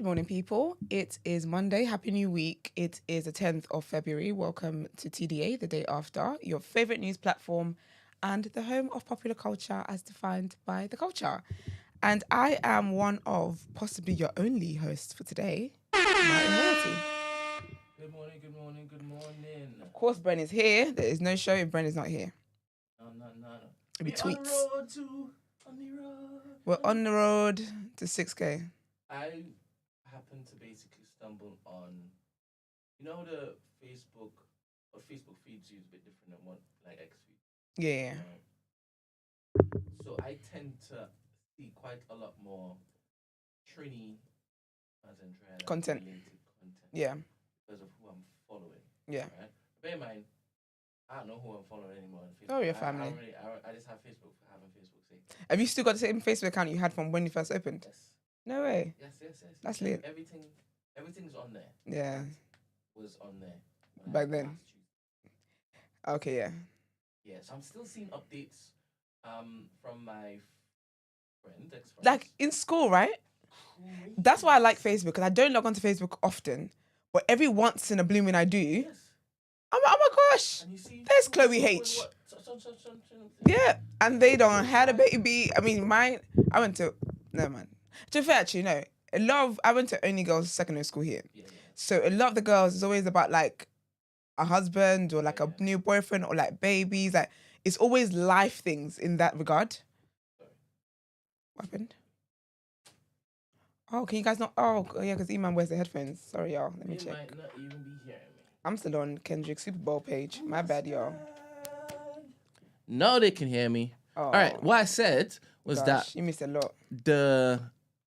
morning, people. It is Monday. Happy New Week. It is the 10th of February. Welcome to TDA, the day after, your favorite news platform and the home of popular culture as defined by the culture. And I am one of possibly your only hosts for today, Martin Royalty. Good morning, good morning, good morning. Of course, Brent is here. There is no show if Brent is not here. No. It'll be tweets. On the road. We're on the road to 6K. I happened to basically stumble on, the Facebook, what Facebook feeds you is a bit different than what like X feeds. Yeah. So I tend to see quite a lot more Trini as in Content. related content. Yeah. Because of who I'm following. Yeah. Right? Bear in mind, I don't know who I'm following anymore on Facebook. Oh, your family. I just have Facebook for having Facebook's sake. Have you still got the same Facebook account you had from when you first opened? Yes. No way. Yes. That's lit. Everything's on there. Yeah. Was on there. Back then. Okay, yeah. Yeah, so I'm still seeing updates from my friend, ex-friends. Like in school, right? Crazy. That's why I like Facebook, because I don't log onto Facebook often, but every once in a blue moon I do. Yes. I'm like, oh my gosh, And you see, there's Chloe H. Yeah, and they don't had a baby. I mean, I went to, no man. To be fair, actually, no. I went to only girls secondary school here. Yeah. So a lot of the girls is always about like a husband or like a new boyfriend or like babies. Like it's always life things in that regard. Sorry. What happened? Oh, can you guys not? Oh, yeah, because Iman wears the headphones. Sorry, y'all. Let me check. Might not even be hearing me. I'm still on Kendrick's Super Bowl page. My bad, y'all. No, they can hear me. Oh, All right, what I said was that you missed a lot. the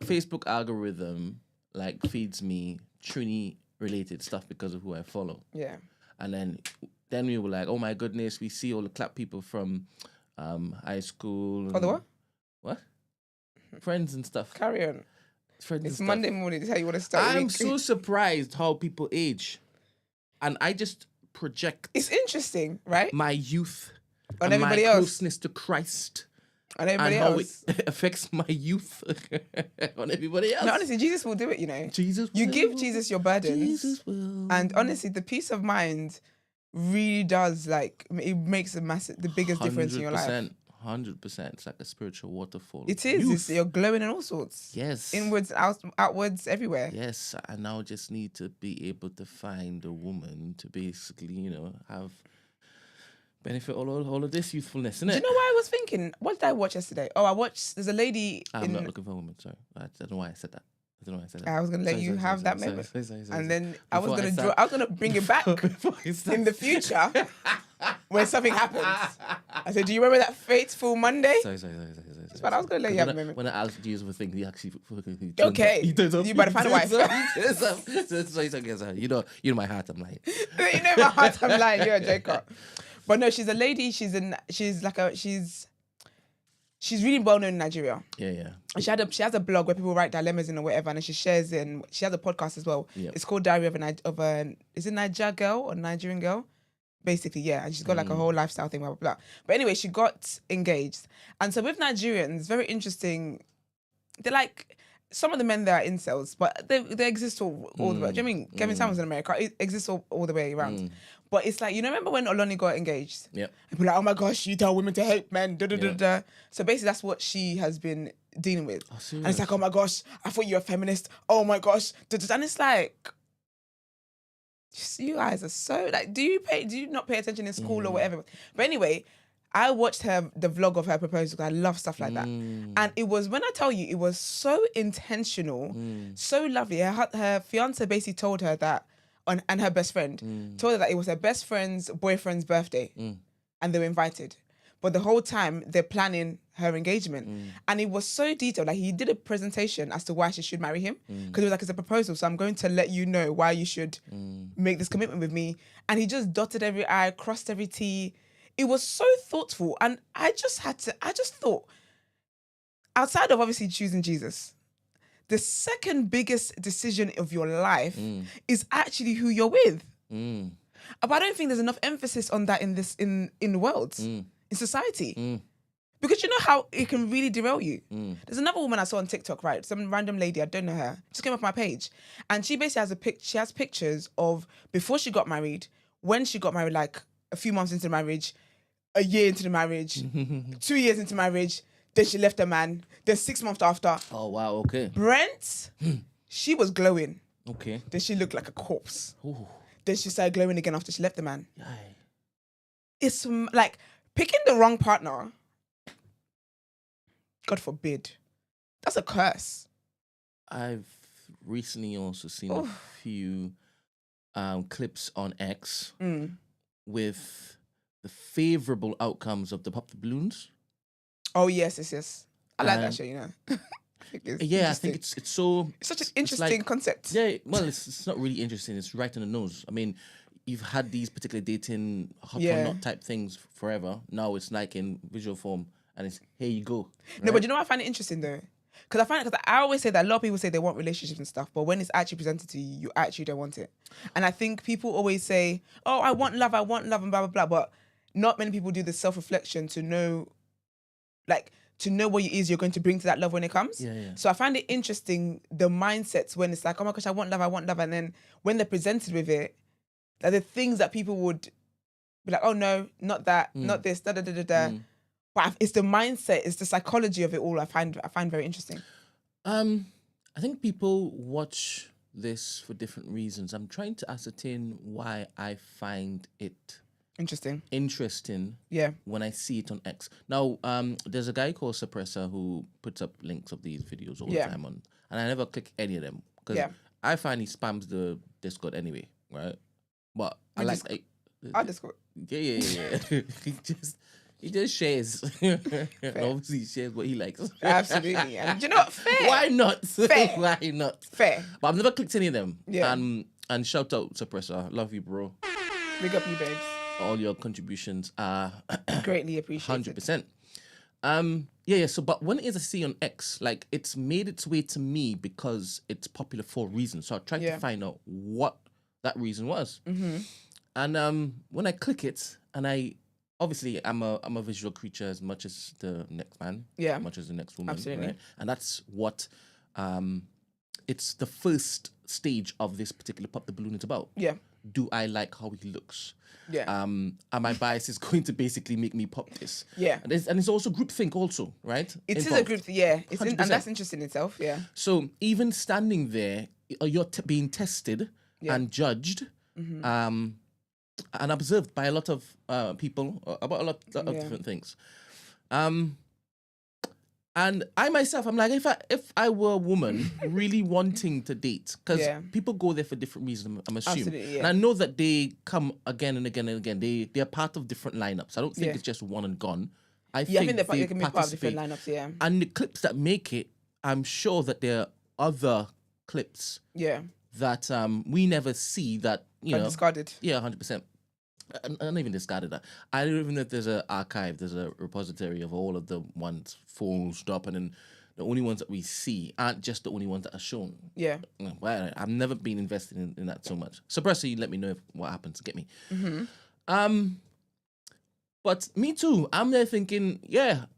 Facebook algorithm like feeds me Trini related stuff because of who I follow. Yeah. And then we were like, oh my goodness, we see all the clap people from high school. Oh, the what? What? Friends and stuff. Carry on. Friends It's and Monday stuff. morning. This is how you want to start. I'm so surprised how people age. And I just project It's interesting, right? my youth On and everybody my else. closeness to Christ. On everybody and else. how it affects my youth on everybody else. No, honestly, Jesus will do it, you know. Jesus You will. give Jesus your burdens. Jesus will. And honestly, the peace of mind really does, like, it makes the biggest difference in your life. 100%. It's like a spiritual waterfall. It is. You're glowing in all sorts. Yes. Inwards, outwards, everywhere. Yes. I now just need to be able to find a woman to basically, have benefit all of this youthfulness, isn't it? Do you know what I was thinking? What did I watch yesterday? Oh, there's a lady. I'm not looking for a woman. Sorry. I don't know why I said that. I was gonna let you have that moment, sorry, and then I was gonna bring it back in the future when something happens. I said, "Do you remember that fateful Monday?" Sorry. But I was gonna let you have a moment. When I asked you for thing, he actually Okay. You better find a wife. You know my heart. I'm like, You know my heart. I'm lying. You're a joker. But no, she's a lady. She's really well known in Nigeria. Yeah. And she has a blog where people write dilemmas in or whatever, and then she shares it. And she has a podcast as well. Yep. It's called Diary of a is it Niger girl or Nigerian girl? Basically, yeah. And she's got like a whole lifestyle thing, blah, blah, blah. But anyway, she got engaged. And so with Nigerians, very interesting. They're like, some of the men there are incels, but they exist all the way. Do you know what I mean? Kevin Samuels in America, it exists all the way around. But it's like, remember when Oloni got engaged? Yeah. People are like, oh my gosh, you tell women to hate men. Da. So basically, that's what she has been dealing with. Oh, and it's like, oh my gosh, I thought you were a feminist. Oh my gosh. And it's like, you guys are so, like, do you not pay attention in school or whatever? But anyway, I watched the vlog of her proposal because I love stuff like that. And it was, when I tell you, it was so intentional, so lovely. Her fiance basically told her that, and her best friend told her that it was her best friend's boyfriend's birthday and they were invited. But the whole time they're planning her engagement. And it was so detailed. Like, he did a presentation as to why she should marry him. Because it was like, it's a proposal. So I'm going to let you know why you should make this commitment with me. And he just dotted every I, crossed every T. It was so thoughtful. And I just thought, outside of obviously choosing Jesus, the second biggest decision of your life is actually who you're with. But I don't think there's enough emphasis on that in the world, in society. Because you know how it can really derail you. There's another woman I saw on TikTok, right? Some random lady, I don't know her, just came off my page, and she basically has she has pictures of before she got married, when she got married, like a few months into the marriage, a year into the marriage, 2 years into marriage, then she left the man, then 6 months after. Oh wow, okay. Brent, she was glowing. Okay. Then she looked like a corpse. Ooh. Then she started glowing again after she left the man. Aye. It's like picking the wrong partner. God forbid. That's a curse. I've recently also seen a few clips on X with the favorable outcomes of the Pop the Balloons. Oh, yes. I like that show, you know. I think it's so... It's such an interesting concept. Yeah, well, it's not really interesting. It's right on the nose. I mean, you've had these particular dating hot or not type things forever. Now it's like in visual form, and it's here you go. Right? No, but you know what I find it interesting though? Because I always say that a lot of people say they want relationships and stuff, but when it's actually presented to you, you actually don't want it. And I think people always say, oh, I want love, and blah, blah, blah. But not many people do the self-reflection to know what it is you're going to bring to that love when it comes. Yeah. So I find it interesting, the mindsets when it's like, oh my gosh, I want love. And then when they're presented with it, that the things that people would be like, oh no, not that, not this, da. But it's the mindset, it's the psychology of it all I find very interesting. I think people watch this for different reasons. I'm trying to ascertain why I find it interesting when I see it on X. Now, there's a guy called Suppressor who puts up links of these videos all the time on, and I never click any of them because I find he spams the Discord anyway, right? But I like our Discord. Yeah. He just shares. Obviously, he shares what he likes. Absolutely. And do you know what? Fair. Why not? Fair. Why not? Fair. But I've never clicked any of them. Yeah. And shout out Suppressor. Love you, bro. Big up you, babes. All your contributions are greatly appreciated. 100%. So, but when it is I see on X, like it's made its way to me because it's popular for a reason. So I tried to find out what that reason was. And when I click it, and obviously I'm a visual creature as much as the next man, as much as the next woman, absolutely, right? And that's what it's the first stage of this particular Pop the Balloon is about. Yeah. Do I like how he looks? Yeah. And my bias is going to basically make me pop this. Yeah. And it's also groupthink also, right? It is a group, yeah. And 100%. that's interesting in itself, yeah. So even standing there, you're being tested and judged and observed by a lot of people about a lot of different things. And I myself, I'm like, if I were a woman really wanting to date, because people go there for different reasons, I'm assuming. Absolutely, And I know that they come again and again and again. They're part of different lineups. I don't think it's just one and gone. I think they can be part of different lineups, yeah. And the clips that make it, I'm sure that there are other clips that we never see that, you know. Discarded. Yeah, 100%. I don't even discarded that. I don't even know if there's an archive, there's a repository of all of the ones forged up, and then the only ones that we see aren't just the only ones that are shown. Yeah. Well, I've never been invested in that so much. Suppressor, you let me know what happens. Get me. But me too. I'm there thinking,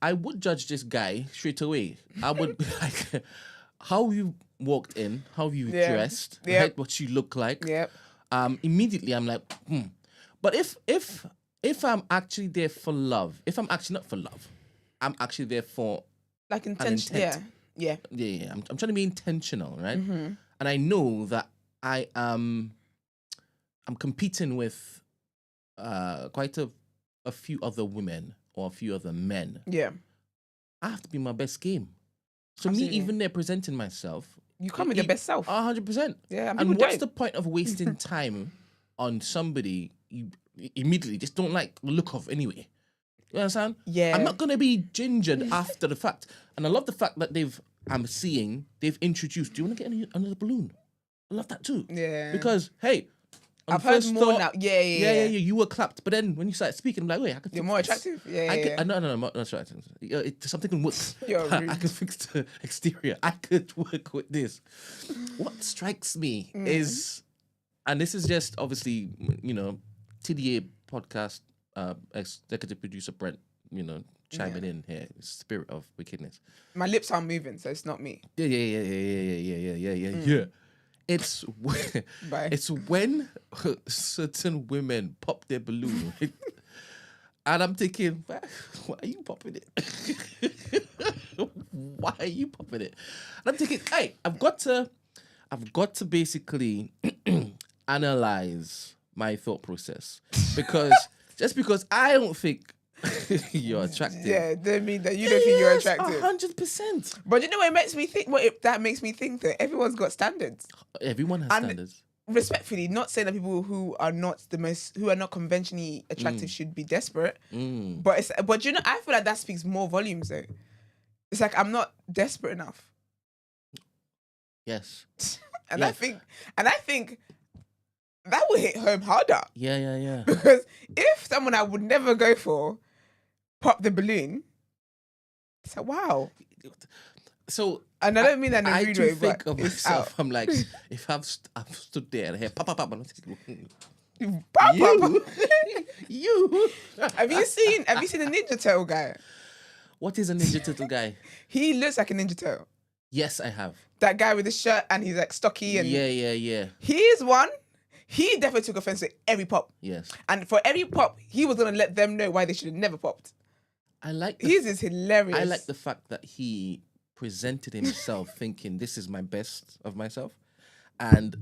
I would judge this guy straight away. I would be like, how you walked in, how you dressed, right, what you look like. Immediately I'm like, But if I'm actually there for love, if I'm actually not for love, I'm actually there for like intention. Yeah. I'm trying to be intentional, right? And I know that I'm competing with quite a few other women or a few other men. Yeah. I have to be my best game. So Absolutely. me even there presenting myself, you come with your best self. 100%. Yeah. And what's the point of wasting time on somebody you immediately just don't like the look of anyway? You understand? Yeah. I'm not gonna be gingered after the fact. And I love the fact that they've introduced, do you want to get another balloon? I love that too. Yeah. Because hey, I've heard more now. Yeah. You were clapped, but then when you started speaking, I'm like, wait, I could. You're more attractive. Yeah. No, I'm not attractive. Something can work. You're rude. I can fix the exterior. I could work with this. What strikes me is, and this is just obviously, you know, TDA podcast executive producer Brent, you know, chiming in here. Spirit of wickedness. My lips are moving, so it's not me. Yeah. It's it's when certain women pop their balloon, right? And I'm thinking, why are you popping it? Why are you popping it? And I'm thinking, hey, I've got to basically analyze my thought process, because just because I don't think you're attractive, yeah, don't mean that you don't think you're attractive. 100%. But you know what it makes me think? That makes me think that everyone's got standards. Everyone has standards. Respectfully, not saying that people who are not conventionally attractive should be desperate. But you know, I feel like that speaks more volumes though. It's like I'm not desperate enough. Yes. And I think that will hit home harder. Yeah. Because if someone I would never go for pop the balloon, it's like, wow. So, and I don't mean that in a rude way, think but of myself. I'm like, if I've stood there and I hear pop, I'm thinking, you. Have you seen the Ninja Turtle guy? What is a Ninja Turtle guy? He looks like a Ninja Turtle. Yes, I have. That guy with the shirt and he's like stocky and yeah. He is one. He definitely took offense to every pop. Yes. And for every pop, he was gonna let them know why they should have never popped. His is hilarious. I like the fact that he presented himself thinking this is my best of myself, and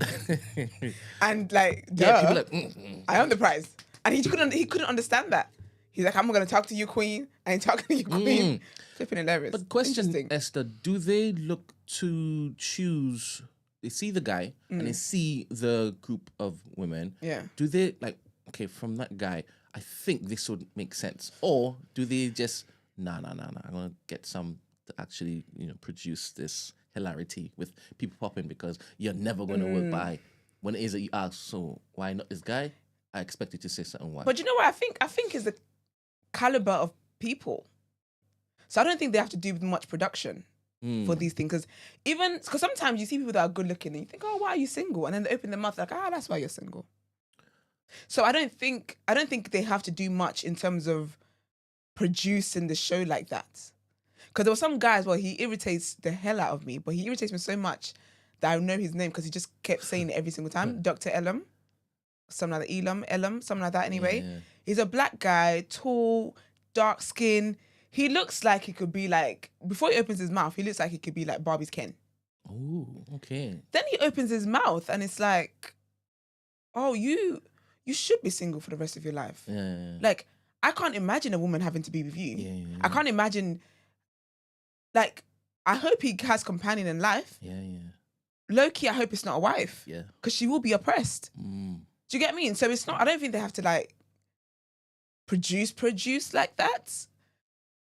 like, yeah, people like, I am the prize, and he couldn't understand that. He's like, I'm not gonna talk to you, queen. I ain't talking to you, queen. Flipping hilarious. But question, Esther, do they look to choose? They see the guy and they see the group of women. Yeah. Do they like, okay, from that guy, I think this would make sense, or do they just nah? I'm gonna get some to actually, produce this hilarity with people popping, because you're never gonna work by when it is that you ask, so why not this guy? I expect you to say something. Why? But you know what I think is the caliber of people. So I don't think they have to do much production for these things, because sometimes you see people that are good looking and you think, oh, why are you single? And then they open their mouth like, that's why you're single. So I don't think they have to do much in terms of producing the show like that. Because there were some guys, he irritates the hell out of me, but he irritates me so much that I know his name because he just kept saying it every single time. Dr. Elam, something like that. Elam, something like that anyway. Yeah. He's a black guy, tall, dark skin. He looks like he could be like, before he opens his mouth, he looks like he could be like Barbie's Ken. Oh, okay. Then he opens his mouth and it's like, oh, you should be single for the rest of your life. Yeah. Like, I can't imagine a woman having to be with you. Yeah. I can't imagine, like, I hope he has companion in life. Yeah. Low-key, I hope it's not a wife. Yeah. Because she will be oppressed. Do you get me? And so it's not, I don't think they have to like produce like that.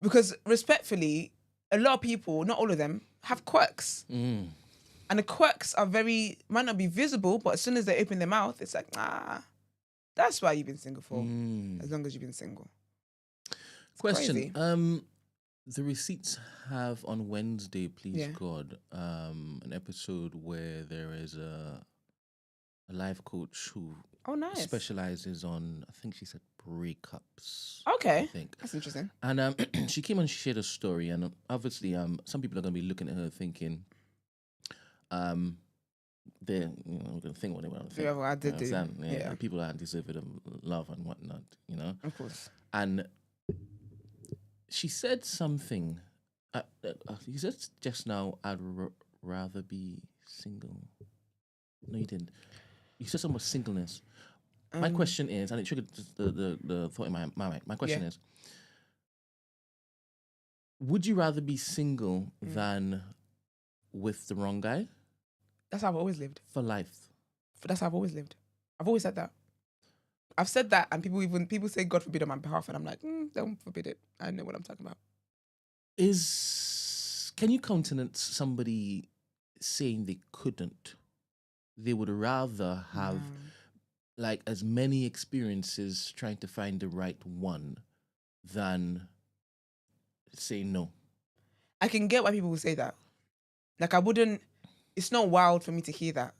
Because respectfully, a lot of people, not all of them, have quirks. And the quirks are might not be visible, but as soon as they open their mouth, it's like, that's why you've been single for. As long as you've been single. It's question. Crazy. The receipts have on Wednesday, please God, an episode where there is a life coach who specializes on, I think she said, breakups. Okay. I think that's interesting. And she came and shared a story, and obviously some people are going to be looking at her thinking they're going to think what they want to think. Yeah, well, I did do. Yeah. People are deserving of love and whatnot, Of course. And she said something. You said just now, I'd rather be single. No, you didn't. You said something about singleness. My question is, and it triggered the thought in my mind. My question is, would you rather be single than with the wrong guy? That's how I've always lived. For life. That's how I've always lived. I've always said that. I've said that, and people say God forbid on my behalf, and I'm like, don't forbid it. I know what I'm talking about. Can you countenance somebody saying they couldn't? They would rather have like as many experiences trying to find the right one than say no. I can get why people will say that. Like, I wouldn't, it's not wild for me to hear that,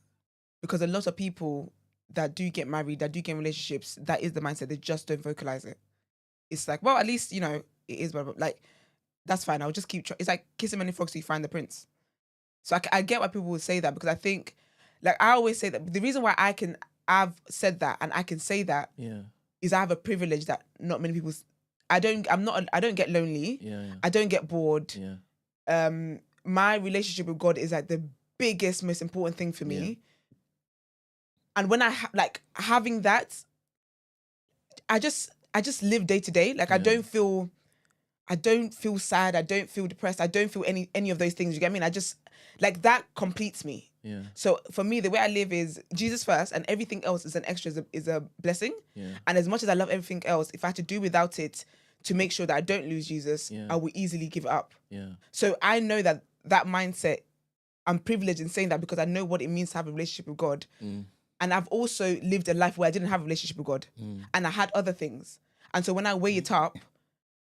because a lot of people that do get married, that do get in relationships, that is the mindset. They just don't vocalize it. It's like, well, at least, it is, but like, that's fine. I'll just keep. It's like kissing many frogs till you find the prince. So I get why people would say that, because I think, like I always say that the reason why I've said that and I can say that is I have a privilege that not many people. I don't get lonely. I don't get bored. My relationship with God is like the biggest, most important thing for me. And when I having that, I just live day to day. Like I don't feel sad. I don't feel depressed. I don't feel any of those things. You get me? And I just like that completes me. Yeah. So for me, the way I live is Jesus first, and everything else is an extra, is a blessing. Yeah. And as much as I love everything else, if I had to do without it to make sure that I don't lose Jesus, I will easily give it up. Yeah. So I know that mindset, I'm privileged in saying that because I know what it means to have a relationship with God. And I've also lived a life where I didn't have a relationship with God. And I had other things. And so when I weigh it up,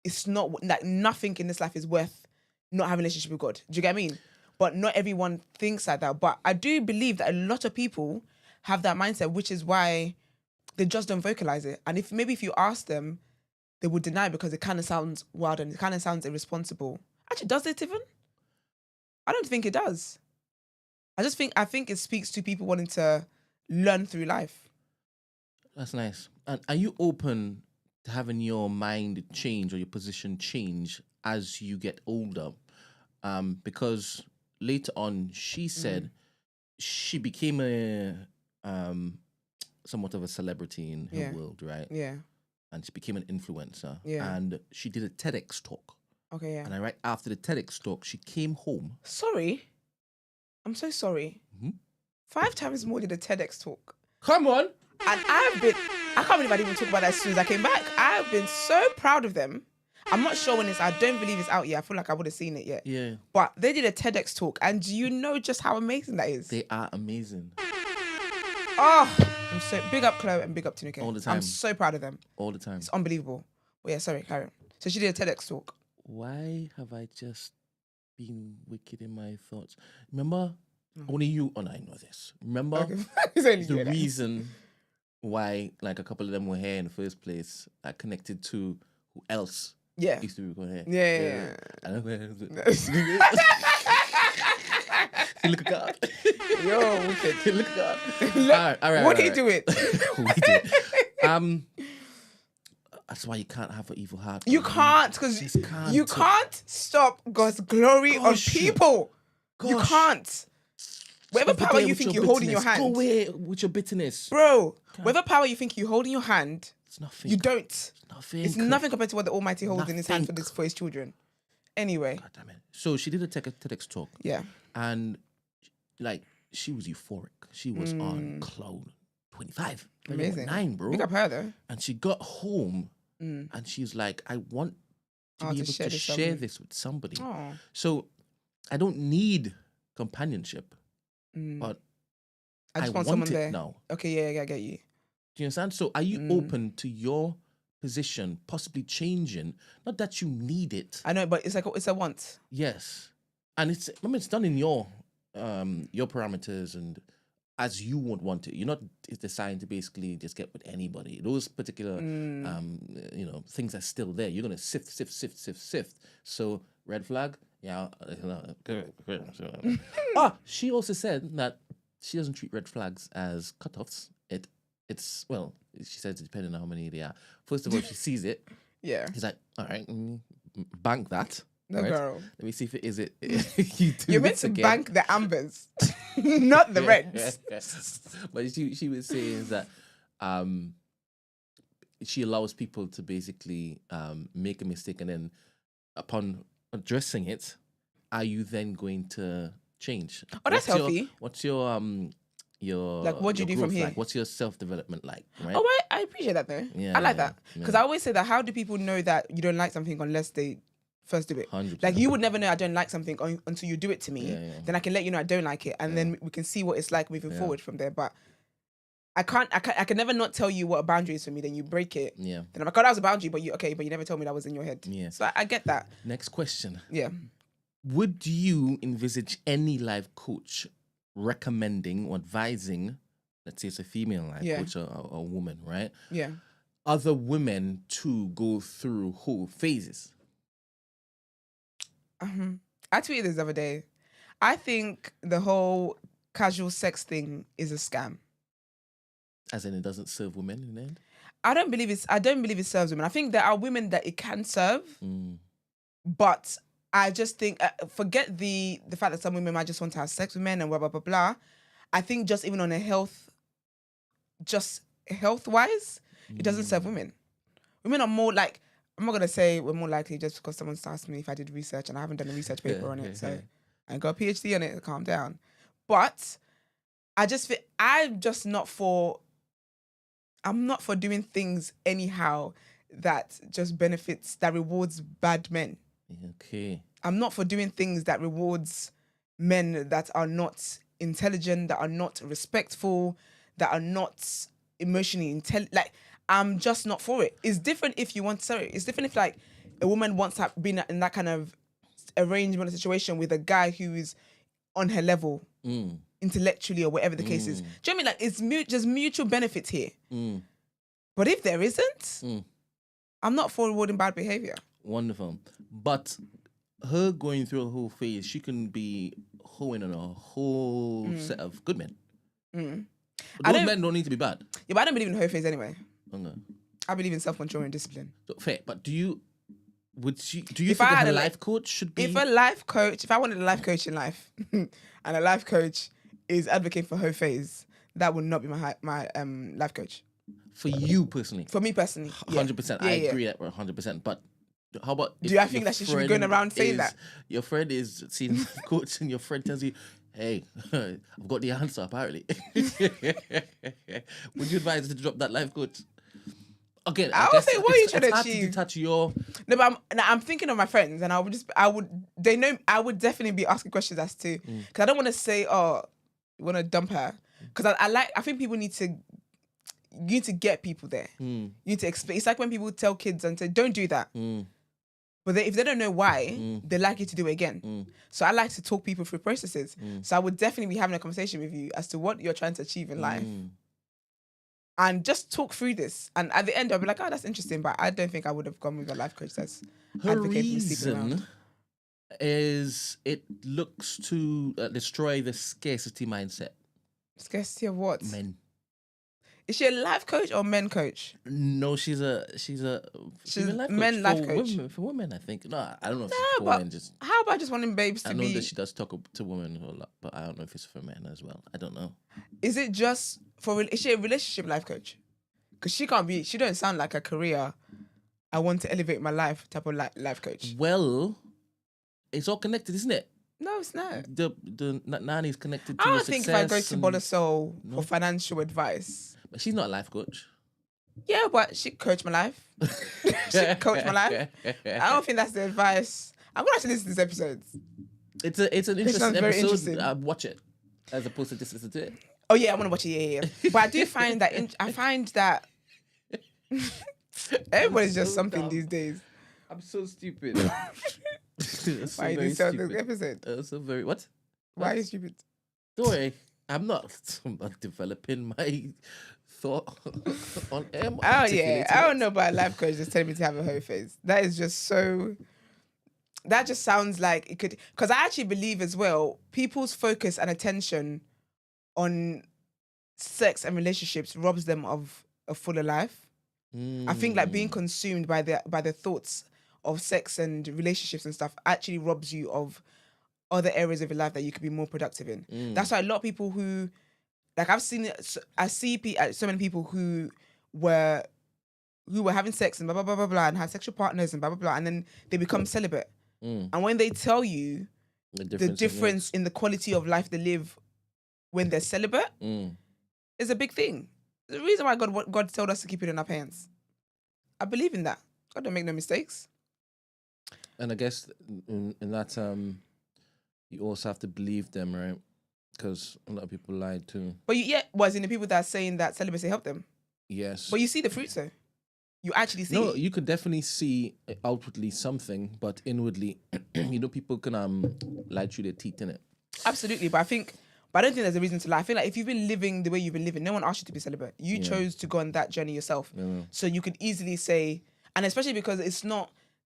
it's not like nothing in this life is worth not having a relationship with God. Do you get what I mean? But not everyone thinks like that. But I do believe that a lot of people have that mindset, which is why they just don't vocalize it. And if you ask them, they would deny it because it kind of sounds wild and it kind of sounds irresponsible. Actually, does it even? I don't think it does. I think it speaks to people wanting to learn through life. That's nice. And are you open to having your mind change or your position change as you get older? Because later on, she said she became a somewhat of a celebrity in her world, right? Yeah. And she became an influencer. Yeah. And she did a TEDx talk. Okay, yeah. And right after the TEDx talk, she came home. Sorry. I'm so sorry. 5 times more did a TEDx talk. Come on. And I can't believe I didn't even talk about that as soon as I came back. I've been so proud of them. I'm not sure when I don't believe it's out yet. I feel like I would have seen it yet. Yeah. But they did a TEDx talk, and do you know just how amazing that is? They are amazing. Oh, I'm so big up Chloe and big up Tinuke. All the time. I'm so proud of them. All the time. It's unbelievable. But yeah, sorry, Karen. So she did a TEDx talk. Why have I just been wicked in my thoughts? Remember, only you and I know this. Remember the reason why like a couple of them were here in the first place, connected to who else used to be here. Yeah. I know where look at God. Yo, wicked. Look at God. All right. What did he do it? We did. That's why you can't have an evil heart. You can't, because you can't stop God's glory on people. You can't. Whatever power you think you hold in your hand. Go away with your bitterness. Bro, whatever power you think you hold in your hand, it's nothing. You don't. It's nothing. It's nothing compared to what the Almighty holds in his hand for his children. Anyway. God damn it. So she did a TEDx talk. Yeah. And like, she was euphoric. She was on cloud 25. Amazing. 9, bro. Big up her though. And she got home and she's like, I want to be able to share this with somebody. Oh. So I don't need companionship, but I just want someone there now. Okay, yeah, I get you. Do you understand? So are you open to your position possibly changing? Not that you need it. I know, but it's like it's a want. Yes. And it's done in your parameters and as you would want it. You're not designed to basically just get with anybody. those particular things are still there. You're gonna sift. So red flag, she also said that she doesn't treat red flags as cutoffs. It's she says depending on how many they are. First of all, she sees it. Yeah. He's like, all right, bank that. No, right? girl. Let me see if it is it. You're meant to bank the ambers, not the reds. But she was saying that she allows people to basically make a mistake, and then upon addressing it, are you then going to change? Oh, that's healthy. What's your like, what do you do from here? Like? What's your self-development like? Right? Oh, I appreciate that though. Yeah, I like that because I always say that. How do people know that you don't like something unless they first do it? 100%. Like, you would never know I don't like something until you do it to me. Then I can let you know I don't like it, and then we can see what it's like moving forward from there. But I can never not tell you what a boundary is for me. Then you break it. Yeah. Then I'm like, oh, that was a boundary, but you never told me that was in your head. Yeah. So I get that. Next question. Yeah. Would you envisage any life coach recommending or advising, let's say it's a female life coach or a woman, right? Yeah. Other women to go through whole phases? I tweeted this the other day. I think the whole casual sex thing is a scam. As in, it doesn't serve women in the end? I don't believe it serves women. I think there are women that it can serve, but I just think, forget the fact that some women might just want to have sex with men and blah, blah, blah, blah. I think just even on a health-wise, it doesn't serve women. Women are more like, I'm not going to say we're more likely just because someone's asked me if I did research and I haven't done a research paper on it. So I got a PhD on it, calm down. But I just feel, I'm not for doing things anyhow that just benefits, that rewards bad men. Okay. I'm not for doing things that rewards men that are not intelligent, that are not respectful, that are not emotionally intelligent. Like, I'm just not for it. It's different if you want, it's different if like a woman wants to have been in that kind of arrangement or situation with a guy who is on her level intellectually or whatever the case is. Do you know what I mean? Like, it's just mutual benefits here. But if there isn't, I'm not for rewarding bad behavior. Wonderful. But her going through a whole phase, she can be hoeing on a whole set of good men. But those men don't need to be bad. Yeah, but I don't believe in hoe phase anyway. Okay. I believe in self-control and discipline. Fair, but do you think that a life coach should be? If I wanted a life coach in life, and a life coach is advocating for hoe phase, that would not be my life coach. For you personally? For me personally, 100%. I agree that 100%. But how about? Do I think that she should be going around saying that? Your friend is seeing a life coach, and your friend tells you, "Hey, I've got the answer." Apparently, would you advise her to drop that life coach? Okay, I would say, what are you trying to achieve? No, but I'm thinking of my friends, and they know I would definitely be asking questions as to, because I don't want to say, oh, you want to dump her, because I think people need to. You need to get people there. You need to explain. It's like when people tell kids and say, "Don't do that." But if they don't know why, they're likely to do it again. So I like to talk people through processes. So I would definitely be having a conversation with you as to what you're trying to achieve in life. And just talk through this. And at the end, I'll be like, oh, that's interesting. But I don't think I would have gone with a life coach that's her reason is it looks to destroy the scarcity mindset. Scarcity of what? Men. Is she a life coach or men coach? No, she's a life men coach life coach for women. I think. No, I don't know if it's for women. How about just wanting babes to be? I know that she does talk to women a lot, but I don't know if it's for men as well. I don't know. Is it just for? Is she a relationship life coach? Because she can't be. She don't sound like a career. I want to elevate my life type of life coach. Well, it's all connected, isn't it? No, it's not. The nanny's connected to I your don't think success. if I go to Bolasol for financial advice. But she's not a life coach. Yeah, but she coached my life. She coached my life. I don't think that's the advice. I'm going to actually listen to this episode. It's an interesting episode. Interesting. Watch it as opposed to just listen to it. Oh yeah, I want to watch it. Yeah. But I do find that everybody's just so something dumb. These days. I'm so stupid. Why you didn't this episode? So very what? Why are you stupid? Don't worry. I'm not developing my thought on air. Oh yeah, I don't know about a life coach just telling me to have a hoe face. That is just so. That just sounds like it could. Because I actually believe as well, people's focus and attention on sex and relationships robs them of a fuller life. I think like being consumed by the thoughts of sex and relationships and stuff actually robs you of other areas of your life that you could be more productive in. That's why a lot of people who, like I see so many people who were having sex and blah, blah, blah, blah, blah, and had sexual partners and blah, blah, blah, and then they become celibate. And when they tell you the difference in the quality of life they live when they're celibate is a big thing. The reason why God told us to keep it in our pants. I believe in that. God don't make no mistakes. And I guess in that you also have to believe them, right? Because a lot of people lie too. But as in the people that are saying that celibacy helped them? Yes. But you see the fruits though. You actually see. No, you could definitely see outwardly something, but inwardly, people can lie through their teeth, innit? Absolutely, but I don't think there's a reason to lie. I feel like if you've been living the way you've been living, no one asked you to be celibate. You chose to go on that journey yourself. So you could easily say, and especially because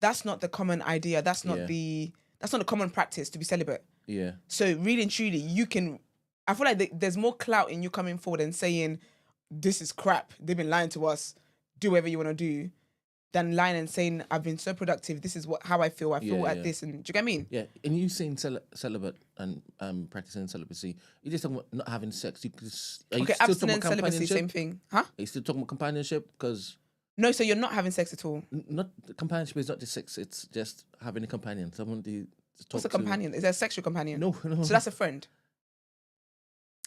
that's not the common idea. That's not the That's not a common practice to be celibate. Yeah. So really and truly, I feel like there's more clout in you coming forward and saying, this is crap, they've been lying to us, do whatever you want to do, than lying and saying, I've been so productive, this is how I feel at this, and do you get what I mean? Yeah, and you saying celibate and practicing celibacy, you're just talking about not having sex. Abstinence, celibacy, same thing. Huh? Are you still talking about companionship? Because... No, so you're not having sex at all? Not companionship is not just sex, it's just having a companion. Someone to talk What's a companion? Is there a sexual companion? No. So that's a friend?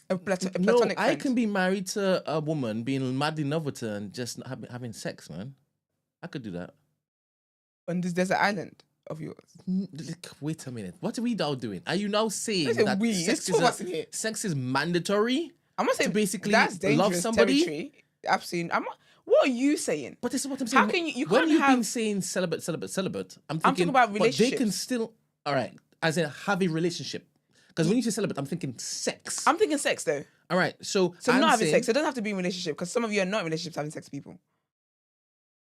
A platonic friend? I can be married to a woman, being madly in love with her and just not having sex, man. I could do that. On this desert island of yours? Wait a minute. What are we now doing? Are you now saying that sex is mandatory? I'm not saying to basically that's love somebody? Territory. Absolutely. What are you saying? But this is what I'm saying. How can you when can't you've have... been saying celibate, I'm talking about relationships. But they can still, all right, as in have a relationship. Because when you say celibate, I'm thinking sex. I'm thinking sex though. All right, so not having sex. So it doesn't have to be in a relationship, because some of you are not in relationships having sex with people.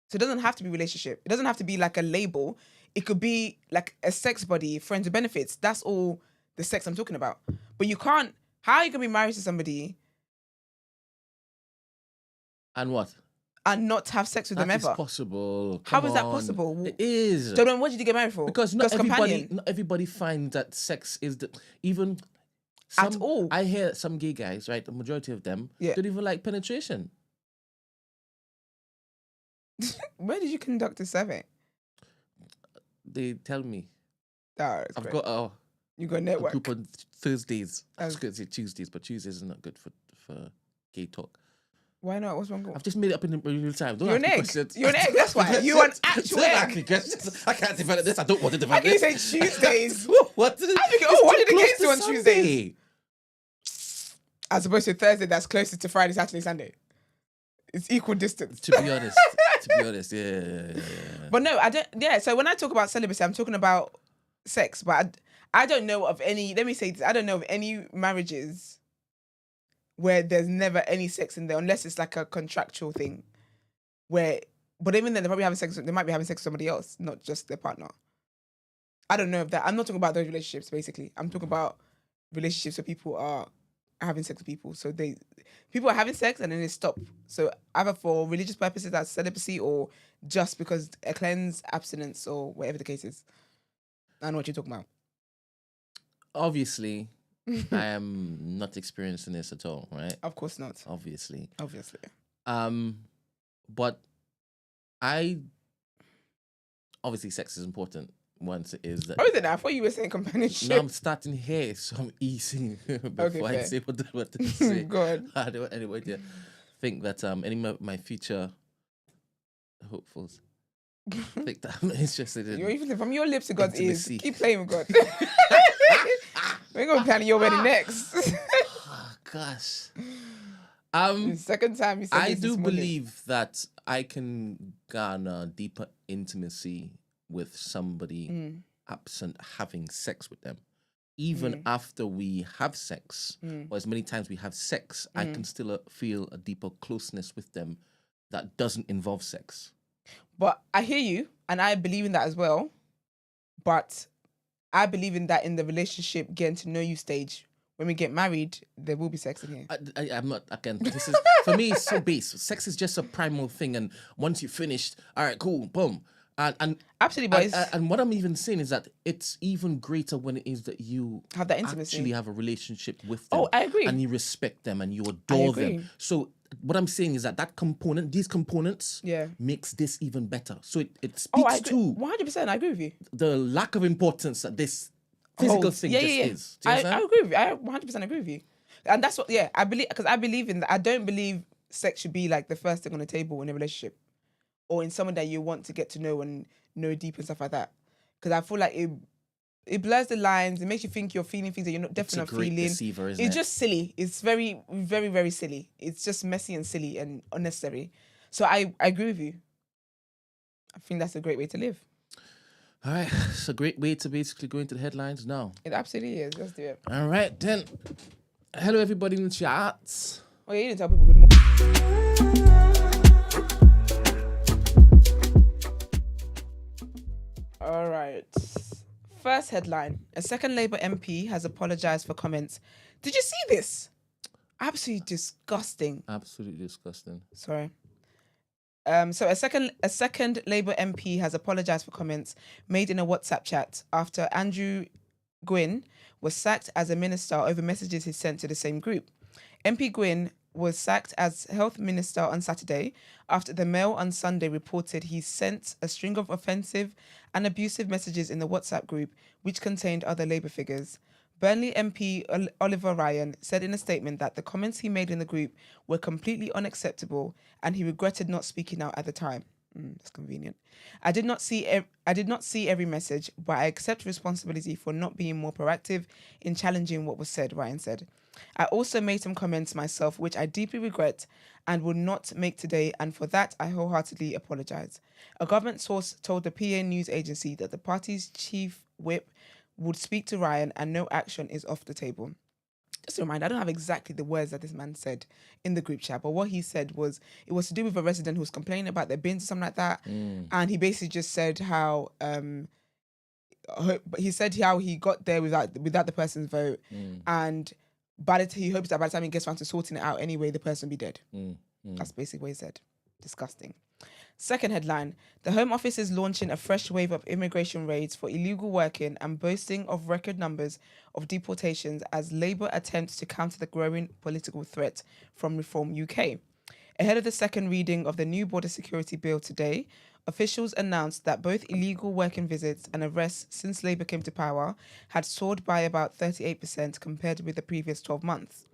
So it doesn't have to be a relationship. It doesn't have to be like a label. It could be like a sex buddy, friends with benefits. That's all the sex I'm talking about. But you can't... How are you going to be married to somebody... And what? And not have sex with them ever? That is possible. How is that possible? It is. So then what did you get married for? Because not everybody finds that sex is even... At all. I hear some gay guys, right? The majority of them don't even like penetration. Where did you conduct a survey? They tell me. I've great. Got you got a network. A group on Thursdays. I was going to say Tuesdays, but Tuesdays is not good for gay talk. Why not? What's wrong? I've just made it up in real time. You're an egg. You're an egg. That's why. You're an actual egg. I can't develop this. I don't want to develop this. I can say Tuesdays. What? What did the gays do on Tuesdays? As opposed to Thursday, that's closest to Friday, Saturday, Sunday. It's equal distance. To be honest, yeah. But no, I don't. Yeah, so when I talk about celibacy, I'm talking about sex. But I don't know of any. Let me say this: I don't know of any marriages where there's never any sex in there, unless it's like a contractual thing. But even then, they're probably having sex. They might be having sex with somebody else, not just their partner. I don't know if that. I'm not talking about those relationships. Basically, I'm talking about relationships where people are having sex with people. So people are having sex and then they stop. So either for religious purposes, that's celibacy, or just because a cleanse, abstinence, or whatever the case is. I know what you're talking about. Obviously, I am not experiencing this at all, right? Of course not. Obviously. But obviously sex is important. Once it is that. Oh, is it? I thought you were saying companionship. No, I'm starting here, so I'm easing before I say what to say. Go ahead. I don't anyway to think that any of my future hopefuls think that I'm interested in. You're even from your lips to God's ears. Keep playing with God. We're gonna be planning your wedding next. Oh, gosh. The second time you said I do believe that I can garner deeper intimacy with somebody absent having sex with them. Even after we have sex, or as many times we have sex, I can still feel a deeper closeness with them that doesn't involve sex. But I hear you, and I believe in that as well. But I believe in that in the relationship, getting to know you stage. When we get married, there will be sex in here. I'm not, again, this is, for me, it's so base. Sex is just a primal thing, and once you're finished, all right, cool, boom. And absolutely, boys. And what I'm even saying is that it's even greater when it is that you have that intimacy, actually have a relationship with them. Oh, I agree. And you respect them and you adore them. So what I'm saying is that component, these components, makes this even better. So it speaks to 100%. I agree with you. The lack of importance that this physical thing is. I agree with you. I 100% agree with you. And that's what, I believe, because I believe in that. I don't believe sex should be like the first thing on the table in a relationship, or in someone that you want to get to know and know deep and stuff like that. Because I feel like it blurs the lines. It makes you think you're feeling things that you're not definitely feeling. Deceiver, isn't it? It's just silly. It's very, very, very silly. It's just messy and silly and unnecessary. So I agree with you. I think that's a great way to live. All right. It's a great way to basically go into the headlines now. It absolutely is. Let's do it. All right, then. Hello, everybody in the chat. Oh, yeah, you didn't tell people good morning. All right. First headline: a second Labour MP has apologised for comments. Did you see this? Absolutely disgusting. Absolutely disgusting. Sorry. So a second Labour MP has apologised for comments made in a WhatsApp chat after Andrew Gwynn was sacked as a minister over messages he sent to the same group. MP Gwynn was sacked as Health Minister on Saturday after the Mail on Sunday reported he sent a string of offensive and abusive messages in the WhatsApp group, which contained other Labour figures. Burnley MP Oliver Ryan said in a statement that the comments he made in the group were completely unacceptable and he regretted not speaking out at the time. That's convenient. I did not see every message, but I accept responsibility for not being more proactive in challenging what was said, Ryan said. I also made some comments myself, which I deeply regret and will not make today, and for that I wholeheartedly apologise. A government source told the PA news agency that the party's chief whip would speak to Ryan and no action is off the table. Just a reminder, I don't have exactly the words that this man said in the group chat, but what he said was, it was to do with a resident who was complaining about their bins or something like that. And he basically just said how, he got there without the person's vote. And he hopes that by the time he gets around to sorting it out anyway, the person will be dead. That's basically what he said. Disgusting. Second headline: the Home Office is launching a fresh wave of immigration raids for illegal working and boasting of record numbers of deportations as Labour attempts to counter the growing political threat from Reform UK. Ahead of the second reading of the new border security bill today, officials announced that both illegal working visits and arrests since Labour came to power had soared by about 38% compared with the previous 12 months.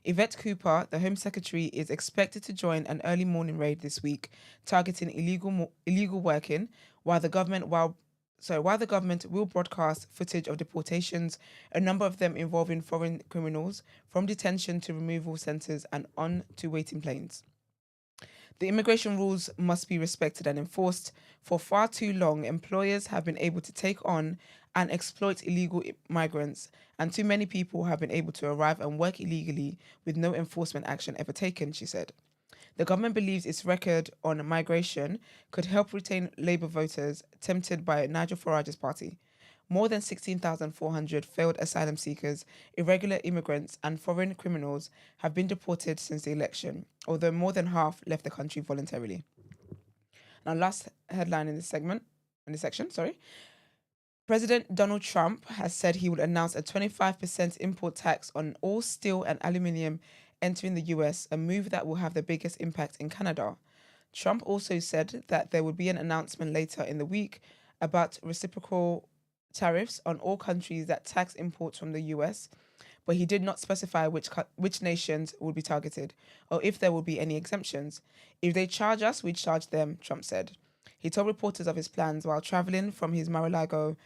Yvette Cooper, the Home Secretary, is expected to join an early morning raid this week, targeting illegal working, while the government will broadcast footage of deportations, a number of them involving foreign criminals, from detention to removal centres and on to waiting planes. The immigration rules must be respected and enforced. For far too long, employers have been able to take on and exploit illegal migrants, and too many people have been able to arrive and work illegally with no enforcement action ever taken, she said. The government believes its record on migration could help retain Labour voters tempted by Nigel Farage's party. More than 16,400 failed asylum seekers, irregular immigrants and foreign criminals have been deported since the election, although more than half left the country voluntarily. Now, last headline in this section. President Donald Trump has said he would announce a 25% import tax on all steel and aluminium entering the US, a move that will have the biggest impact in Canada. Trump also said that there would be an announcement later in the week about reciprocal tariffs on all countries that tax imports from the US, but he did not specify which nations would be targeted or if there would be any exemptions. If they charge us, we charge them, Trump said. He told reporters of his plans while traveling from his Mar-a-Lago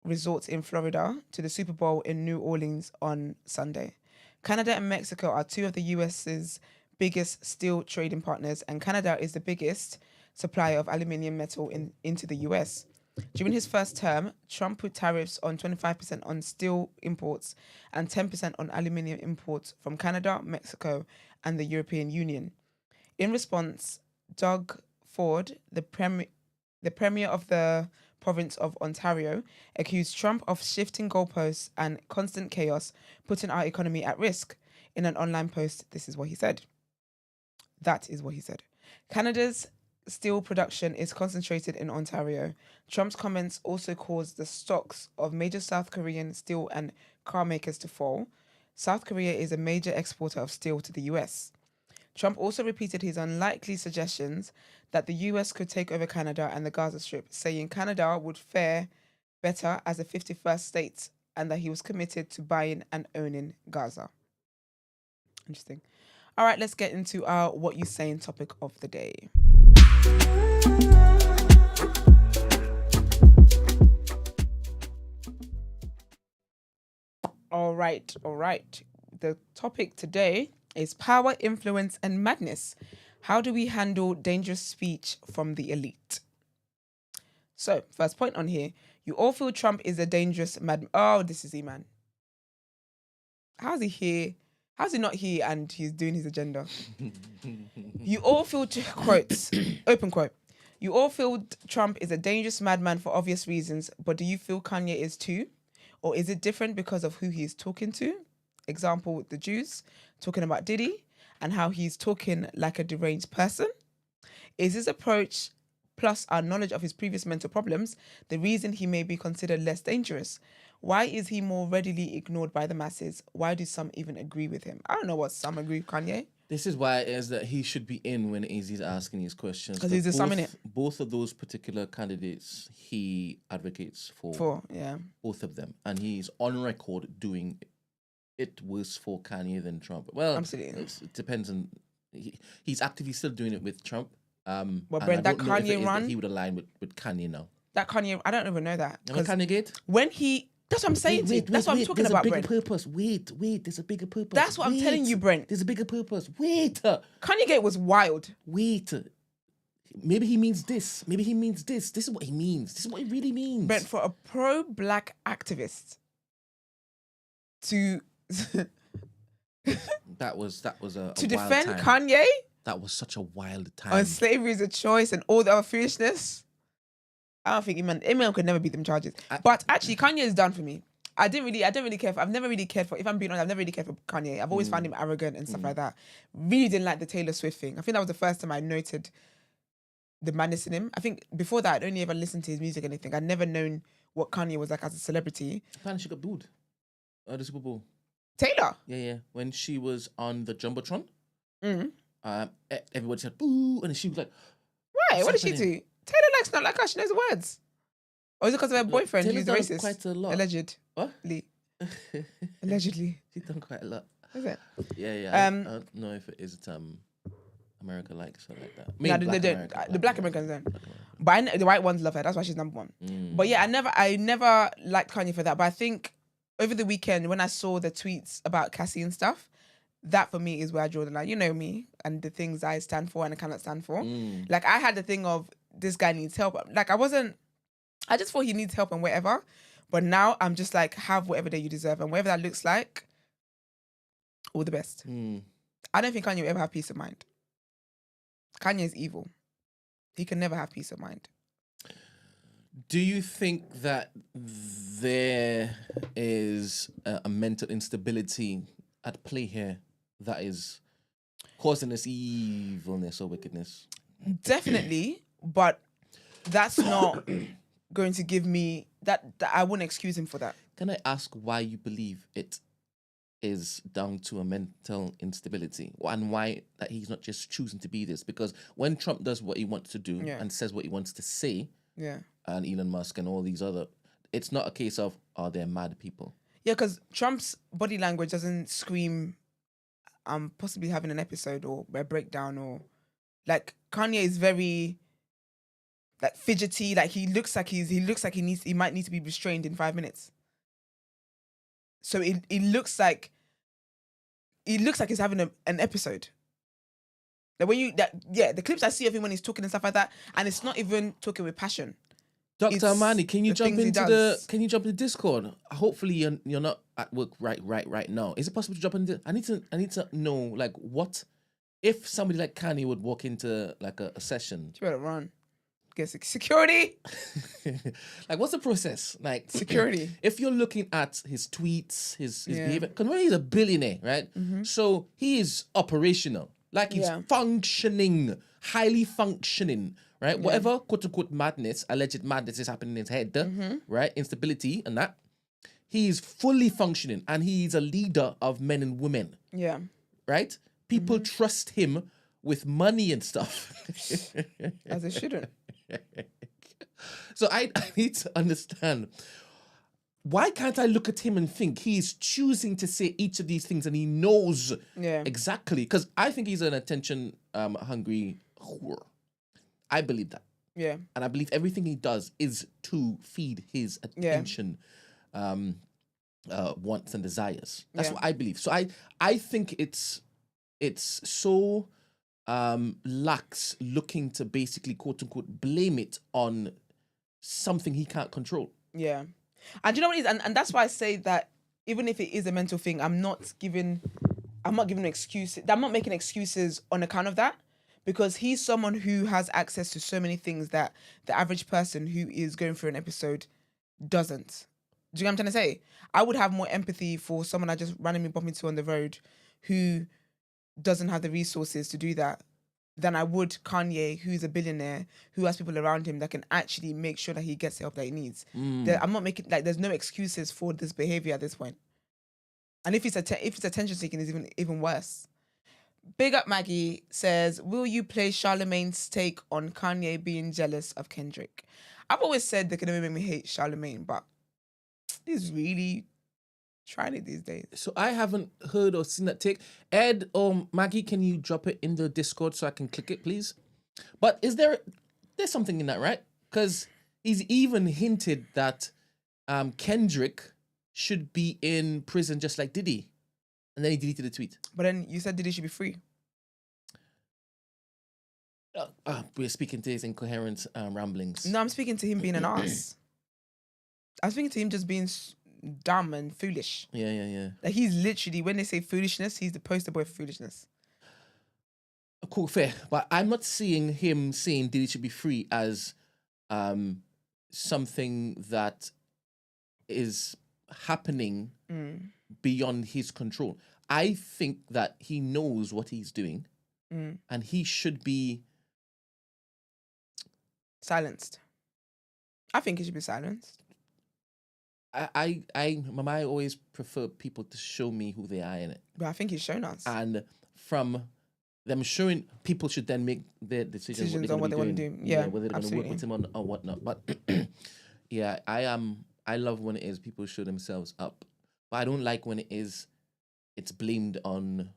resort in Florida to the Super Bowl in New Orleans on Sunday. Canada and Mexico are two of the US's biggest steel trading partners, and Canada is the biggest supplier of aluminium metal into the US. During his first term, Trump put tariffs on 25% on steel imports and 10% on aluminium imports from Canada, Mexico, and the European Union. In response, Doug Ford, the premier of the province of Ontario, accused Trump of shifting goalposts and constant chaos, putting our economy at risk. In an online post, this is what he said. That is what he said. Canada's steel production is concentrated in Ontario. Trump's comments also caused the stocks of major South Korean steel and car makers to fall. South Korea is a major exporter of steel to the US. Trump also repeated his unlikely suggestions that the US could take over Canada and the Gaza Strip, saying Canada would fare better as a 51st state and that he was committed to buying and owning Gaza. Interesting. All right, let's get into our What You Saying topic of the day. All right. The topic today is power, influence, and madness. How do we handle dangerous speech from the elite? So, first point on here. You all feel Trump is a dangerous madman. Oh, this is he, man. How's he here? How's he not here and he's doing his agenda? You all feel, quotes, open quote. You all feel Trump is a dangerous madman for obvious reasons, but do you feel Kanye is too? Or is it different because of who he's talking to? Example, the Jews, talking about Diddy, and how he's talking like a deranged person. Is his approach, plus our knowledge of his previous mental problems, the reason he may be considered less dangerous? Why is he more readily ignored by the masses? Why do some even agree with him? I don't know what some agree with Kanye. This is why it is that he should be in when AZ's asking these questions. Because he's the summing it. Both of those particular candidates he advocates for. Yeah. Both of them. And he's on record doing it worse for Kanye than Trump. Well, absolutely. It depends on... He's actively still doing it with Trump. Well, Brent, that Kanye run... He would align with Kanye now. That Kanye... I don't even know that. Kanye Gate? When he... That's what I'm saying. That's what I'm talking about, Brent. There's a bigger purpose. Wait. There's a bigger purpose. That's what I'm telling you, Brent. There's a bigger purpose. Wait. Kanye Gate was wild. Wait. Maybe he means this. Maybe he means this. This is what he means. This is what he really means. Brent, for a pro-black activist to... that was a to wild defend time. Kanye? That was such a wild time. On slavery is a choice and all the other foolishness. I don't think Eminem could never beat them charges. But actually, Kanye is done for me. I don't really care for... I've never really cared for... If I'm being honest, I've never really cared for Kanye. I've always found him arrogant and stuff like that. Really didn't like the Taylor Swift thing. I think that was the first time I noted the madness in him. I think before that, I'd only ever listened to his music or anything. I'd never known what Kanye was like as a celebrity. Apparently she got booed at the Super Bowl. Taylor? Yeah. When she was on the Jumbotron, everybody said, boo, and she was like... Right, what did she do? Taylor likes not like her. She knows the words. Or is it because of her boyfriend who's racist? Quite a lot. Alleged. What? Allegedly. She's done quite a lot. Is it? Yeah. I don't know if it is America likes her like that. The black Americans don't. But the white ones love her. That's why she's number one. But yeah, I never liked Kanye for that. But I think over the weekend when I saw the tweets about Cassie and stuff, that for me is where I draw the line. You know me and the things I stand for and I cannot stand for. Like I had the thing of this guy needs help. Like I just thought he needs help and whatever. But now I'm just like, have whatever day you deserve and whatever that looks like, all the best. I don't think Kanye will ever have peace of mind. Kanye is evil. He can never have peace of mind. Do you think that there is a mental instability at play here that is causing this evilness or wickedness? Definitely, but that's not going to give me that I wouldn't excuse him for that. Can I ask why you believe it is down to a mental instability and why that he's not just choosing to be this? Because when Trump does what he wants to do and says what he wants to say, and Elon Musk and all these other, it's not a case of, they're mad people. Yeah, because Trump's body language doesn't scream possibly having an episode or a breakdown, or like Kanye is very like fidgety, like he looks like he might need to be restrained in 5 minutes. So it looks like he's having an episode. Like the clips I see of him when he's talking and stuff like that, and it's not even talking with passion. Dr. Amani, can you jump into the Discord? Hopefully you're not at work right now. Is it possible to jump into? I need to know like what if somebody like Kanye would walk into like a session. You better run. Get security. Like what's the process? Like security. If you're looking at his tweets, his behavior, because he's a billionaire, right? So he is operational. Like he's functioning, highly functioning. Right? Whatever quote-unquote madness, alleged madness is happening in his head, right? Instability and that. He's fully functioning and he's a leader of men and women. Yeah. Right? People trust him with money and stuff. As they shouldn't. So I need to understand, why can't I look at him and think he's choosing to say each of these things and he knows exactly? Because I think he's an attention hungry whore. I believe that. Yeah. And I believe everything he does is to feed his attention wants and desires. That's what I believe. So I think it's so lax looking to basically quote unquote blame it on something he can't control. Yeah. And you know what it is? And that's why I say that even if it is a mental thing, I'm not giving excuses. I'm not making excuses on account of that. because he's someone who has access to so many things that the average person who is going through an episode doesn't. Do you know what I'm trying to say? I would have more empathy for someone I just randomly bump into on the road who doesn't have the resources to do that than I would Kanye, who's a billionaire, who has people around him that can actually make sure that he gets the help that he needs. I'm not making, like, there's no excuses for this behavior at this point. And if it's attention seeking, it's even worse. Big Up Maggie says, will you play Charlemagne's take on Kanye being jealous of Kendrick? I've always said they can never make me hate Charlemagne, but he's really trying it these days. So I haven't heard or seen that take. Ed or Maggie, can you drop it in the Discord so I can click it, please? But there's something in that, right? Because he's even hinted that Kendrick should be in prison just like Diddy. And then he deleted the tweet. But then you said Diddy should be free. We're speaking to his incoherent ramblings. No, I'm speaking to him being an ass. I'm speaking to him just being dumb and foolish. Yeah. Like, he's literally, when they say foolishness, he's the poster boy for foolishness. Cool, fair. But I'm not seeing him saying Diddy should be free as something that is happening beyond his control. I think that he knows what he's doing and he should be silenced. I think he should be silenced. I always prefer people to show me who they are in it. But I think he's shown us. And from them showing, people should then make their decisions on what they want to do. Yeah, whether they're going to work with him or whatnot. But yeah, I love when it is people show themselves up. But I don't like when it's blamed on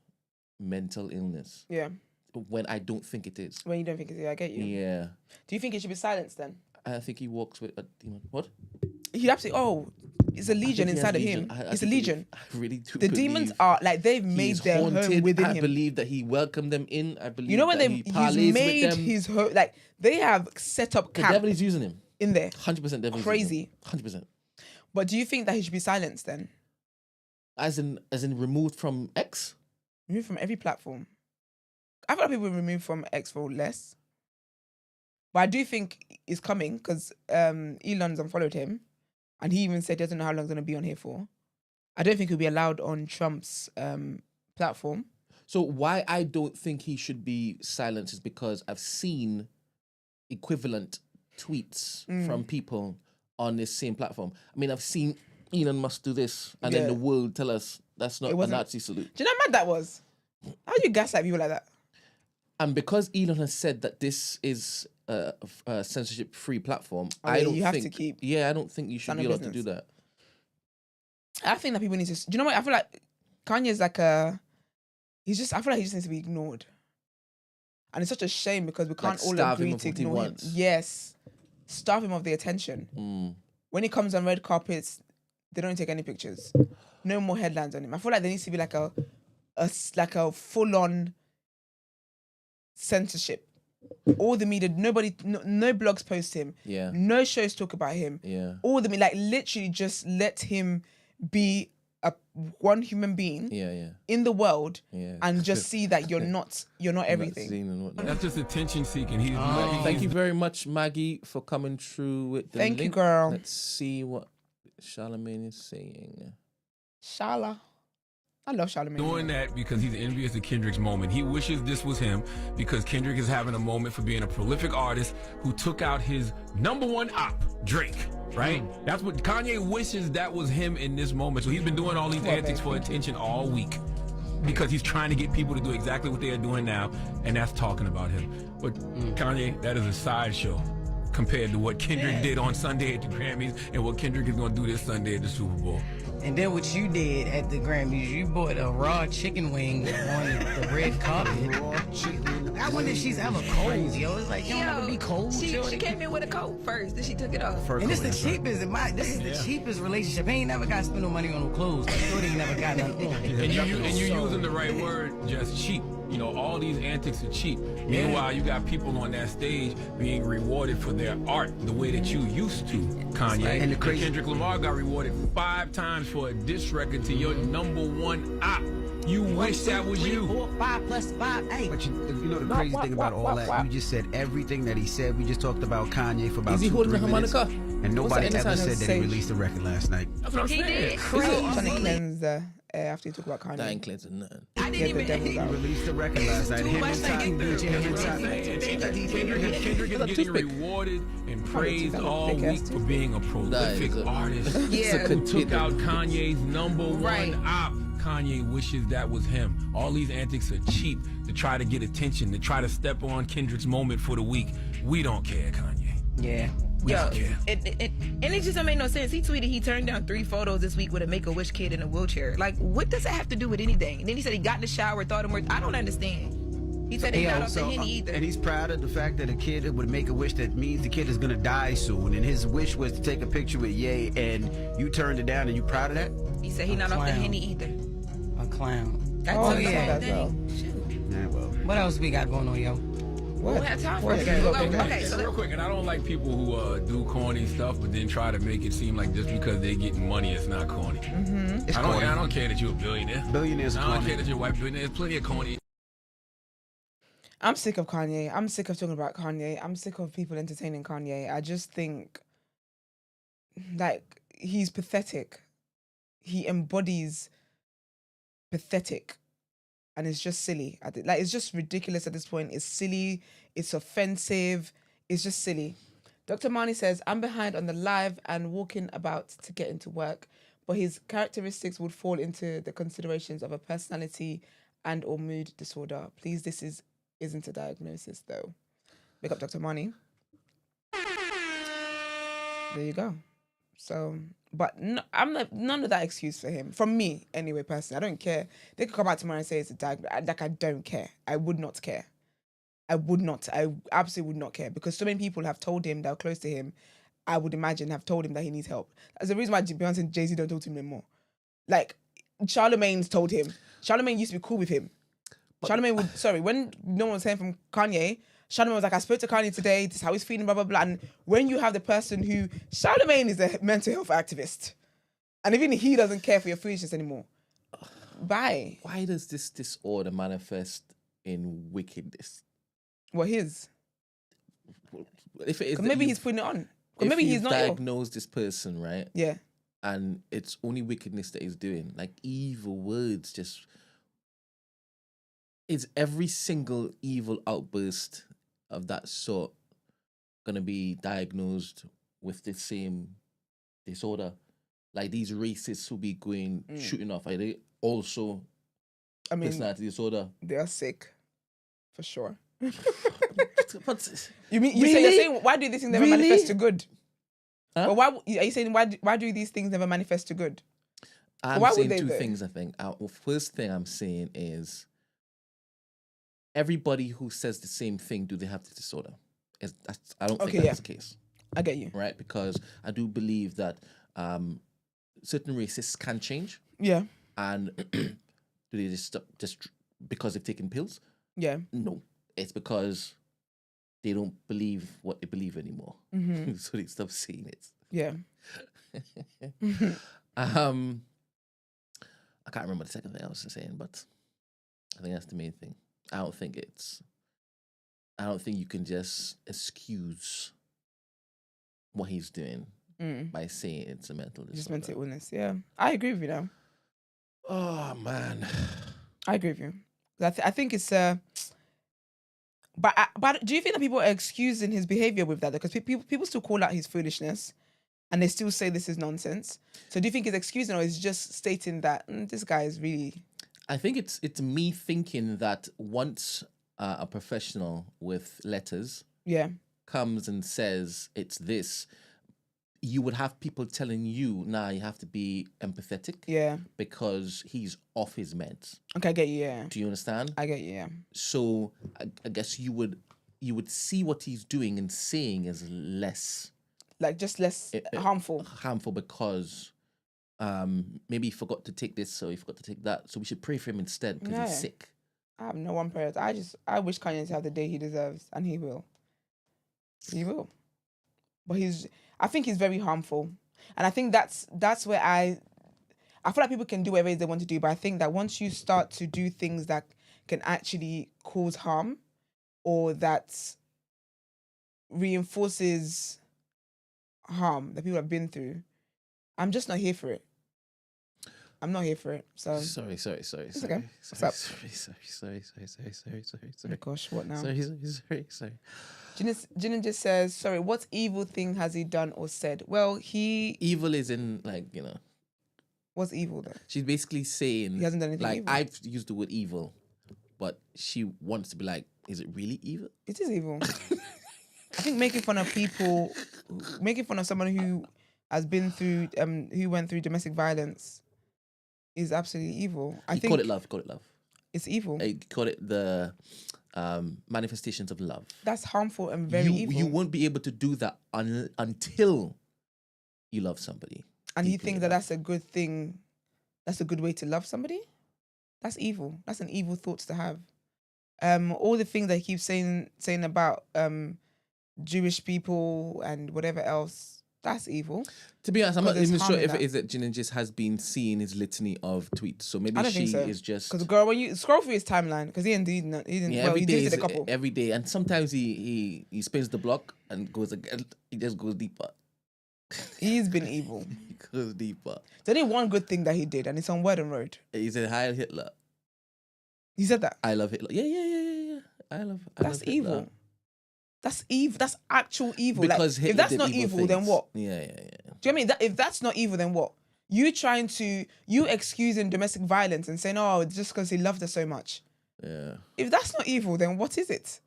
mental illness. Yeah. When I don't think it is. When you don't think it is, I get you. Yeah. Do you think he should be silenced then? I think he walks with a demon. What? He absolutely. It's a legion inside of him. It's a legion. I really do. The demons are like they've made their home within him. I believe that he welcomed them in. I believe. You know when he's made his home, like they have set up camp. The devil is using him in there. 100% devil. Crazy. 100%. But do you think that he should be silenced then? As in removed from X? Removed from every platform. I feel like people removed from X for less. But I do think it's coming because Elon's unfollowed him. And he even said he doesn't know how long he's going to be on here for. I don't think he'll be allowed on Trump's platform. So why I don't think he should be silenced is because I've seen equivalent tweets from people on this same platform. I mean, I've seen Elon Musk do this and then the world tell us that's not a Nazi salute. Do you know how mad that was? How do you gaslight people like that? And because Elon has said that this is a censorship-free platform, I don't think you should be allowed to do that. I think that people need to. Do you know what? I feel like Kanye's like I feel like he just needs to be ignored, and it's such a shame because we can't all agree to ignore him. Yes, starve him of the attention. When he comes on red carpets, they don't take any pictures. No more headlines on him. I feel like there needs to be like a full-on censorship. All the media, no blogs post him. Yeah. No shows talk about him. Yeah. All the like literally just let him be one human being in the world and just see that you're not everything. That's just attention seeking. Thank you very much, Maggie, for coming through with the link. Thank you, girl. Let's see what Charlemagne is saying. Shala. I love Charlemagne. Doing that because he's envious of Kendrick's moment. He wishes this was him because Kendrick is having a moment for being a prolific artist who took out his #1 op, Drake, right? That's what Kanye wishes that was him in this moment. So he's been doing all these antics for attention all week because he's trying to get people to do exactly what they are doing now, and that's talking about him. But Kanye, that is a sideshow compared to what Kendrick did on Sunday at the Grammys and what Kendrick is going to do this Sunday at the Super Bowl. And then what you did at the Grammys, you bought a raw chicken wing on the red carpet. I wonder if she's ever cold, yo. It's like, you don't ever be cold. She came in with a coat first, then she took it off. And this the cheapest the cheapest relationship. He ain't never got to spend no money on no clothes. I thought he never got none on. And you using the right word, just cheap. You know, all these antics are cheap. Meanwhile, you got people on that stage being rewarded for their art the way that you used to, Kanye. And Kendrick Lamar got rewarded 5 times for a diss record to your #1 op. You wish that was you. 4, 5 plus 5, 8. But you know the crazy thing about all that, you just said everything that he said. We just talked about Kanye for about 2-3 minutes. And nobody ever said that he released a record last night. That's what I'm saying. Trying to cleanse the air after you talk about Kanye. That ain't cleansing nothing. I didn't even. He released a record last night. Him and Kendrick is getting rewarded and praised all week for being a prolific artist. Who took out Kanye's #1 op. Kanye wishes that was him. All these antics are cheap to try to get attention, to try to step on Kendrick's moment for the week. We don't care, Kanye. Yeah. We don't care. And it just don't make no sense. He tweeted he turned down 3 photos this week with a Make-A-Wish kid in a wheelchair. Like, what does that have to do with anything? And then he said he got in the shower, thought him worth. I don't understand. He said he not off the Henny either. And he's proud of the fact that a kid would make a wish that means the kid is gonna die soon. And his wish was to take a picture with Ye, and you turned it down. And you proud of that? He said he not off the Henny either. A clown. That's yeah. Yeah, well. What else we got going on, yo? We don't have time for it. Okay, so real quick, and I don't like people who do corny stuff, but then try to make it seem like just because they're getting money, it's not corny. It's corny. I don't care that you're a billionaire. Billionaires are corny. I don't care that you're a white billionaire. There's plenty of corny. I'm sick of Kanye. I'm sick of talking about Kanye. I'm sick of people entertaining Kanye. I just think, like, he's pathetic. He embodies pathetic. And it's just silly. Like, it's just ridiculous at this point. It's silly. It's offensive. It's just silly. Dr. Mani says, I'm behind on the live and walking about to get into work, but his characteristics would fall into the considerations of a personality and or mood disorder. Please, this isn't a diagnosis, though. Pick up Dr. Mani. There you go. So, but no, none of that excuse for him. From me, anyway, personally. I don't care. They could come out tomorrow and say it's a diagnosis. Like, I don't care. I would not care. I absolutely would not care, because so many people have told him that are close to him, I would imagine, have told him that he needs help. That's the reason why Beyonce and Jay-Z don't talk to him anymore. Like, Charlemagne's told him. Charlemagne used to be cool with him. Charlemagne would, when no one was hearing from Kanye, Charlemagne was like, I spoke to Kanye today, this is how he's feeling, blah, blah, blah. And when you have the person who, Charlemagne is a mental health activist. And even he doesn't care for your foolishness anymore. Bye. Why does this disorder manifest in wickedness? What, his? If it is maybe he's putting it on. Maybe he's not diagnosed this person, right? Yeah. And it's only wickedness that he's doing. Like, evil words just... Is every single evil outburst of that sort gonna be diagnosed with the same disorder? Like, these racists who be going shooting off, are they also personality disorder? They are sick, for sure. But you're really? saying why do these things never manifest to good? Huh? But why are you saying why do these things never manifest to good? I'm saying two things. I think. First thing I'm saying is, everybody who says the same thing, do they have the disorder? I don't think that's the case. I get you. Right? Because I do believe that certain racists can change. Yeah. And do they just because they've taken pills? Yeah. No. It's because they don't believe what they believe anymore. Mm-hmm. So they stop saying it. Yeah. I can't remember the second thing I was saying, but I think that's the main thing. I don't think you can just excuse what he's doing by saying it's a mental disorder. Just mental illness, yeah. I agree with you now. Oh, man. I agree with you. I think it's... But do you think that people are excusing his behavior with that? Because people still call out his foolishness and they still say this is nonsense. So do you think it's excusing, or is just stating that this guy is really... I think it's me thinking that once a professional with letters comes and says it's this, you would have people telling you, nah, you have to be empathetic. Yeah. Because he's off his meds. Okay, I get you, yeah. Do you understand? I get you, yeah. So I guess you would see what he's doing and saying as less... Like, just less harmful. Harmful because... maybe he forgot to take this, so he forgot to take that. So we should pray for him instead because he's sick. I have no one prayer. I wish Kanye to have the day he deserves, and he will. He will. But I think he's very harmful. And I think that's where I feel like people can do whatever they want to do, but I think that once you start to do things that can actually cause harm or that reinforces harm that people have been through, I'm just not here for it. I'm not here for it. So sorry. It's okay. What's up? Sorry. Oh gosh, what now? Sorry. Jinan just says, sorry, what evil thing has he done or said? Well, evil is in what's evil though? She's basically saying he hasn't done anything evil. I've used the word evil, but she wants to be like, is it really evil? It is evil. I think making fun of someone who has been through who went through domestic violence is absolutely evil. I think call it love. It's evil. I call it the manifestations of love. That's harmful and very evil. You won't be able to do that until you love somebody. And you think that's a good thing? That's a good way to love somebody? That's evil. That's an evil thought to have. All the things that he keeps saying about Jewish people and whatever else. That's evil. To be honest, I'm not even sure if it is that Jinan just has been seeing his litany of tweets. So maybe she is just... Because girl, when you scroll through his timeline, because he didn't he did a couple. Every day. And sometimes he spins the block and goes again. He just goes deeper. He's been evil. He goes deeper. There's only one good thing that he did, and it's on Word and Road. He said, Heil Hitler. He said that? I love Hitler. Yeah. That's evil. That's evil. That's actual evil. Because if that's not evil, then what? Yeah. Do you know what I mean? If that's not evil, then what? You excusing domestic violence and saying, oh, it's just because he loved her so much. Yeah. If that's not evil, then what is it?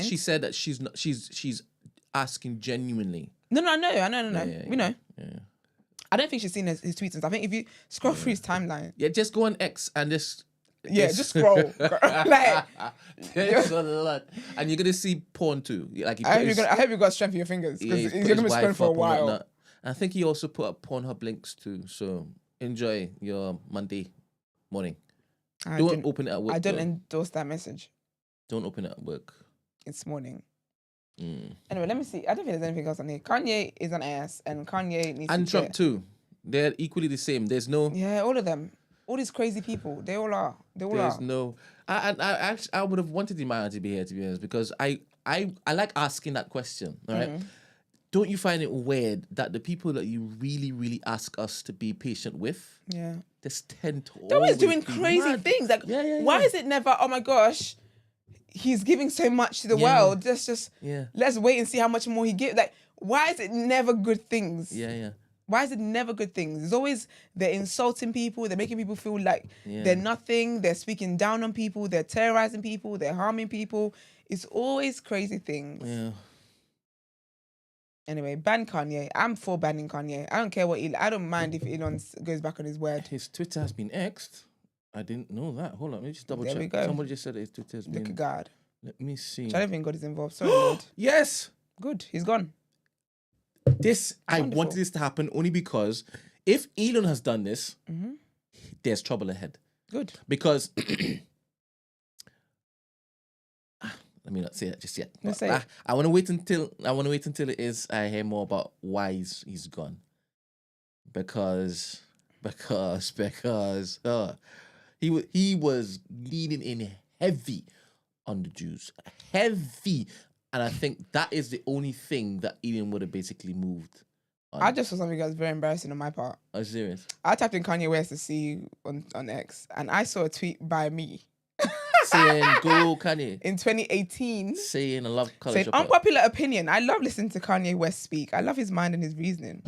She said that she's asking genuinely. No. I know. We know. Yeah. I don't think she's seen his tweets and stuff. I think if you scroll through his timeline. Yeah, just go on X and just... Yeah, just scroll. There's a lot. And you're going to see porn too. I hope you got strength in your fingers because you're going to be spent for a while. And I think he also put up Pornhub links too. So enjoy your Monday morning. Don't open it at work. I don't endorse that message. Don't open it at work. It's morning. Anyway, let me see. I don't think there's anything else on here. Kanye is an ass and Kanye needs and Trump too. They're equally the same. There's no... Yeah, all of them. All these crazy people, they all are. There's no... I would have wanted Imaya to be here, to be honest, because I like asking that question, all right? Don't you find it weird that the people that you really, really ask us to be patient with, just tend to they're always doing crazy things. Like, why is it never, oh my gosh, he's giving so much to the world. Let's wait and see how much more he gives. Like, why is it never good things? Yeah. Why is it never good things? It's always they're insulting people, they're making people feel like they're nothing, they're speaking down on people, they're terrorizing people, they're harming people. It's always crazy things. Yeah. Anyway, ban Kanye. I'm for banning Kanye. I don't care what I don't mind if Elon goes back on his word. His Twitter has been X'd. I didn't know that. Hold on, let me just double check. There we go. Somebody just said that his Twitter has been... Look at God. Let me see. I don't think God is involved. Sorry, Lord. Yes! Good. He's gone. I wanted this to happen only because if Elon has done this, there's trouble ahead. Good. Because let me not say it just yet. I want to wait until I hear more about why he's gone. Because he was leaning in heavy on the Jews. Heavy. And I think that is the only thing that Elon would have basically moved on. I just saw something that was very embarrassing on my part. Oh, serious? I typed in Kanye West to see on X, and I saw a tweet by me. Saying, go Kanye. In 2018. Saying, I love college. Saying, unpopular opinion. I love listening to Kanye West speak. I love his mind and his reasoning.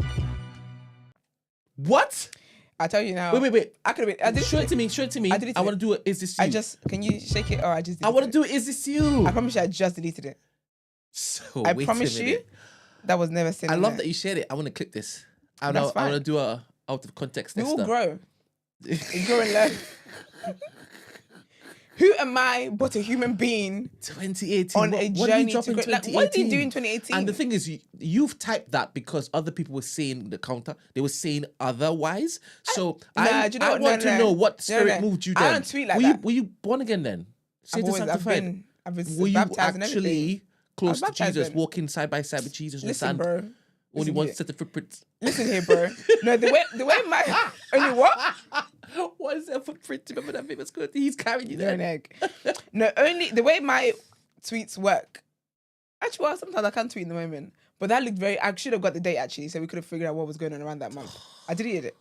What? I tell you now. Wait. I could have been. Show it to me. I want to do it. Is this you? Can you shake it? Or I just. I want to do it. Is this you? I promise you, I just deleted it. So I promise you, that was never said. I love that you shared it. I want to click this. I want to do a out of context. We all grow. We grow and learn. Who am I but a human being? 2018. On a journey to great. Like, what did he do in 2018? And the thing is, you've typed that because other people were saying the counter. They were saying otherwise. So I want to know what spirit moved you then. I don't tweet like that. Were you born again then? I've been were you baptized and actually everything. close to Jesus, walking side by side with Jesus in the sand? Bro. Only one set of footprints. Listen here, bro. No, the way my only what? What is that footprint? Remember that famous quote? He's carrying you there. An egg. No, only the way my tweets work. Actually, well, sometimes I can't tweet in the moment. But that looked I should have got the date actually, so we could have figured out what was going on around that month. I deleted it.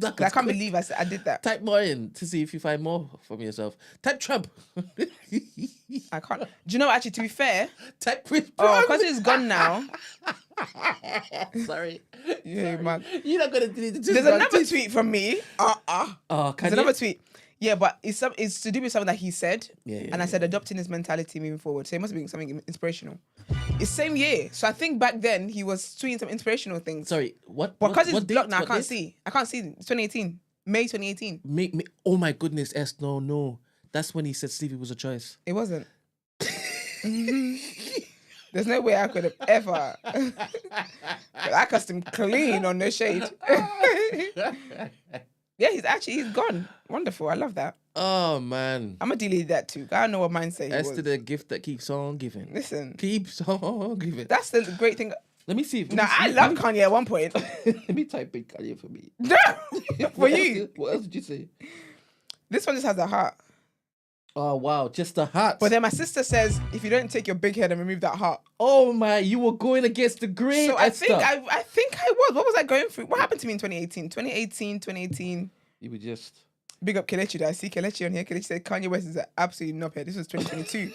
I can't believe I did that. Type more in to see if you find more from yourself. Type Trump. I can't. Do you know, actually, to be fair? Type Prince Trump. Oh, because it's gone now. Sorry. Yeah, man. You're not going to delete it. There's another tweet from me. There's another tweet. Yeah, but it's to do with something that he said. Yeah, and I said adopting his mentality moving forward. So it must be something inspirational. It's same year. So I think back then he was tweeting some inspirational things. Sorry, what? Because it's blocked now, I can't see. I can't see. It's 2018. May 2018. May, oh my goodness, no. That's when he said Stevie was a choice. It wasn't. There's no way I could have ever. I cussed him clean on No Shade. Yeah, he's gone. Wonderful. I love that. Oh, man. I'm going to delete that too. I don't know what mine says. As to the gift that keeps on giving. Listen. Keeps on giving. That's the great thing. Let me see. I love Kanye at one point. Let me type in Kanye for me. No! For you. What else did you say? This one just has a heart. Oh, wow. Just a heart. But then my sister says, if you don't take your big head and remove that heart. Oh, my. You were going against the grain. So I think I was. What was I going through? What happened to me in 2018? 2018. You were just... Big up Kelechi. I see Kelechi on here. Kelechi said Kanye West is an absolute knobhead. This was 2022.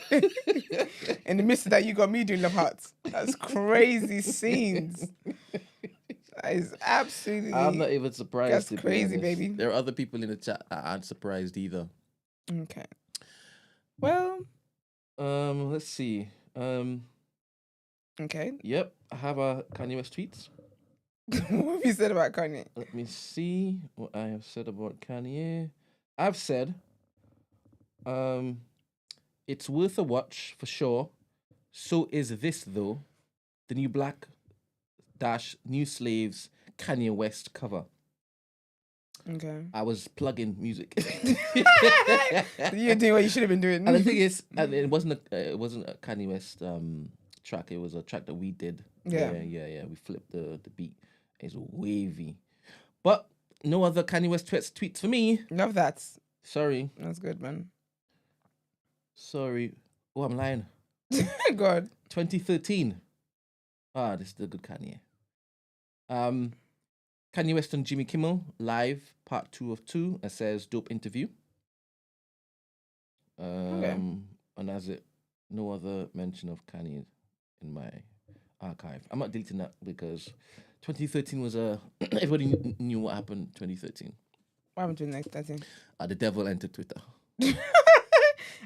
In the midst of that, you got me doing Love Hearts. That's crazy scenes. That is absolutely... I'm not even surprised. That's crazy, baby. There are other people in the chat that aren't surprised either. Okay. Well... let's see. Okay. Yep. I have a Kanye West tweets. What have you said about Kanye? Let me see what I have said about Kanye. I've said, it's worth a watch for sure. So is this though, the new Black - New Slaves Kanye West cover. Okay. I was plugging music. You're doing what you should have been doing. And the thing is, and it wasn't a Kanye West track. It was a track that we did. Yeah. We flipped the beat. It's wavy. But no other Kanye West tweets for me. Love that. Sorry. That's good, man. Sorry. Oh, I'm lying. God. 2013. This is the good Kanye. Kanye West and Jimmy Kimmel live part 2 of 2. It says dope interview. Okay. And that's it. No other mention of Kanye in my archive. I'm not deleting that because 2013 was everybody knew what happened 2013. What happened to 2013? The devil entered Twitter.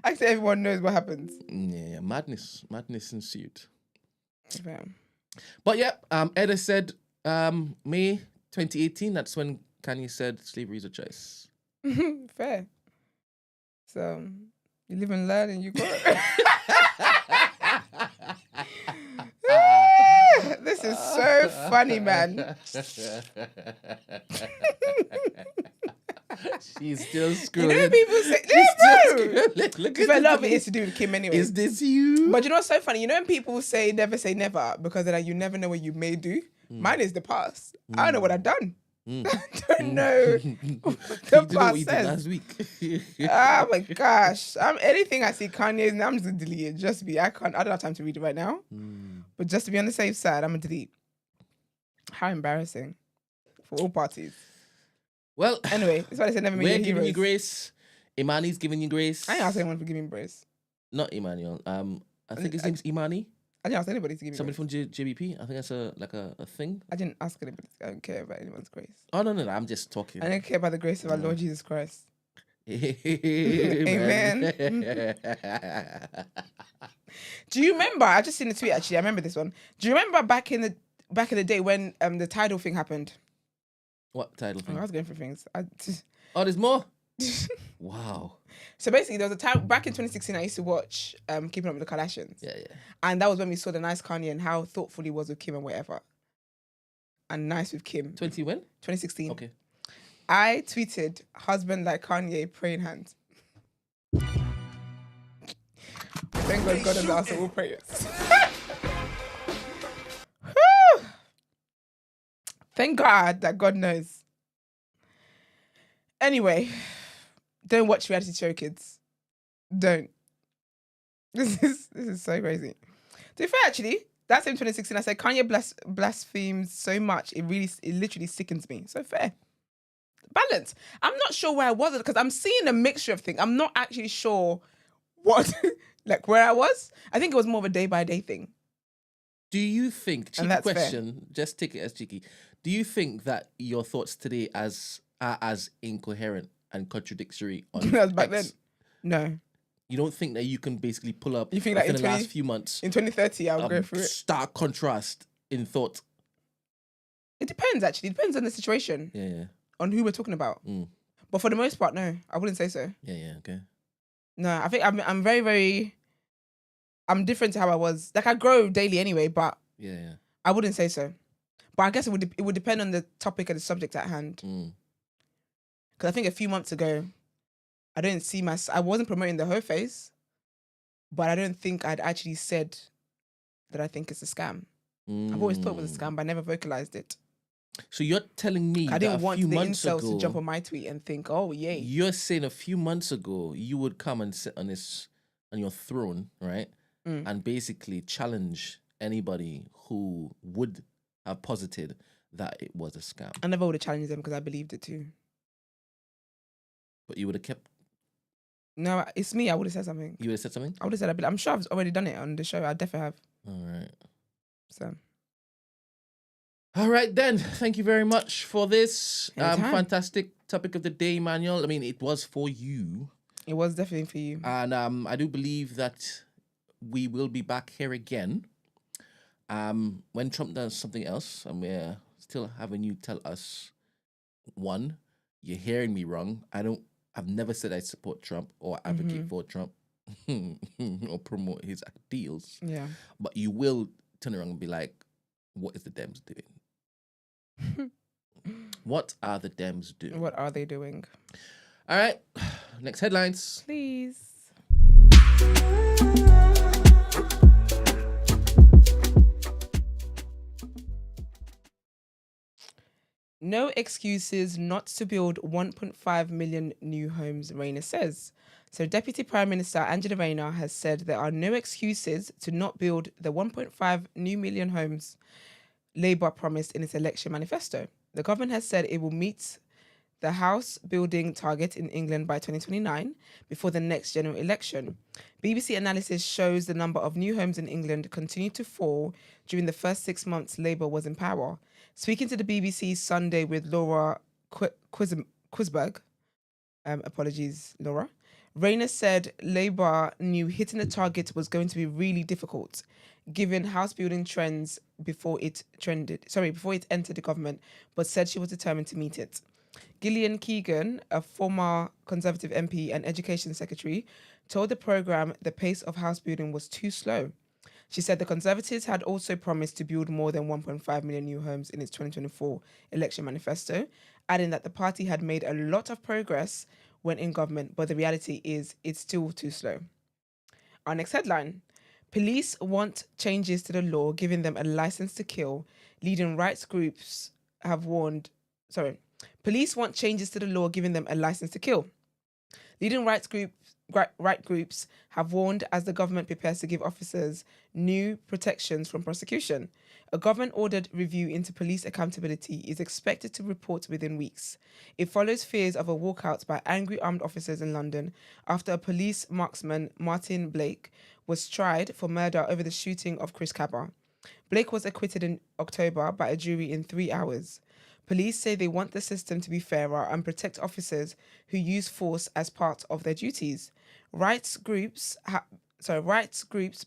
Actually, everyone knows what happens. Yeah, madness ensued. Okay. But yeah, Edda said May 2018. That's when Kanye said slavery is a choice. Fair. So you live and learn, and you got. This is so funny, man. She's still screwing. You know, people say, Look at I love it is to do with Kim anyway. Is this you? But you know what's so funny? You know when people say never because they're like, you never know what you may do? Mine is the past. I don't know what I've done. I don't know what the past says. Last week. Oh my gosh. Anything I see Kanye's now, I'm just gonna delete it. Just be I don't have time to read it right now. But just to be on the safe side, I'm gonna delete. How embarrassing. For all parties. Well, anyway, that's why I said never make we're giving you grace. Imani's giving you grace. I didn't ask anyone for giving me grace. Not Emmanuel. I think his name's Imani. I didn't ask anybody to give me Somebody grace. from JBP. I think that's a thing. I didn't ask anybody. I don't care about anyone's grace. Oh no, I'm just talking. I don't care about the grace of our Lord Jesus Christ. Amen. Do you remember? I just seen the tweet actually. I remember this one. Do you remember back in the day when the Tidal thing happened? What title thing? I was going for things. Oh, there's more. Wow. So basically, there was a time back in 2016 I used to watch Keeping Up with the Kardashians. Yeah. And that was when we saw the nice Kanye and how thoughtful he was with Kim and whatever. And nice with Kim. 2016. Okay. I tweeted, husband like Kanye, praying hands. Thank God God has answered all prayers. Thank God that God knows. Anyway, don't watch reality show, kids. Don't. This is so crazy. To be fair, actually, that same 2016, I said Kanye blasphemes so much, it literally sickens me. So fair. Balance. I'm not sure where I was because I'm seeing a mixture of things. I'm not actually sure what, like where I was. I think it was more of a day by day thing. Do you think, cheeky question, fair. Just take it as cheeky. Do you think that your thoughts today are as incoherent and contradictory on as back then? No. You don't think that you can basically pull up you think that in the last few months? In 2030, I'll go through it. Stark contrast in thought. It depends, actually. It depends on the situation. Yeah. On who we're talking about. But for the most part, no. I wouldn't say so. Yeah, okay. No, I think I'm very, very... I'm different to how I was. Like, I grow daily anyway, but... Yeah. I wouldn't say so. But I guess it would depend on the topic and the subject at hand. Because I think a few months ago, I wasn't promoting the whole face, but I don't think I'd actually said that I think it's a scam. I've always thought it was a scam, but I never vocalized it. So you're telling me I didn't want the incels ago, to jump on my tweet and think, oh, yay. You're saying a few months ago, you would come and sit on your throne, right? And basically challenge anybody who would have posited that it was a scam. I never would have challenged them because I believed it too. But you would have kept... No, it's me. I would have said something. You would have said something? I would have said, I'm sure I've already done it on the show. I definitely have. All right. So... All right, then. Thank you very much for this fantastic topic of the day, Manuel. I mean, it was for you. It was definitely for you. And I do believe that we will be back here again when Trump does something else, and we're still having you tell us, one, you're hearing me wrong. I've never said I support Trump or advocate for Trump or promote his deals. Yeah. But you will turn around and be like, what is the Dems doing? What are the Dems doing? What are they doing? All right. Next headlines. Please. No excuses not to build 1.5 million new homes, Rayner says. So Deputy Prime Minister Angela Rayner has said there are no excuses to not build the 1.5 new million homes Labour promised in its election manifesto. The government has said it will meet the house building target in England by 2029 before the next general election. BBC analysis shows the number of new homes in England continued to fall during the first 6 months Labour was in power. Speaking to the BBC Sunday with Laura Quisberg, apologies, Laura, Rayner said Labour knew hitting the target was going to be really difficult, given house building trends before it entered the government, but said she was determined to meet it. Gillian Keegan, a former Conservative MP and Education Secretary, told the programme the pace of house building was too slow. She said the Conservatives had also promised to build more than 1.5 million new homes in its 2024 election manifesto, adding that the party had made a lot of progress when in government, but the reality is it's still too slow. Our next headline: police want changes to the law giving them a license to kill. Leading rights groups have warned... Police want changes to the law giving them a license to kill. Leading right groups have warned as the government prepares to give officers new protections from prosecution. A government-ordered review into police accountability is expected to report within weeks. It follows fears of a walkout by angry armed officers in London after a police marksman, Martin Blake, was tried for murder over the shooting of Chris Cabba. Blake was acquitted in October by a jury in 3 hours. Police say they want the system to be fairer and protect officers who use force as part of their duties. Rights groups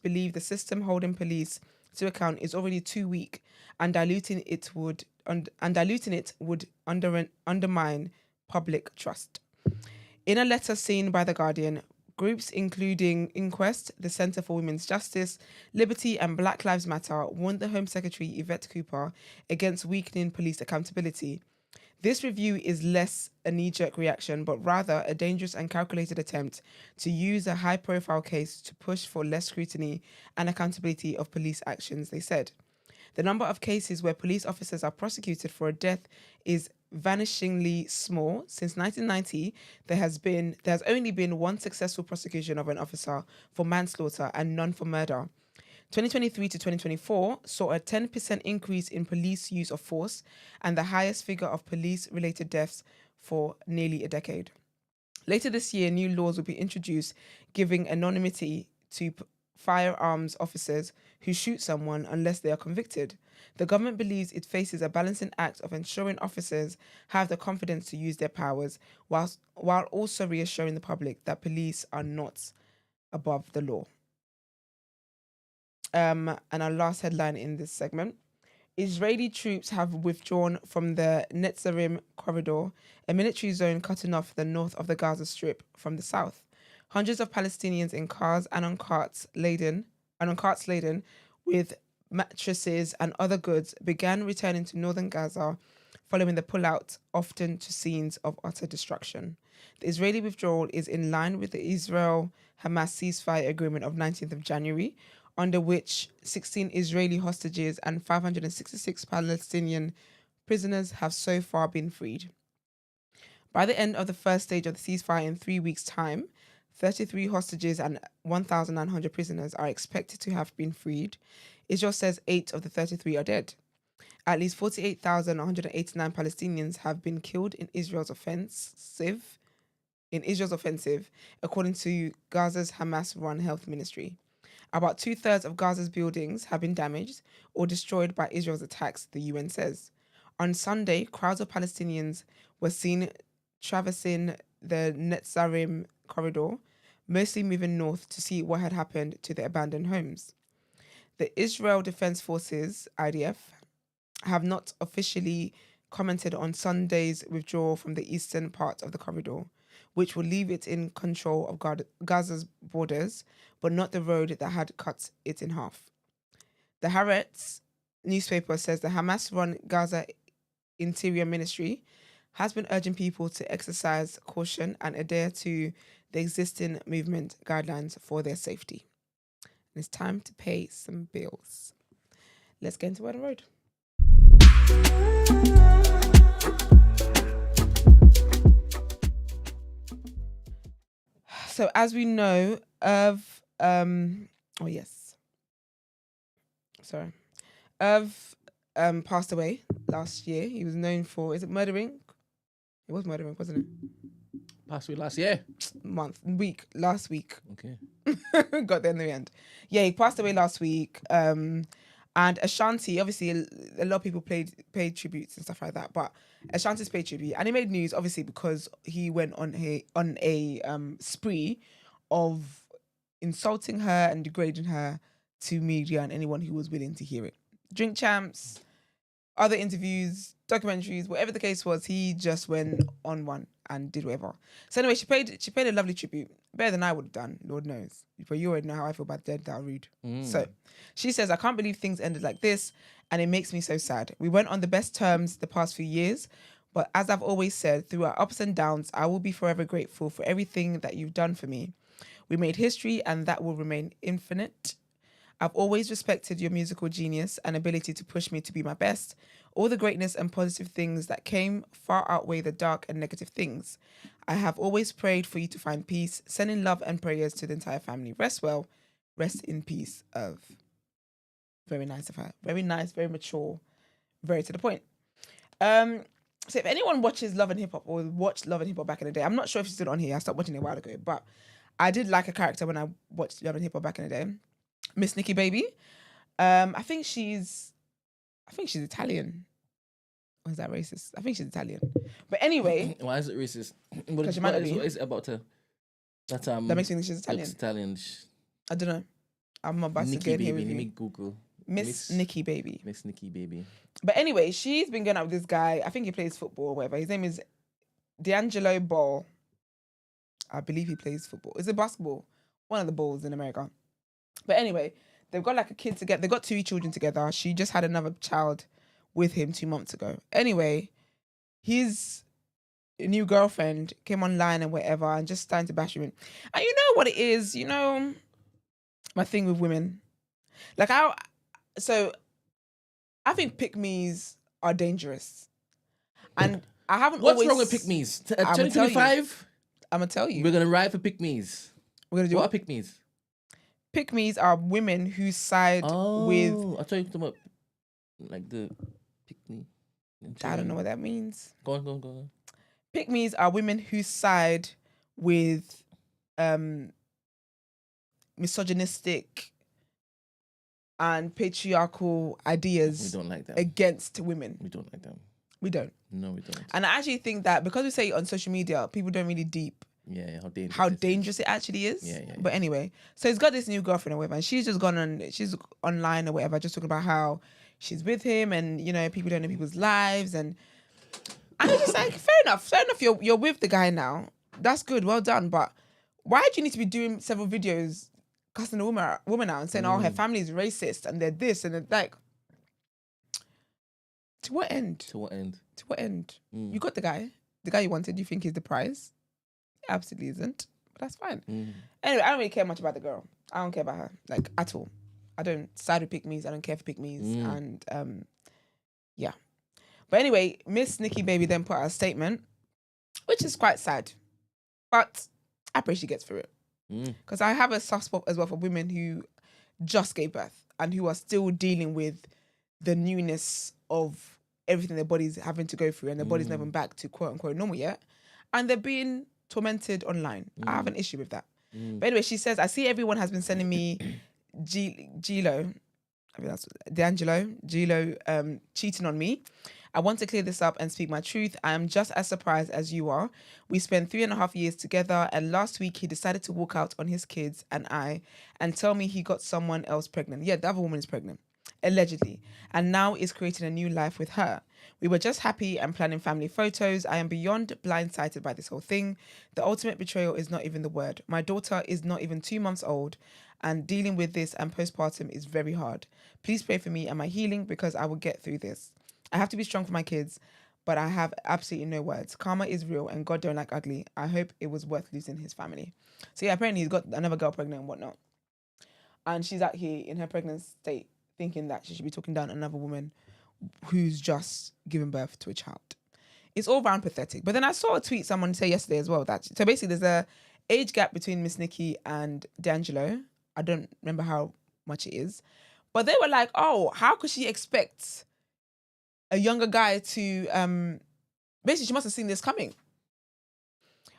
believe the system holding police to account is already too weak, and diluting it would undermine public trust. In a letter seen by The Guardian, groups including Inquest, the Centre for Women's Justice, Liberty and Black Lives Matter warned the Home Secretary Yvette Cooper against weakening police accountability. This review is less a knee-jerk reaction, but rather a dangerous and calculated attempt to use a high-profile case to push for less scrutiny and accountability of police actions, they said. The number of cases where police officers are prosecuted for a death is vanishingly small. Since 1990, there has only been one successful prosecution of an officer for manslaughter and none for murder. 2023 to 2024 saw a 10% increase in police use of force and the highest figure of police-related deaths for nearly a decade. Later this year, new laws will be introduced giving anonymity to firearms officers who shoot someone unless they are convicted. The government believes it faces a balancing act of ensuring officers have the confidence to use their powers while also reassuring the public that police are not above the law. And our last headline in this segment. Israeli troops have withdrawn from the Netzarim corridor, a military zone cutting off the north of the Gaza Strip from the south. Hundreds of Palestinians in cars and on carts laden with mattresses and other goods began returning to northern Gaza following the pullout, often to scenes of utter destruction. The Israeli withdrawal is in line with the Israel-Hamas ceasefire agreement of 19th of January, under which 16 Israeli hostages and 566 Palestinian prisoners have so far been freed. By the end of the first stage of the ceasefire in 3 weeks' time, 33 hostages and 1,900 prisoners are expected to have been freed. Israel says 8 of the 33 are dead. At least 48,189 Palestinians have been killed in Israel's offensive, according to Gaza's Hamas-run health ministry. About 2/3 of Gaza's buildings have been damaged or destroyed by Israel's attacks, the UN says. On Sunday, crowds of Palestinians were seen traversing the Netzarim corridor, mostly moving north to see what had happened to the abandoned homes. The Israel Defense Forces, IDF, have not officially commented on Sunday's withdrawal from the eastern part of the corridor, which will leave it in control of Gaza's borders, but not the road that had cut it in half. The Haaretz newspaper says the Hamas-run Gaza Interior Ministry has been urging people to exercise caution and adhere to the existing movement guidelines for their safety. And it's time to pay some bills. Let's get into Word on Road. So as we know, Irv passed away last year. He was known for, murdering? It was murdering, wasn't it? Passed away last year? Last week. Okay. Got there in the end. Yeah, he passed away last week. And Ashanti, obviously, a lot of people paid tributes and stuff like that, but Ashanti's paid tribute, and he made news obviously because he went on a spree of insulting her and degrading her to media and anyone who was willing to hear it. Drink Champs, other interviews, documentaries, whatever the case was, he just went on one and did whatever. So anyway, she paid a lovely tribute, better than I would have done, Lord knows. But you already know how I feel about dead that are rude. So she says, I can't believe things ended like this, and it makes me so sad. We went on the best terms the past few years, but as I've always said, through our ups and downs, I will be forever grateful for everything that you've done for me. We made history, and that will remain infinite. I've always respected your musical genius and ability to push me to be my best. All the greatness and positive things that came far outweigh the dark and negative things. I have always prayed for you to find peace, sending love and prayers to the entire family. Rest well. Rest in peace, Irv. Very nice of her. Very nice, very mature, very to the point. So if anyone watches Love and Hip Hop or watched Love and Hip Hop back in the day, I'm not sure if she's still on here. I stopped watching it a while ago, but I did like a character when I watched Love and Hip Hop back in the day. Miss Nikki Baby. I think she's Italian. Or is that racist? I think she's Italian. But anyway. Why is it racist? What is it about her? That makes me think she's Italian. Italian. I don't know. I'm about to get here with you. Let me Google. Miss Nikki Baby. Miss Nikki Baby. But anyway, she's been going out with this guy. I think he plays football or whatever. His name is D'Angelo Ball. I believe he plays football. Is it basketball? One of the balls in America. But anyway, they've got like a kid together. They've got 2 children together. She just had another child with him 2 months ago. Anyway, his new girlfriend came online and whatever and just starting to bash him. And you know what it is? You know, my thing with women. Like, I think pick-me's are dangerous. And I haven't What's wrong with pick-me's? 2025? I'm going to tell you. We're going to ride for pick-me's. We're going to do what are pick-me's? Pick-me's are women who side with... I thought you were talking about like the pick-me. I don't know what that means. Go on. Pick-me's are women who side with misogynistic and patriarchal ideas. We don't like them. Against women. We don't like them. We don't. No, we don't. And I actually think that because we say it on social media, people don't really deep how dangerous it actually is. Yeah. But anyway, so he's got this new girlfriend or whatever, and she's online or whatever, just talking about how she's with him, and you know, people don't know people's lives, and I'm just like, fair enough, you're with the guy now. That's good, well done. But why do you need to be doing several videos cussing the woman out and saying, oh, her family is racist and they're this and they're like, to what end? You got the guy you wanted. You think he's the prize? He absolutely isn't. But that's fine. Anyway, I don't really care much about the girl. I don't care about her, like, at all. I don't side with pick-me's. I don't care for pick-me's. And yeah. But anyway, Miss Nikki Baby then put out a statement, which is quite sad. But I pray she gets through it. Because I have a soft spot as well for women who just gave birth and who are still dealing with the newness of everything their body's having to go through, and their body's never back to quote unquote normal yet. And they're being tormented online. I have an issue with that. But anyway, she says, I see everyone has been sending me Gilo cheating on me. I want to clear this up and speak my truth. I am just as surprised as you are. We spent 3.5 years together, and last week he decided to walk out on his kids and tell me he got someone else pregnant. Yeah, the other woman is pregnant, allegedly, and now is creating a new life with her. We were just happy and planning family photos. I am beyond blindsided by this whole thing. The ultimate betrayal is not even the word. My daughter is not even 2 months old, and dealing with this and postpartum is very hard. Please pray for me and my healing, because I will get through this. I have to be strong for my kids, but I have absolutely no words. Karma is real and God don't like ugly. I hope it was worth losing his family. So yeah, apparently he's got another girl pregnant and whatnot. And she's out here in her pregnant state thinking that she should be talking down another woman who's just given birth to a child. It's all round pathetic. But then I saw a tweet someone say yesterday as well, that so basically there's a age gap between Miss Nikki and D'Angelo. I don't remember how much it is. But they were like, oh, how could she expect a younger guy to, basically she must have seen this coming.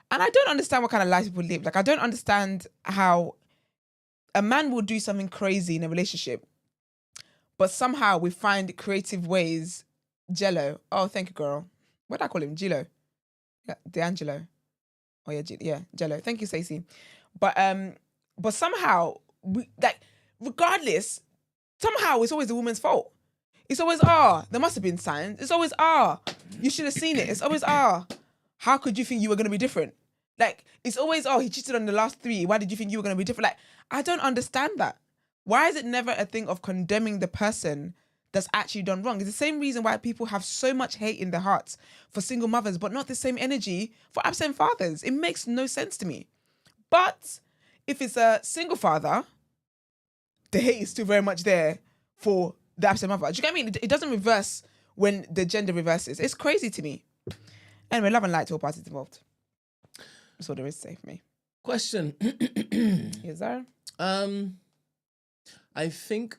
And I don't understand what kind of life people live. Like, I don't understand how a man will do something crazy in a relationship, but somehow we find creative ways. Jello. Oh, thank you, girl. What did I call him? Gilo. Yeah, D'Angelo. Oh yeah, Jello. Thank you, Stacey. But somehow regardless, somehow it's always the woman's fault. It's always, there must have been signs. It's always, you should have seen it. It's always, how could you think you were going to be different? Like, it's always, he cheated on the last 3. Why did you think you were going to be different? Like, I don't understand that. Why is it never a thing of condemning the person that's actually done wrong? It's the same reason why people have so much hate in their hearts for single mothers, but not the same energy for absent fathers. It makes no sense to me. But if it's a single father, the hate is still very much there for the absent mother. Do you get what I mean? It doesn't reverse when the gender reverses. It's crazy to me. Anyway, love and light to all parties involved. That's all there is to say for me. Question. Yes, sir. I think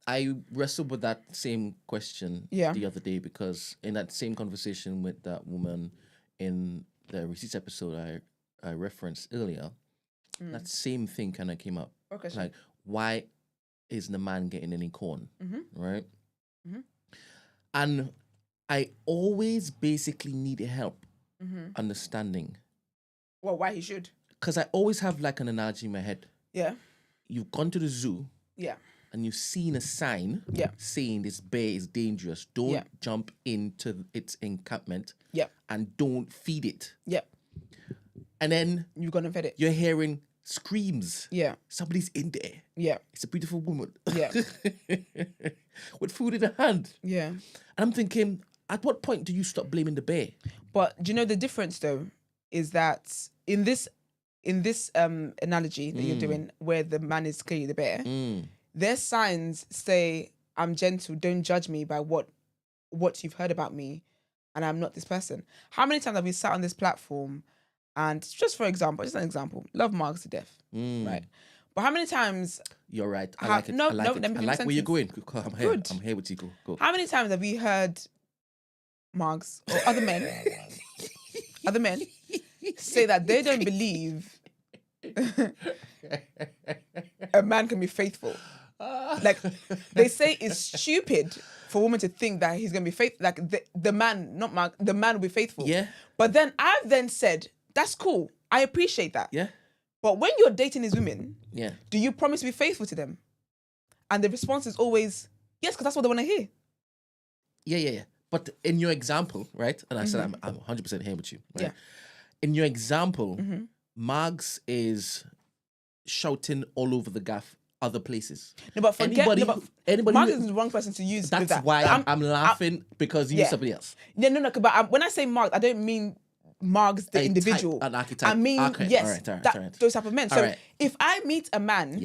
I wrestled with that same question the other day, because in that same conversation with that woman in the receipts episode I referenced earlier, that same thing kind of came up. Okay. Like, why isn't the man getting any corn? Right? And I always basically need help understanding. Well, why he should? Because I always have like an analogy in my head. Yeah. You've gone to the zoo. Yeah. And you've seen a sign saying this bear is dangerous. Don't jump into its encampment. Yeah. And don't feed it. Yeah. And then you've gone and fed it. You're hearing screams. Yeah. Somebody's in there. Yeah. It's a beautiful woman. Yeah. With food in her hand. Yeah. And I'm thinking, at what point do you stop blaming the bear? But do you know the difference though is that in this analogy that you're doing, where the man is clearly the bear, their signs say, "I'm gentle. Don't judge me by what you've heard about me, and I'm not this person." How many times have we sat on this platform, and just an example, love Marks to death, right? But how many times? You're right. I like it. No, I like it. let me I like where you're going. I'm here. Good. I'm here with you. Go. How many times have we heard Marks or other men say that they don't believe a man can be faithful? Like, they say it's stupid for a woman to think that he's gonna be faithful. Like the man, not Mark, the man will be faithful. Yeah. But then I've then said, that's cool. I appreciate that. Yeah. But when you're dating these women, yeah, do you promise to be faithful to them? And the response is always yes, because that's what they want to hear. Yeah. But in your example, right? And I said I'm 100% here with you. Right? Yeah. In your example, Margs is shouting all over the gaff other places. No, but anybody Margs is the wrong person to use. That's that. why I'm laughing because you use somebody else. No. But when I say Margs, I don't mean Margs the individual. An archetype. I mean, yes, all right. those type of men. So if I meet a man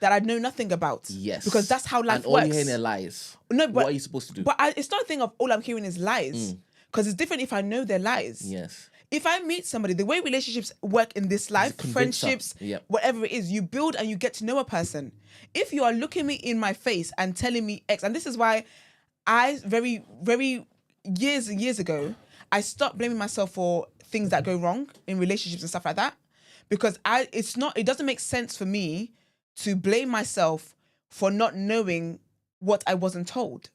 that I know nothing about, because that's how life all works. You're hearing are lies. No, but what are you supposed to do? But it's not a thing of all I'm hearing is lies. Because it's different if I know they're lies. Yes. If I meet somebody, the way relationships work in this life, friendships, whatever it is, you build and you get to know a person. If you are looking me in my face and telling me X, and this is why I very, very years and years ago, I stopped blaming myself for things that go wrong in relationships and stuff like that. Because it doesn't make sense for me to blame myself for not knowing what I wasn't told.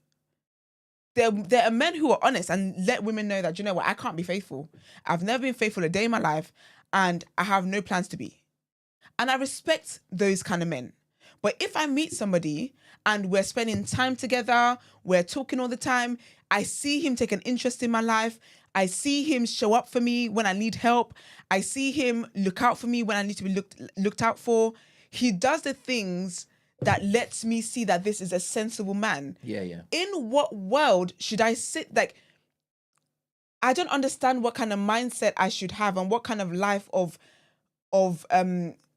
There are men who are honest and let women know that, you know what, I can't be faithful. I've never been faithful a day in my life and I have no plans to be. And I respect those kind of men. But if I meet somebody and we're spending time together, we're talking all the time, I see him take an interest in my life, I see him show up for me when I need help, I see him look out for me when I need to be looked out for, he does the things that lets me see that this is a sensible man. Yeah. In what world should I sit? Like, I don't understand what kind of mindset I should have and what kind of life of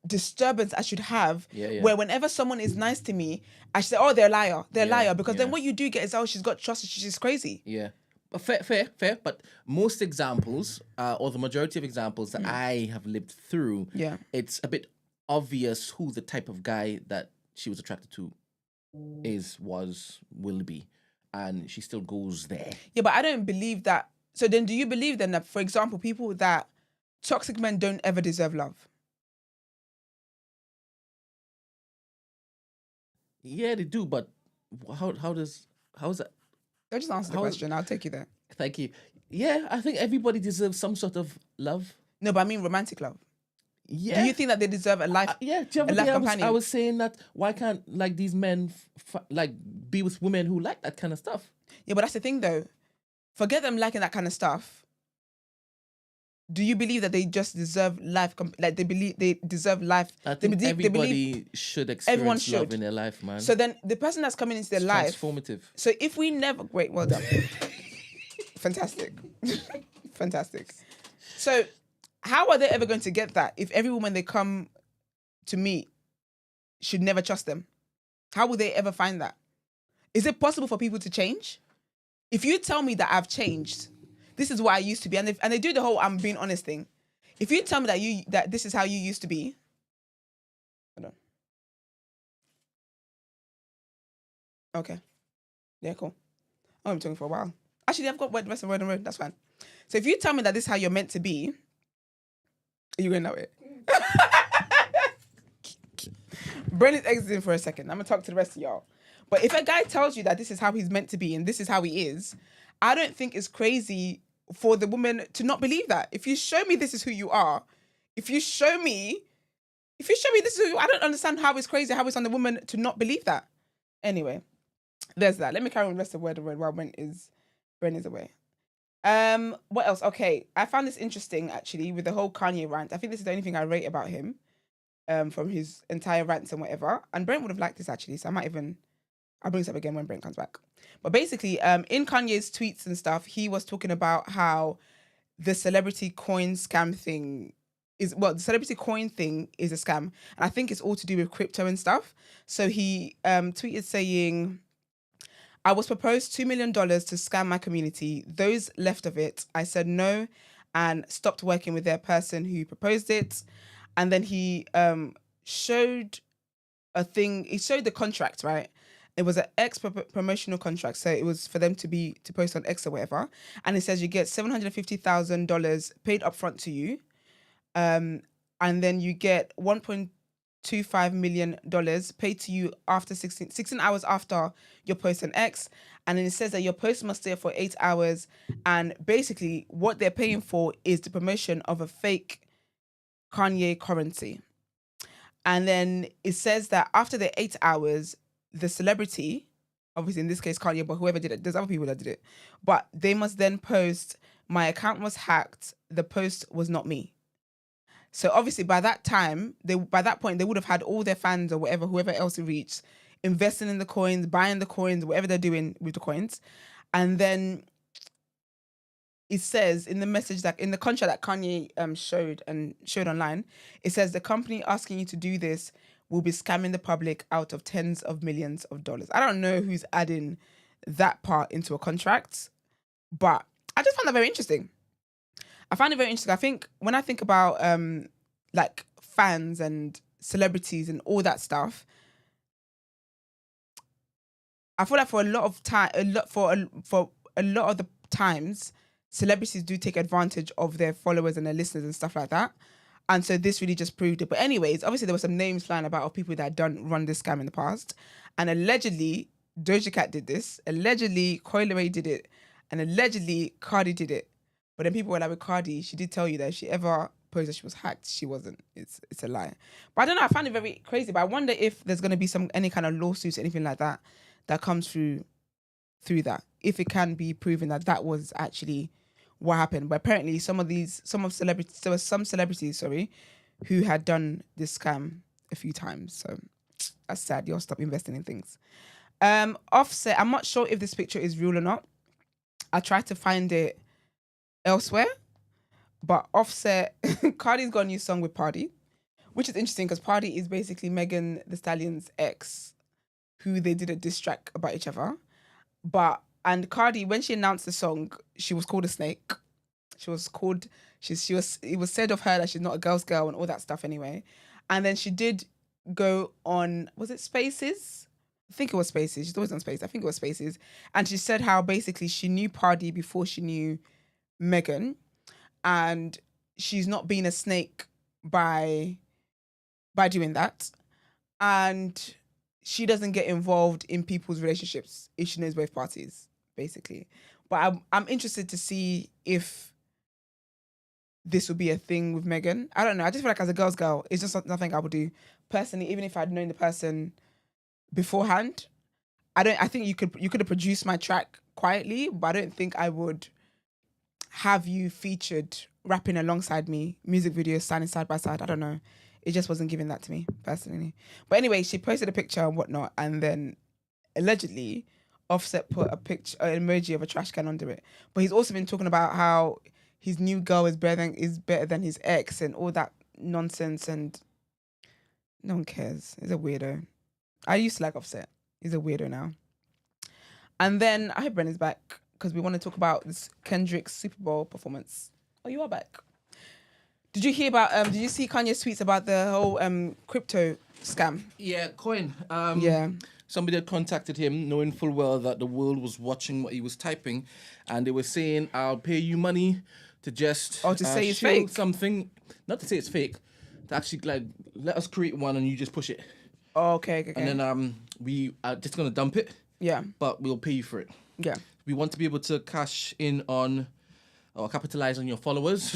disturbance I should have. Where whenever someone is nice to me, I should say, "Oh, they're a liar. They're a liar." Because then what you do get is, "Oh, she's got trust. She's crazy." Yeah. Fair. But most examples, or the majority of examples that I have lived through, it's a bit obvious who the type of guy that she was attracted to will be, and she still goes there. Yeah, but I don't believe that. So then do you believe then that, for example, people that toxic men don't ever deserve love? Yeah, they do, but how is that? I'll just answer the question. I'll take you there. Thank you. Yeah, I think everybody deserves some sort of love. No, but I mean romantic love. Yeah. Do you think that they deserve a life? Companion? I was saying that why can't these men be with women who like that kind of stuff? Yeah, but that's the thing though. Forget them liking that kind of stuff. Do you believe that they just deserve life? They believe they deserve life. I think everybody should experience love in their life, man. So then the person that's coming into their life, transformative. So if we never, great, well done, fantastic. So how are they ever going to get that if every woman they come to meet should never trust them? How will they ever find that? Is it possible for people to change? If you tell me that I've changed, this is what I used to be, and they do the whole I'm being honest thing. If you tell me that this is how you used to be, hold on. Okay. Yeah, cool. Oh, I'm talking for a while. Actually, I've got the rest of word and road. That's fine. So if you tell me that this is how you're meant to be, you're going to know it. Brent is exiting for a second. I'm going to talk to the rest of y'all. But if a guy tells you that this is how he's meant to be and this is how he is, I don't think it's crazy for the woman to not believe that. If you show me this is who you are, if you show me this is who you are, I don't understand how it's crazy, how it's on the woman to not believe that. Anyway, there's that. Let me carry on the rest of word and word while Brent is away. What else? Okay, I found this interesting actually with the whole Kanye rant. I think this is the only thing I rate about him, from his entire rants and whatever. And Brent would have liked this actually, so I'll bring this up again when Brent comes back. But basically, in Kanye's tweets and stuff, he was talking about how the celebrity coin scam thing the celebrity coin thing is a scam, and I think it's all to do with crypto and stuff. So he tweeted saying, I was proposed $2 million to scam my community. Those left of it, I said no and stopped working with their person who proposed it. And then he showed a thing. He showed the contract, right? It was an X promotional contract. So it was for them to post on X or whatever. And it says you get $750,000 paid upfront to you. And then you get $1.25 million paid to you after 16 hours after your post on X. And then it says that your post must stay for 8 hours. And basically what they're paying for is the promotion of a fake Kanye currency. And then it says that after the 8 hours, the celebrity, obviously in this case Kanye, but whoever did it, there's other people that did it, but they must then post, my account was hacked, the post was not me. So obviously by that point, they would have had all their fans or whoever else it reached, investing in the coins, buying the coins, whatever they're doing with the coins. And then it says in the message that in the contract that Kanye showed online, it says the company asking you to do this will be scamming the public out of tens of millions of dollars. I don't know who's adding that part into a contract, but I just found that very interesting. I find it very interesting. I think when I think about like fans and celebrities and all that stuff, I feel like for a lot of the times, celebrities do take advantage of their followers and their listeners and stuff like that. And so this really just proved it. But anyways, obviously there were some names flying about of people that done run this scam in the past. And allegedly, Doja Cat did this. Allegedly, Coi Leray did it. And allegedly, Cardi did it. But then people were like, with Cardi, she did tell you that if she ever posed that she was hacked, she wasn't. It's a lie. But I don't know, I find it very crazy. But I wonder if there's going to be any kind of lawsuits, anything like that comes through that. If it can be proven that that was actually what happened. But apparently there were some celebrities, who had done this scam a few times. So that's sad. You'll stop investing in things. Offset, I'm not sure if this picture is real or not. I tried to find it elsewhere, but Offset, Cardi's got a new song with Party, which is interesting because Party is basically Megan Thee Stallion's ex, who they did a diss track about each other. And Cardi, when she announced the song, she was called a snake. It was said of her that she's not a girl's girl and all that stuff anyway. And then she did go on, was it Spaces? I think it was Spaces. She's always on Spaces. I think it was Spaces. And she said how basically she knew Party before she knew Megan, and she's not being a snake by doing that. And she doesn't get involved in people's relationships if she knows both parties, basically. But I'm interested to see if this will be a thing with Megan. I don't know. I just feel like as a girl's girl, it's just nothing I would do personally. Even if I'd known the person beforehand, I think you could have produced my track quietly, but I don't think I would have you featured rapping alongside me, music videos standing side by side. I don't know. It just wasn't giving that to me personally. But anyway, she posted a picture and whatnot, and then allegedly Offset put an emoji of a trash can under it. But he's also been talking about how his new girl is better than his ex and all that nonsense, and no one cares. He's a weirdo. I used to like Offset. He's a weirdo now. And then I hope Brent is back because we want to talk about this Kendrick's Super Bowl performance. Oh, you are back. Did you see Kanye's tweets about the whole crypto scam? Yeah, coin. Yeah. Somebody had contacted him knowing full well that the world was watching what he was typing, and they were saying, I'll pay you money to just to say it's fake. Something. Not to say it's fake, to actually let us create one and you just push it. Oh, okay. And then we are just going to dump it. Yeah. But we'll pay you for it. Yeah. We want to be able to cash in on or capitalize on your followers,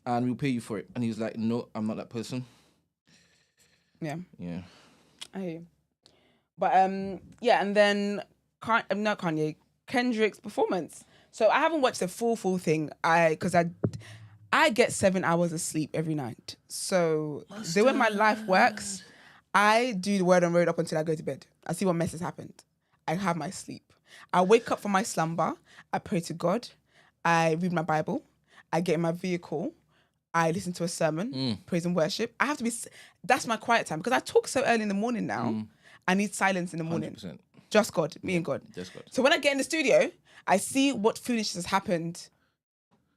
and we'll pay you for it. And he was like, no, I'm not that person. Yeah. Yeah. I hear you. But, and then, not Kanye, Kendrick's performance. So I haven't watched the full thing. Because I get 7 hours of sleep every night. So the way my life works, I do the word on road up until I go to bed. I see what mess has happened. I have my sleep. I wake up from my slumber. I pray to God. I read my Bible. I get in my vehicle. I listen to a sermon, praise and worship. I have to be. That's my quiet time because I talk so early in the morning now. I need silence in the morning. 100%. Just God, me and God. Just God. So when I get in the studio, I see what foolishness has happened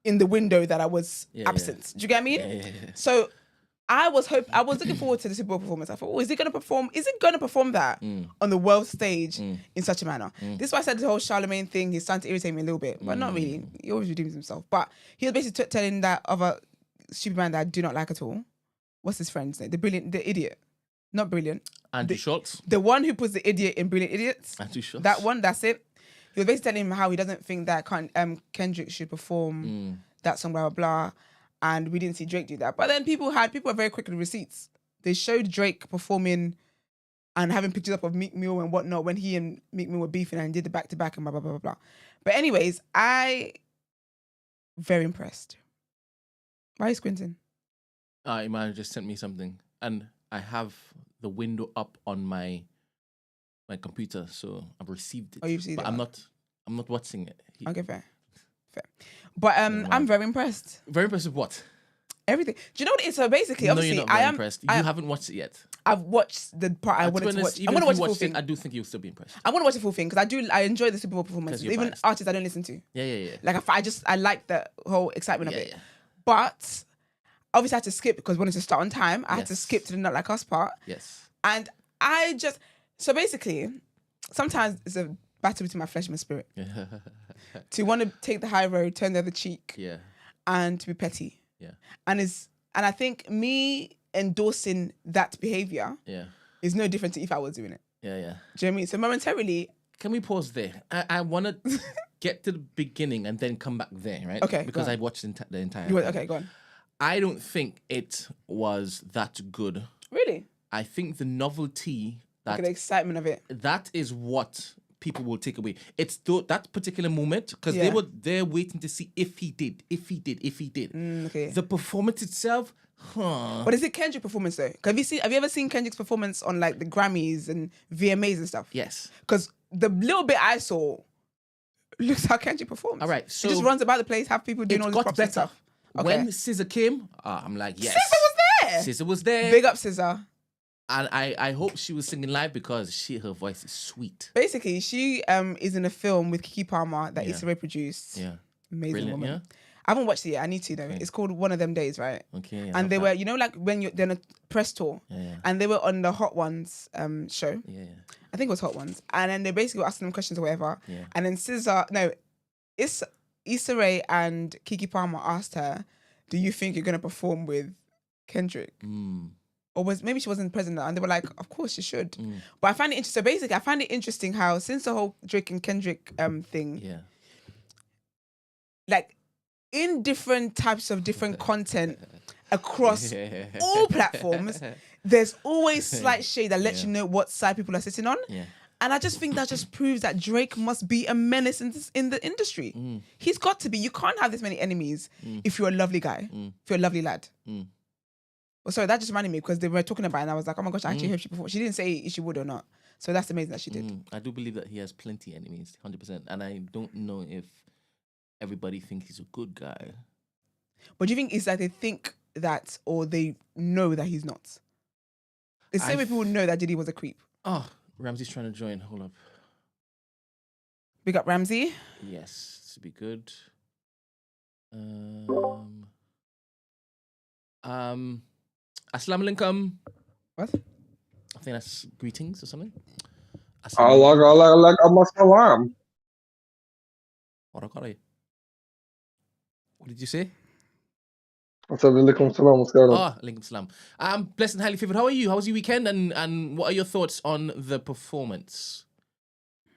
in the window that I was absent. Do you get me? Yeah. So I was looking forward to the Super Bowl performance. I thought, is it going to perform? Is it going to perform that on the world stage in such a manner? This is why I said the whole Charlemagne thing. He's starting to irritate me a little bit, but not really. He always redeems himself. But he was basically telling that other stupid man that I do not like at all. What's his friend's name? The idiot. Not brilliant. Andrew Schultz. The one who puts the idiot in Brilliant Idiots. Andrew Schultz. That one, that's it. He was basically telling him how he doesn't think that Kendrick should perform that song, blah, blah, blah. And we didn't see Drake do that. But then people were very quick with receipts. They showed Drake performing and having pictures up of Meek Mill and whatnot when he and Meek Mill were beefing and did the back-to-back and blah, blah, blah, blah, blah. But anyways, very impressed. Why are you squinting? Iman just sent me something. And I have the window up on my computer, so I've received it. Oh, you've seen it? But I'm not watching it. Okay, fair. But I'm very impressed. Very impressed with what? Everything. Do you know what it is? So basically, obviously, you're not very impressed. You haven't watched it yet. I've watched the part I wanted to watch. I'm gonna watch the full thing. I do think you'll still be impressed. I'm gonna watch the full thing because I enjoy the Super Bowl performances. Even artists I don't listen to. Yeah. Like I like the whole excitement of it. Yeah. But obviously I had to skip because we wanted to start on time. I had to skip to the Not Like Us part. Yes. And so basically, sometimes it's a battle between my flesh and my spirit. To want to take the high road, turn the other cheek. Yeah. And to be petty. Yeah. And I think me endorsing that behavior is no different to if I was doing it. Yeah. Do you know what I mean? So momentarily. Can we pause there? I want to get to the beginning and then come back there, right? Okay. Because I watched the entire Okay, go on. I don't think it was that good. Really? I think the novelty, the excitement of it. That is what people will take away. It's that particular moment because they're waiting to see if he did. Okay. The performance itself, But is it Kendrick performance though? Have you ever seen Kendrick's performance on like the Grammys and VMAs and stuff? Yes. Because the little bit I saw looks how Kendrick performs. All right. So he just runs about the place, have people doing all this props and stuff. Okay. When SZA came, I'm like, yes. SZA was there. Big up SZA. And I hope she was singing live because her voice is sweet. Basically, she is in a film with Keke Palmer that Issa Rae produced. Yeah. Amazing Brilliant, woman. yeah? I haven't watched it yet. I need to though. Okay. It's called One of Them Days, right? Okay. Yeah, and they were, like when they're on a press tour, and they were on the Hot Ones show. Yeah. I think it was Hot Ones, and then they basically were asking them questions or whatever. Yeah. And then Issa Rae and Keke Palmer asked her, "Do you think you're gonna perform with Kendrick?" Or maybe she wasn't present, and they were like, "Of course you should." But I find it interesting. So basically, I find it interesting how since the whole Drake and Kendrick thing, like in different types of different content across all platforms, there's always slight shade that lets you know what side people are sitting on. Yeah. And I just think that just proves that Drake must be a menace in the industry. He's got to be. You can't have this many enemies if you're a lovely guy, if you're a lovely lad. Well, sorry, that just reminded me because they were talking about it and I was like, oh my gosh, I actually hope she performed. She didn't say if she would or not. So that's amazing that she did. I do believe that he has plenty enemies, 100%. And I don't know if everybody thinks he's a good guy. But do you think it's like they think that or they know that he's not? The same way people know that Diddy was a creep. Oh, Ramsey's trying to join. Hold up. Big up Ramsey. Yes, this would be good. Assalamu alaikum. What? I think that's greetings or something. What did you say? What's up? Alaikum salam. What's going on? Oh, alaikum salam. Blessed and highly favored. How are you? How was your weekend? And what are your thoughts on the performance?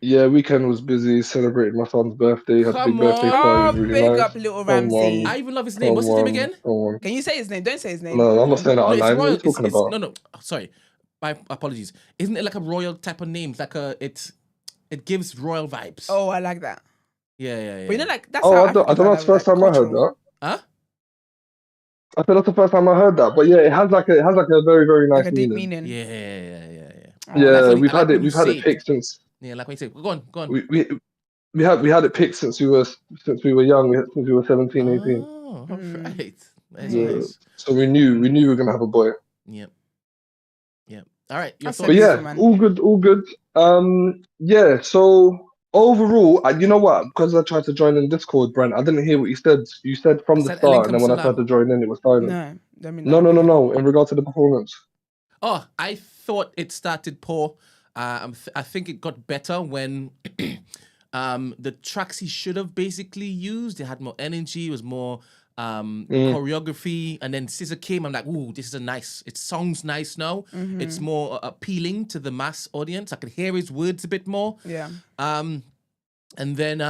Yeah, weekend was busy celebrating my son's birthday. Had a big birthday party. Really big nice. up little Ramsey. I even love his name. What's his name again? Can you say his name? Don't say his name. No, I'm not saying that online. What are you talking about? No. Sorry. My apologies. Isn't it like a royal type of name? Like it gives royal vibes. Oh, I like that. Yeah. But like that's how I don't know. That's the first time I heard that. Huh? I thought that's the first time I heard that. But yeah, it has like a very, very nice deep meaning. Yeah. Yeah, we've had it picked since. Yeah, like when you say, go on. We had it picked since we were young. Since we were 17, 18. Oh, all right. Nice. So we knew we were gonna have a boy. Yep. All right. But yeah, all good. Yeah. So overall, you know what? Because I tried to join in Discord, Brent, I didn't hear what you said. You said from the start, and then when I tried to join in, it was silent. No. In regard to the performance. Oh, I thought it started poor. I think it got better when the tracks he should have basically used, they had more energy, it was more choreography, and then SZA came. I'm like, ooh, this is it sounds nice now. It's more appealing to the mass audience. I could hear his words a bit more. Yeah. And then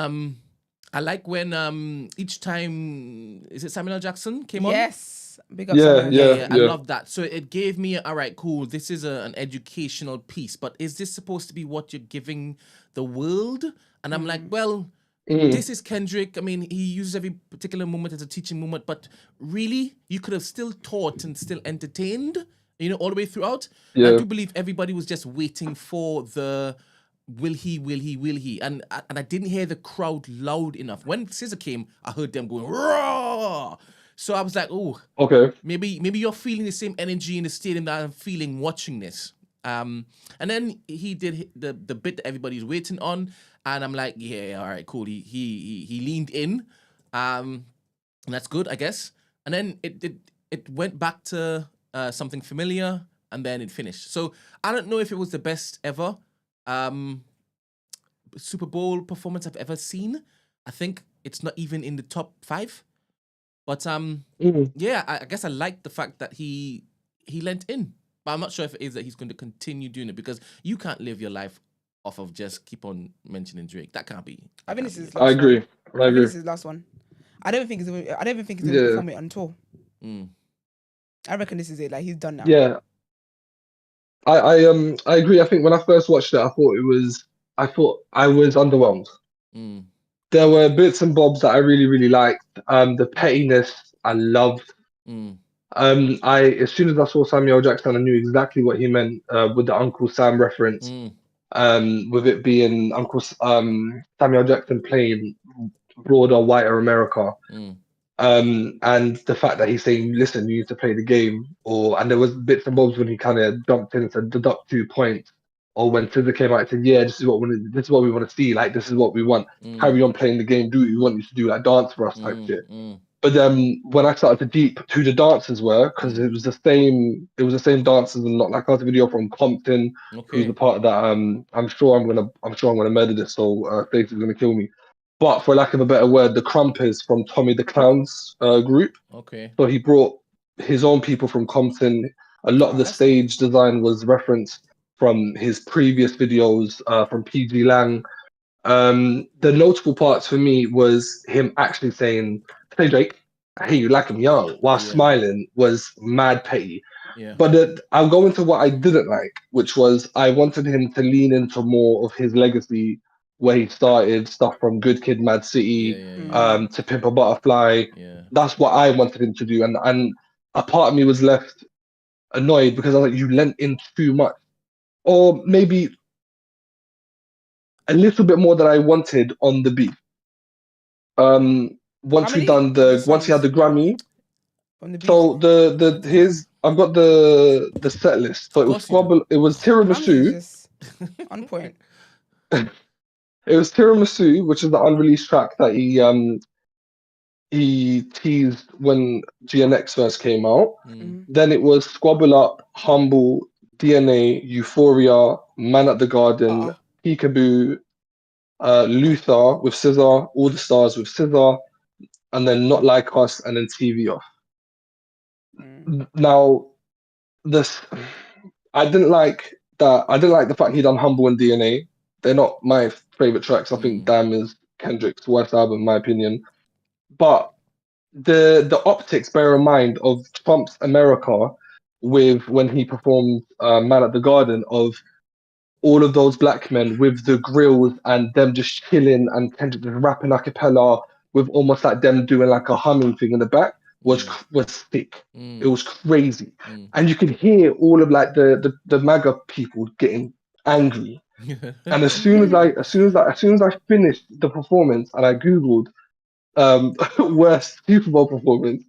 I like when each time, is it Samuel L. Jackson came on? Yes. Big up yeah. I love that. So it gave me, all right, cool. This is an educational piece, but is this supposed to be what you're giving the world? And I'm like, well, this is Kendrick. I mean, he uses every particular moment as a teaching moment, but really, you could have still taught and still entertained, all the way throughout. Yeah. I do believe everybody was just waiting for the will he? And I didn't hear the crowd loud enough. When SZA came, I heard them going, raw. So I was like, oh, okay. Maybe you're feeling the same energy in the stadium that I'm feeling watching this. And then he did the bit that everybody's waiting on, and I'm like, yeah, all right, cool. He leaned in, and that's good, I guess. And then it went back to something familiar, and then it finished. So I don't know if it was the best ever Super Bowl performance I've ever seen. I think it's not even in the top 5. But yeah, I guess I like the fact that he lent in. But I'm not sure if it is that he's going to continue doing it, because you can't live your life off of just keep on mentioning Drake. That can't be. I think this is. I agree. I think this is the last one. I don't think he's going to perform it on tour. I reckon this is it. Like, he's done now. Yeah. I agree. I think when I first watched it, I thought I was underwhelmed. There were bits and bobs that I really, really liked. The pettiness I loved. As soon as I saw Samuel Jackson, I knew exactly what he meant with the Uncle Sam reference. With it being Uncle Samuel Jackson playing broader, whiter America. And the fact that he's saying, listen, you need to play the game. And there was bits and bobs when he kind of jumped in and said, deduct 2 points. Or when SZA came out and said, yeah, this is what we want to see. Like, this is what we want. Carry on playing the game. Do what you want you to do. Like, dance for us type shit. But then when I started to deep who the dancers were, because it was the same dancers and not like I got a video from Compton, who's a part of that. I'm sure I'm gonna murder this, so Faith is gonna kill me. But for lack of a better word, the Crumpers from Tommy the Clown's group. Okay. So he brought his own people from Compton. A lot of the stage design was referenced from his previous videos from PG Lang. The notable parts for me was him actually saying, "Hey Drake, I hear you like him young," while smiling was mad petty. Yeah. But I'll go into what I didn't like, which was I wanted him to lean into more of his legacy, where he started stuff from Good Kid, Mad City, to Pimp a Butterfly. Yeah. That's what I wanted him to do, and a part of me was left annoyed because I was like, you lent in too much, or maybe a little bit more than I wanted on the beat. Once he had the Grammy. So I've got the set list. So it was Squabble. It was Tiramisu. On point. It was Tiramisu, which is the unreleased track that he teased when GNX first came out. Then it was Squabble Up, Humble, DNA, Euphoria, Man at the Garden, Peekaboo, Luther with SZA, All the Stars with SZA, and then Not Like Us, and then TV Off. Now, I didn't like that. I didn't like the fact he done Humble and DNA. They're not my favorite tracks. I think Damn is Kendrick's worst album, in my opinion. But the optics, bear in mind, of Trump's America with when he performed Man at the Garden, of all of those black men with the grills and them just chilling and Kendrick just rapping a cappella with almost like them doing like a humming thing in the back was thick. It was crazy. And you could hear all of like the MAGA people getting angry. And as soon as I finished the performance and I Googled worst Super Bowl performance,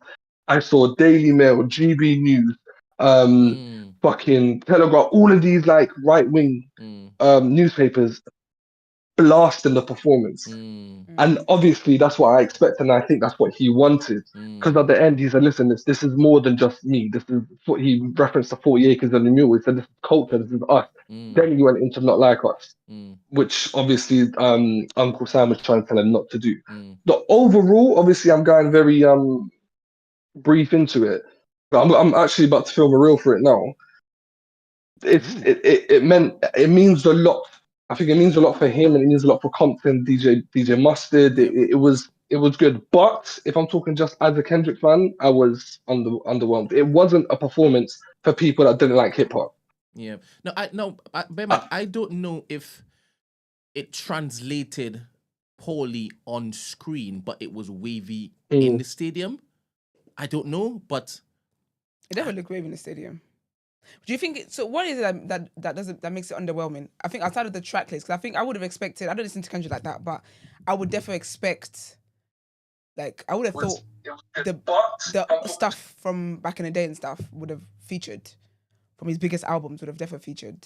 I saw Daily Mail, GB News, fucking Telegraph, all of these like right wing newspapers blasting the performance. And obviously that's what I expect, and I think that's what he wanted. Because at the end he said, listen, this is more than just me. This is what he referenced the 40 acres and the mule. He said this is culture, this is us. Then he went into Not Like Us, which obviously Uncle Sam was trying to tell him not to do. The overall, obviously I'm going very brief into it. But I'm actually about to film a reel for it now. It means a lot. I think it means a lot for him, and it means a lot for Compton, DJ Mustard. It was good. But if I'm talking just as a Kendrick fan, I was underwhelmed. It wasn't a performance for people that didn't like hip hop. Yeah. I don't know if it translated poorly on screen, but it was wavy in the stadium. I don't know, but it definitely looked wavy in the stadium. Do you think so? What is it that makes it underwhelming? I think outside of the track list, because I think I would have expected. I don't listen to Kendrick like that, but I would definitely expect. Like I would have thought the stuff from back in the day and stuff would have featured, from his biggest albums would have definitely featured.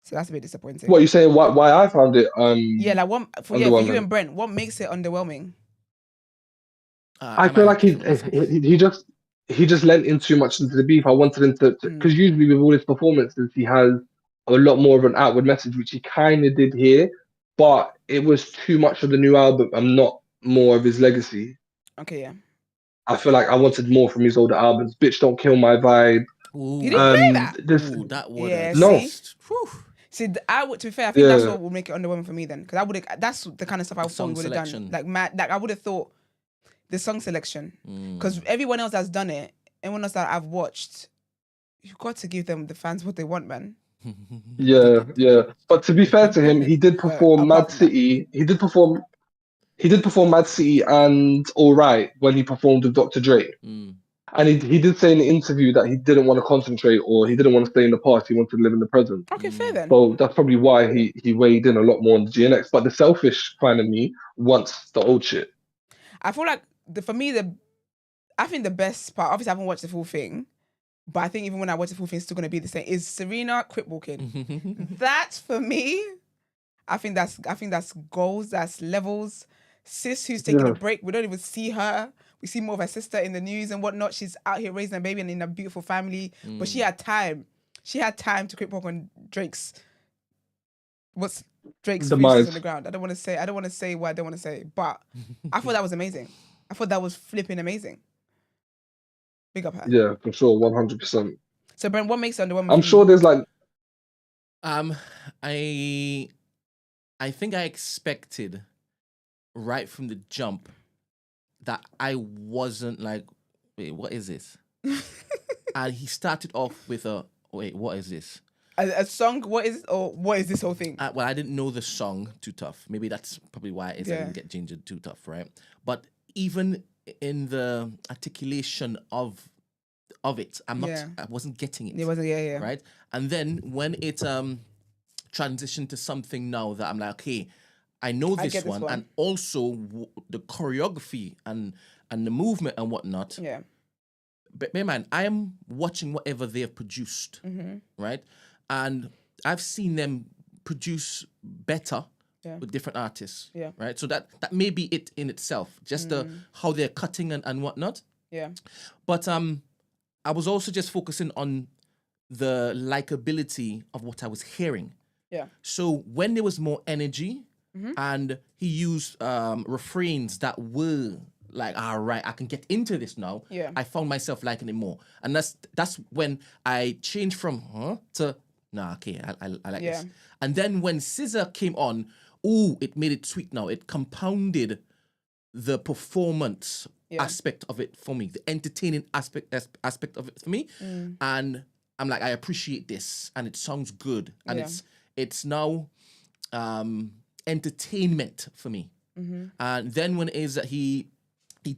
So that's a bit disappointing. What are you saying? Why I found it? Yeah, like for you and Brent, what makes it underwhelming? I feel like he just lent in too much into the beef. I wanted him to, because usually with all his performances, he has a lot more of an outward message, which he kind of did here, but it was too much of the new album and not more of his legacy. Okay, yeah. I feel like I wanted more from his older albums. Bitch Don't Kill My Vibe. Ooh, you didn't play that? That would See, to be fair, I think that's what would make it underwhelming for me then, because that's the kind of stuff I thought we would have done. Like I would have thought the song selection, because everyone else that's done it, everyone else that I've watched, you've got to give them the fans what they want, man. Yeah. But to be fair to him, he did perform Mad City. He did perform Mad City and All Right when he performed with Dr. Dre. And he did say in the interview that he didn't want to concentrate, or he didn't want to stay in the past. He wanted to live in the present. Okay, fair then. So that's probably why he weighed in a lot more on the GNX. But the selfish kind of me wants the old shit. I feel like I think the best part, obviously I haven't watched the full thing, but I think even when I watch the full thing, it's still going to be the same, is Serena crip walking. That's for me, I think that's goals, that's levels. Sis who's taking a break, we don't even see her. We see more of her sister in the news and whatnot. She's out here raising a baby and in a beautiful family, but she had time. She had time to crip walk on Drake's feces on the ground. I don't want to say what I don't want to say, but I thought that was amazing. I thought that was flipping amazing. Big up her. Yeah, for sure, 100%. So Brent, what makes it underwhelming? I'm sure there's like I think I expected right from the jump that I wasn't like, wait, what is this? And he started off with wait, what is this? A song? What is it? Or what is this whole thing? Well, I didn't know the song Too Tough. Maybe that's probably why I didn't get gingered Too Tough, right? But even in the articulation of it, I wasn't getting it. It wasn't, right? And then when it transitioned to something now that I'm like, okay, I know this one, and also the choreography and the movement and whatnot. Yeah. But man, I am watching whatever they have produced, right? And I've seen them produce better with different artists, right? So that may be it in itself, just how they're cutting and whatnot. Yeah. But I was also just focusing on the likability of what I was hearing. Yeah. So when there was more energy, and he used refrains that were like, all right, I can get into this now. Yeah. I found myself liking it more. And that's when I changed from to, nah, okay, I like this. And then when SZA came on, it made it sweet now. It compounded the performance aspect of it for me, the entertaining aspect of it for me. And I'm like, I appreciate this, and it sounds good, and it's now entertainment for me. And then when it is that he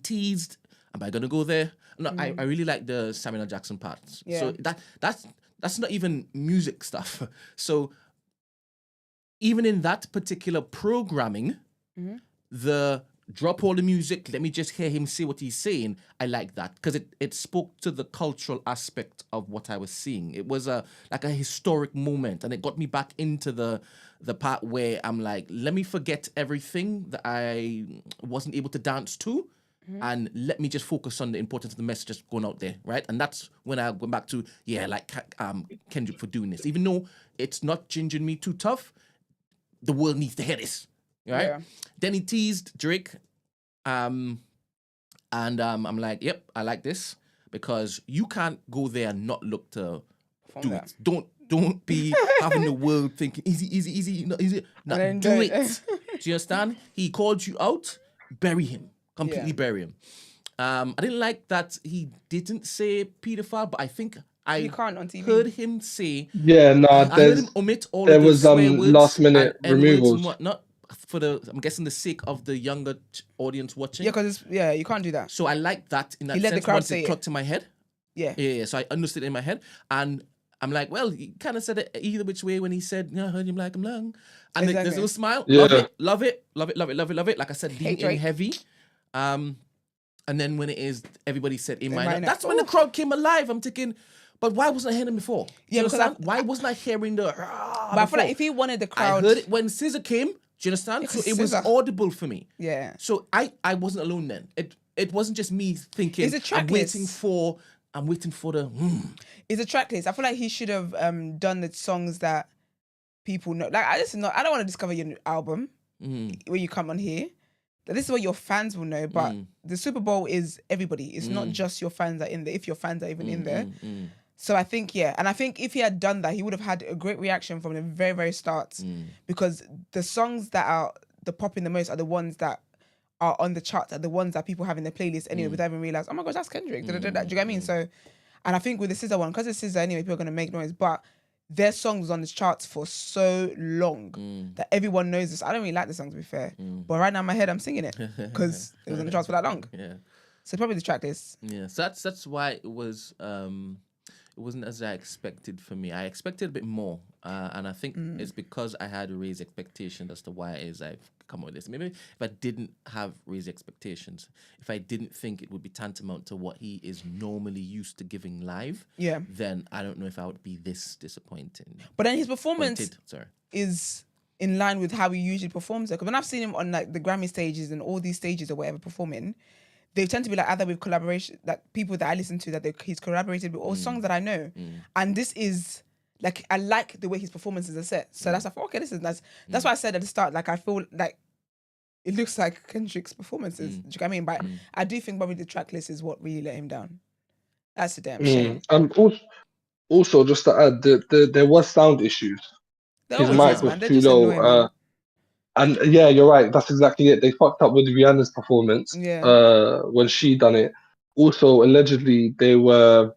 teased, am I gonna go there? No, I really like the Samuel L. Jackson parts. Yeah. So that's not even music stuff. So even in that particular programming, the drop all the music, let me just hear him say what he's saying, I like that because it spoke to the cultural aspect of what I was seeing. It was like a historic moment, and it got me back into the part where I'm like, let me forget everything that I wasn't able to dance to, and let me just focus on the importance of the messages going out there, right? And that's when I went back to, like Kendrick for doing this. Even though it's not gingering me too tough, the world needs to hear this. Right? Yeah. Then he teased Drake. And I'm like, yep, I like this because you can't go there and not look to do it. Don't be having the world thinking easy, not easy. No, do it. Do you understand? He called you out, bury him. Completely bury him. I didn't like that he didn't say pedophile, but I think I heard him say. Yeah, no, I heard him omit all of those swear words last minute and removals and whatnot for I'm guessing the sake of the younger audience watching. Yeah, because you can't do that. So I like that in that he let sense. The crowd once say it clocked in my head. Yeah. So I understood it in my head, and I'm like, well, he kind of said it either which way when he said, "I heard him like I'm long," and there's a little smile. Yeah. Love it. Like I said, lean in heavy. And then when it is, everybody said in minor. That's when the crowd came alive. I'm thinking, but why wasn't I hearing him before? Yeah, because why wasn't I hearing the? But I feel like if he wanted the crowd, I heard it when Scissor came. Do you understand? So it was audible for me. Yeah. So I wasn't alone then. It wasn't just me thinking. I'm waiting for the. It's a track list. I feel like he should have done the songs that people know. Like I don't want to discover your new album when you come on here. This is what your fans will know, but the Super Bowl is everybody. It's not just your fans that are in there, if your fans are even in there. So I think, and I think if he had done that, he would have had a great reaction from the very, very start because the songs that are the popping the most are the ones that are on the charts, are the ones that people have in their playlist anyway without even realize, oh my gosh, that's Kendrick. Do you know what I mean? So, and I think with the SZA one, because it's SZA anyway, people are going to make noise, but their songs on the charts for so long that everyone knows this. I don't really like the song, to be fair. But right now in my head, I'm singing it because it was on the charts for that long. Yeah. So probably the track list. Yeah. So that's why it was. It wasn't as I expected for me. I expected a bit more, and I think it's because I had raised expectations as to why it is I've come up with this. Maybe if I didn't have raised expectations, if I didn't think it would be tantamount to what he is normally used to giving live, then I don't know if I would be this disappointing. But then his performance is in line with how he usually performs. Because when I've seen him on like the Grammy stages and all these stages or whatever performing, they tend to be like either with collaboration, like people that I listen to that he's collaborated with, or songs that I know. And this is like, I like the way his performances are set. So that's like, okay, this is nice. That's why I said at the start, like I feel like it looks like Kendrick's performances. Do you know what I mean? But I do think probably the track list is what really let him down. That's a damn shame. Also, just to add, there was sound issues. His mic was too low. And yeah, you're right. That's exactly it. They fucked up with Rihanna's performance when she done it. Also, allegedly, NFL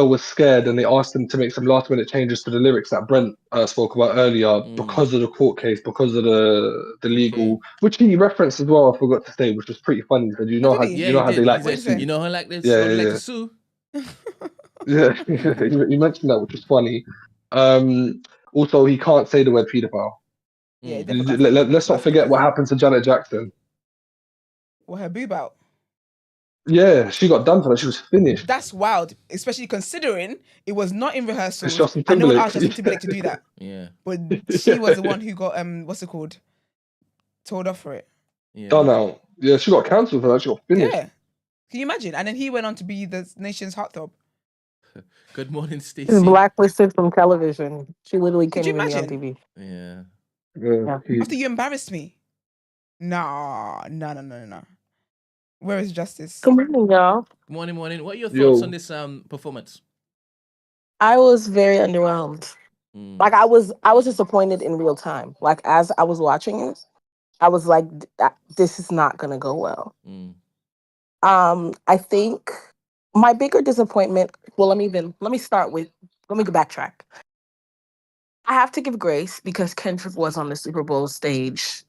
was scared and they asked them to make some last minute changes to the lyrics that Brent spoke about earlier because of the court case, because of the legal, which he referenced as well. I forgot to say, which was pretty funny. So you know how they like to sue. You know how like this. Like to sue. Yeah, you mentioned that, which was funny. Also, he can't say the word pedophile. Yeah, let's not forget what happened to Janet Jackson. What, her boob out? Yeah, she got done for that. She was finished. That's wild, especially considering it was not in rehearsal. It's Justin I know Timberlake. Justin Timberlake to do that. Yeah, but she was the one who got what's it called? Told off for it. Yeah. Done out. Yeah, she got cancelled for that. She got finished. Yeah, can you imagine? And then he went on to be the nation's heartthrob. Good morning, Stacey. She's blacklisted from television. She literally can't even be on TV. Yeah. After you embarrassed me. No. Where is justice? Good morning, y'all. Morning. What are your thoughts on this performance? I was very underwhelmed. Like I was disappointed in real time. Like as I was watching it, I was like, this is not gonna go well. I think my bigger disappointment. Well, let me go backtrack. I have to give grace because Kendrick was on the Super Bowl stage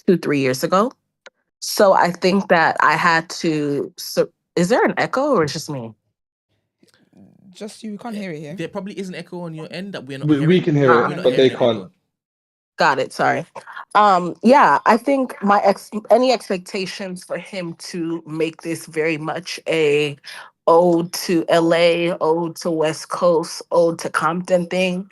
2-3 years ago. So I think that I had to. So, is there an echo or it's just me? Just you can't hear it here. There probably is an echo on your end that we're not hearing. We can hear it, but they can't. Got it. Sorry. Yeah, I think any expectations for him to make this very much a ode to LA, ode to West Coast, ode to Compton thing,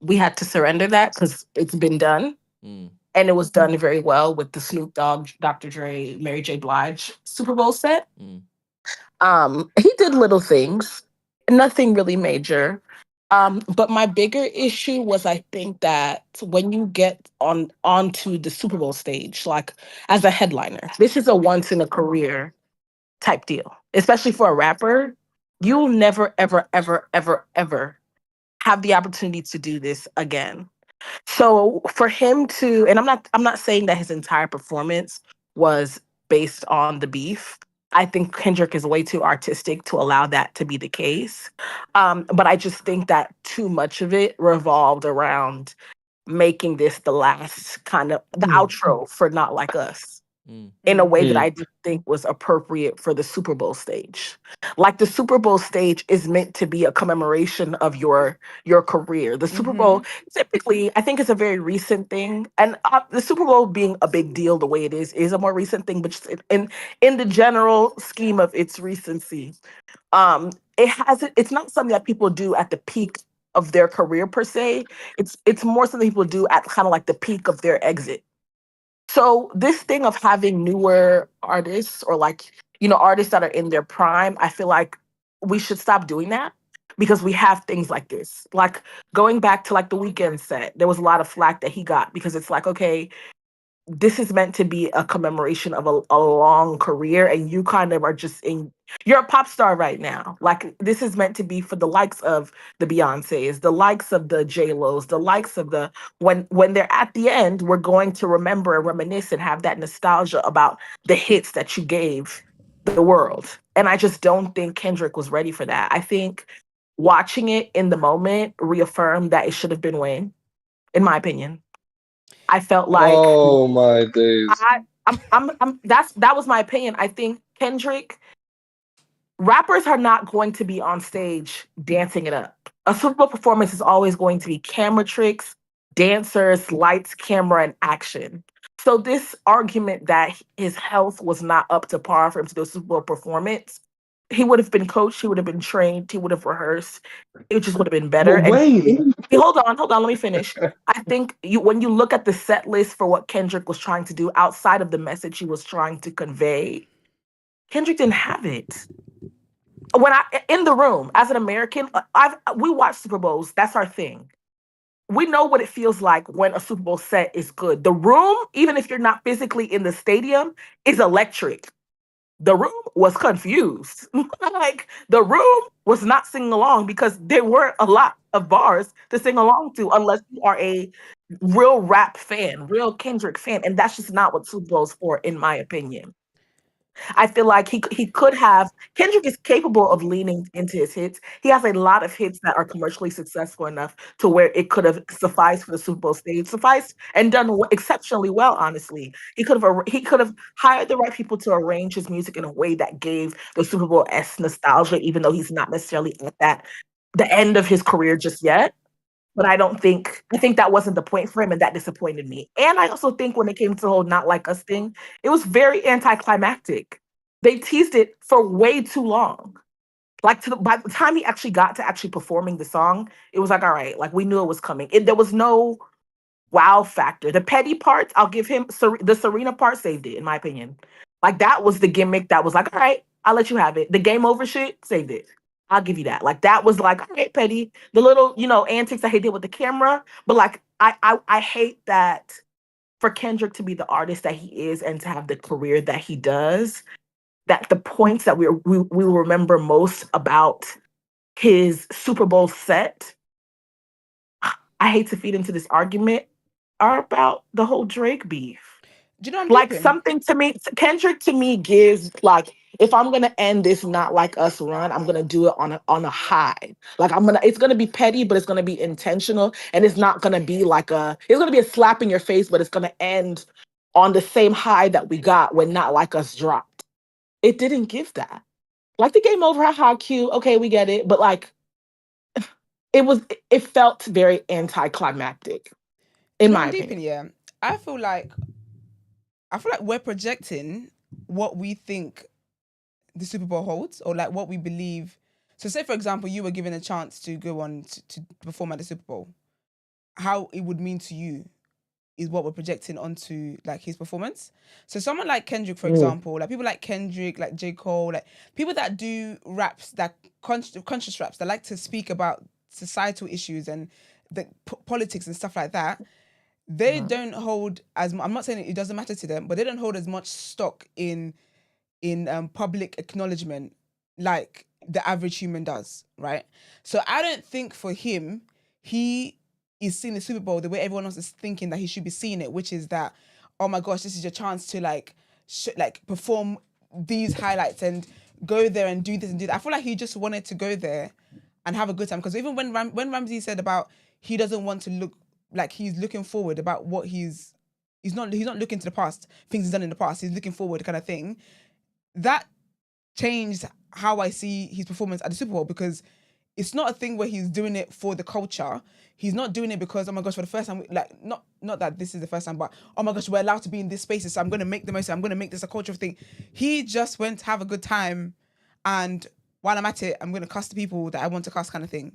we had to surrender that because it's been done. And it was done very well with the Snoop Dogg, Dr. Dre, Mary J. Blige Super Bowl set. He did little things, nothing really major. But my bigger issue was I think that when you get onto the Super Bowl stage, like as a headliner, this is a once in a career type deal, especially for a rapper. You'll never, ever, ever, ever, ever have the opportunity to do this again. So for him to, and I'm not saying that his entire performance was based on the beef. I think Kendrick is way too artistic to allow that to be the case. But I just think that too much of it revolved around making this the last kind of the outro for Not Like Us in a way that I didn't think was appropriate for the Super Bowl stage. Like the Super Bowl stage is meant to be a commemoration of your career. The Super Bowl typically, I think, it's a very recent thing, and the Super Bowl being a big deal the way it is a more recent thing. But just in the general scheme of its recency, it's not something that people do at the peak of their career per se. It's more something people do at kind of like the peak of their exit. So this thing of having newer artists or like, artists that are in their prime, I feel like we should stop doing that because we have things like this. Like going back to like the Weeknd set, there was a lot of flack that he got because it's like, okay, this is meant to be a commemoration of a long career and you kind of are just you're a pop star right now. Like this is meant to be for the likes of the Beyoncés, the likes of the J-Los, the likes of the when they're at the end, we're going to remember and reminisce and have that nostalgia about the hits that you gave the world. And I just don't think Kendrick was ready for that. I think watching it in the moment reaffirmed that it should have been Wayne, in my opinion. I felt like, oh my days. That was my opinion. I think Kendrick, rappers are not going to be on stage dancing it up. A Super Bowl performance is always going to be camera tricks, dancers, lights, camera, and action. So this argument that his health was not up to par for him to do a Super Bowl performance, he would have been coached, he would have been trained, he would have rehearsed. It just would have been better. But Wayne. Hold on, let me finish. I think when you look at the set list for what Kendrick was trying to do outside of the message he was trying to convey, Kendrick didn't have it. When in the room as an American, we watch Super Bowls. That's our thing. We know what it feels like when a Super Bowl set is good. The room, even if you're not physically in the stadium, is electric. The room was confused. Like the room was not singing along because there weren't a lot of bars to sing along to unless you are a real rap fan, real Kendrick fan. And that's just not what Super Bowl's for, in my opinion. I feel like he could have. Kendrick is capable of leaning into his hits. He has a lot of hits that are commercially successful enough to where it could have sufficed for the Super Bowl stage, sufficed and done exceptionally well. Honestly, he could have hired the right people to arrange his music in a way that gave the Super Bowl-esque nostalgia, even though he's not necessarily at the end of his career just yet. But I think that wasn't the point for him, and that disappointed me. And I also think when it came to the whole Not Like Us thing, it was very anticlimactic. They teased it for way too long. Like by the time he actually got to actually performing the song, it was like, all right, like we knew it was coming. There was no wow factor. The petty parts, I'll give him the Serena part saved it, in my opinion. Like that was the gimmick that was like, all right, I'll let you have it. The game over shit saved it. I'll give you that. Like that was like, all right, petty. The little, antics that he did with the camera. But like I hate that for Kendrick to be the artist that he is and to have the career that he does, that the points that we remember most about his Super Bowl set, I hate to feed into this argument, are about the whole Drake beef. Do you know what I'm like thinking? Something to me, Kendrick to me gives like if I'm gonna end this Not Like Us run, I'm gonna do it on a high. Like it's gonna be petty, but it's gonna be intentional, and it's not gonna be it's gonna be a slap in your face, but it's gonna end on the same high that we got when Not Like Us dropped. It didn't give that. Like the game over, how cute, okay, we get it, but like it felt very anticlimactic, in my opinion. Yeah, I feel like we're projecting what we think the Super Bowl holds, or like what we believe. So say, for example, you were given a chance to go on to perform at the Super Bowl. How it would mean to you is what we're projecting onto like his performance. So someone like Kendrick, for example, like people like Kendrick, like J. Cole, like people that do raps, that conscious raps, that like to speak about societal issues and the politics and stuff like that, they don't hold as, I'm not saying it doesn't matter to them, but they don't hold as much stock in public acknowledgement like the average human does, right? So I don't think for him, he is seeing the Super Bowl the way everyone else is thinking that he should be seeing it, which is that, oh my gosh, this is your chance to like perform these highlights and go there and do this and do that. I feel like he just wanted to go there and have a good time, because even when Ramsey said about he doesn't want to look like he's looking forward about what he's not looking to the past, things he's done in the past, he's looking forward kind of thing. That changed how I see his performance at the Super Bowl, because it's not a thing where he's doing it for the culture. He's not doing it because, oh my gosh, for the first time, like not that this is the first time, but oh my gosh, we're allowed to be in this space, so I'm going to make the most of it. I'm going to make this a cultural thing. He just went to have a good time, and while I'm at it, I'm going to cast the people that I want to cast, kind of thing.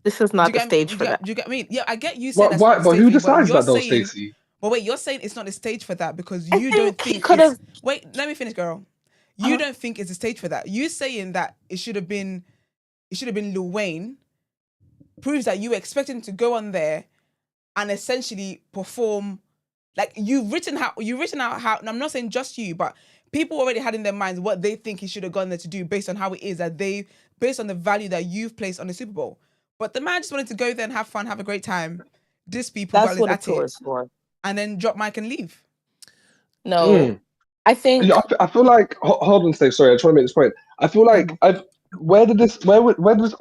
This is not the stage for that. Do you get me? Yeah, I get you saying that's why, not the stage. But who decides that though, Stacey? But wait, you're saying it's not the stage for that because you don't think wait, let me finish, girl. You don't think it's a stage for that. You saying that it should have been Lil Wayne proves that you expect him to go on there and essentially perform. Like you've written out how, and I'm not saying just you, but people already had in their minds what they think he should have gone there to do based on how it is that based on the value that you've placed on the Super Bowl. But the man just wanted to go there and have fun, have a great time, diss people while he's at it, and then drop mic and leave. No, I think. Yeah, I feel like. Hold on, Steve. Sorry, I try to make this point. I feel like where did this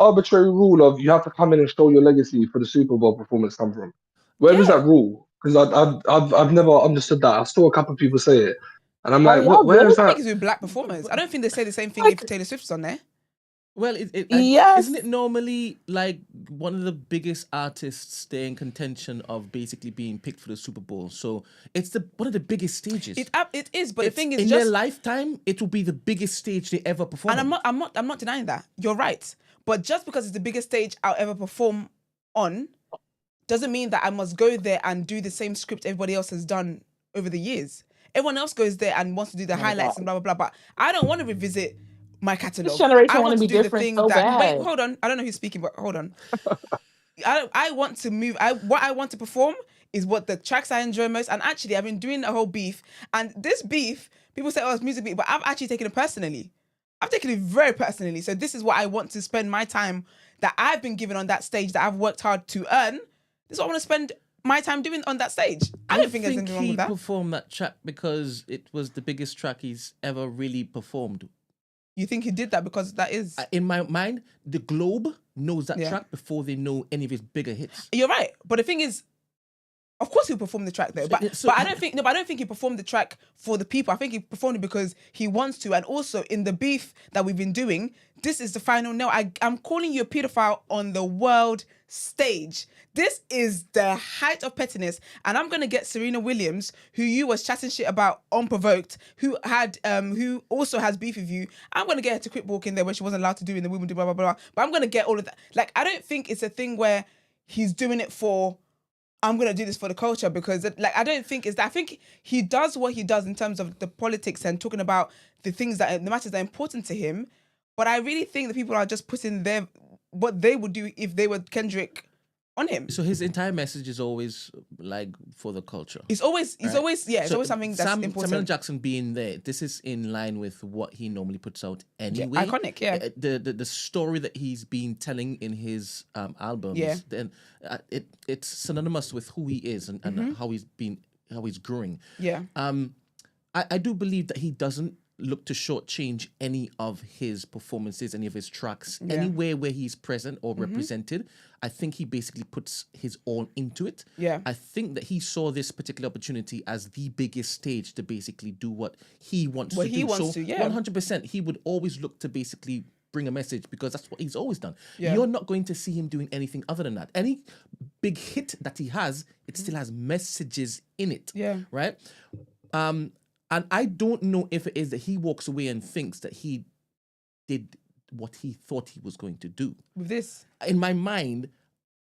arbitrary rule of you have to come in and show your legacy for the Super Bowl performance come from? Where is that rule? Because I've never understood that. I saw a couple of people say it, and I'm like, where is that? I think it's with black performers. I don't think they say the same thing if Taylor Swift's on there. Well, isn't it normally like one of the biggest artists stay in contention of basically being picked for the Super Bowl? So it's one of the biggest stages. It is, but the thing is, in their lifetime, it will be the biggest stage they ever perform. And I'm not denying that. You're right. But just because it's the biggest stage I'll ever perform on, doesn't mean that I must go there and do the same script everybody else has done over the years. Everyone else goes there and wants to do the highlights and blah blah blah. But I don't want to revisit my catalogue. This generation want to be different so bad. Wait, hold on. I don't know who's speaking, but hold on. I want to move. What I want to perform is what the tracks I enjoy most. And actually, I've been doing a whole beef. And this beef, people say, oh, it's music beef, but I've actually taken it personally. I've taken it very personally. So this is what I want to spend my time that I've been given on that stage that I've worked hard to earn. This is what I want to spend my time doing on that stage. I don't think there's anything wrong with that. He performed that track because it was the biggest track he's ever really performed. You think he did that because that is... In my mind, the globe knows that track before they know any of his bigger hits. You're right. But the thing is, of course he'll perform the track though. But I don't think he performed the track for the people. I think he performed it because he wants to. And also in the beef that we've been doing, this is the final nail. I'm calling you a pedophile on the world stage. This is the height of pettiness, and I'm gonna get Serena Williams, who you was chatting shit about unprovoked, who also has beef with you. I'm gonna get her to quit walking there when she wasn't allowed to do in the women do blah blah blah. But I'm gonna get all of that. Like, I don't think it's a thing where he's doing it for, I'm gonna do this for the culture, because like I don't think it's that. I think he does what he does in terms of the politics and talking about the things the matters that are important to him. But I really think that people are just putting what they would do if they were Kendrick on him. So his entire message is always like for the culture. It's always always something that's important. Samuel Jackson being there, this is in line with what he normally puts out anyway. Yeah, iconic, yeah. The story that he's been telling in his albums, then it's synonymous with who he is and how he's growing. Yeah. I do believe that he doesn't look to shortchange any of his performances, any of his tracks, anywhere where he's present or represented. I think he basically puts his all into it. Yeah. I think that he saw this particular opportunity as the biggest stage to basically do what he wants to do. 100%, he would always look to basically bring a message because that's what he's always done. Yeah. You're not going to see him doing anything other than that. Any big hit that he has, it still has messages in it. Yeah. Right? And I don't know if it is that he walks away and thinks that he did what he thought he was going to do. With this? In my mind,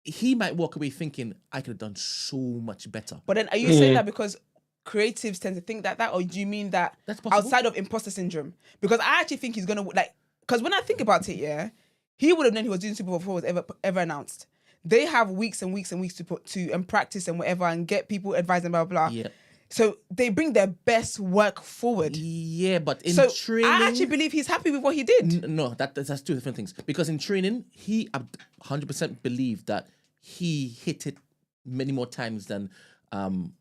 he might walk away thinking, I could have done so much better. But then are you saying that because creatives tend to think that, or do you mean that outside of imposter syndrome? Because I actually think he's going to, because when I think about it, he would have known he was doing Super Bowl before it was ever announced. They have weeks and weeks and weeks to practice and whatever and get people advice and blah, blah, blah. Yeah. So they bring their best work forward. Yeah, but in training... I actually believe he's happy with what he did. No, that's two different things. Because in training, he 100% believed that he hit it many more times than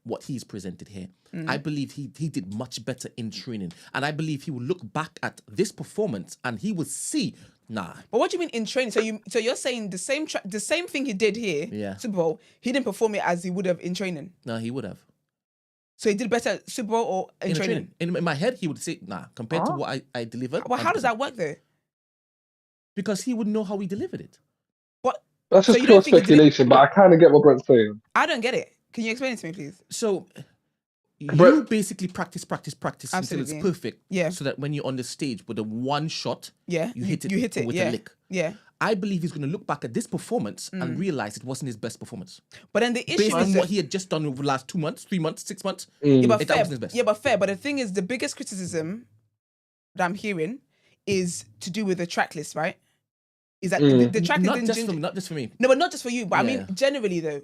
what he's presented here. I believe he did much better in training. And I believe he will look back at this performance and he will see... Nah. But what do you mean in training? So you're saying the same thing he did here, Super Bowl, he didn't perform it as he would have in training? No, he would have. So he did better Super Bowl or in training? In my head, he would say, nah, compared to what I delivered. Well, how does that work though? Because he would know how he delivered it. What? That's just pure speculation, but I kind of get what Brent's saying. I don't get it. Can you explain it to me, please? So you basically practice until it's perfect. Yeah. So that when you're on the stage with a one shot, you hit it with a lick. Yeah. I believe he's going to look back at this performance and realize it wasn't his best performance. But then the issue based on what he had just done over the last 2 months, 3 months, 6 months, that wasn't his best. Yeah, but fair. But the thing is, the biggest criticism that I'm hearing is to do with the track list, right? Is that the track list not just for me. No, but not just for you. But I mean, generally though,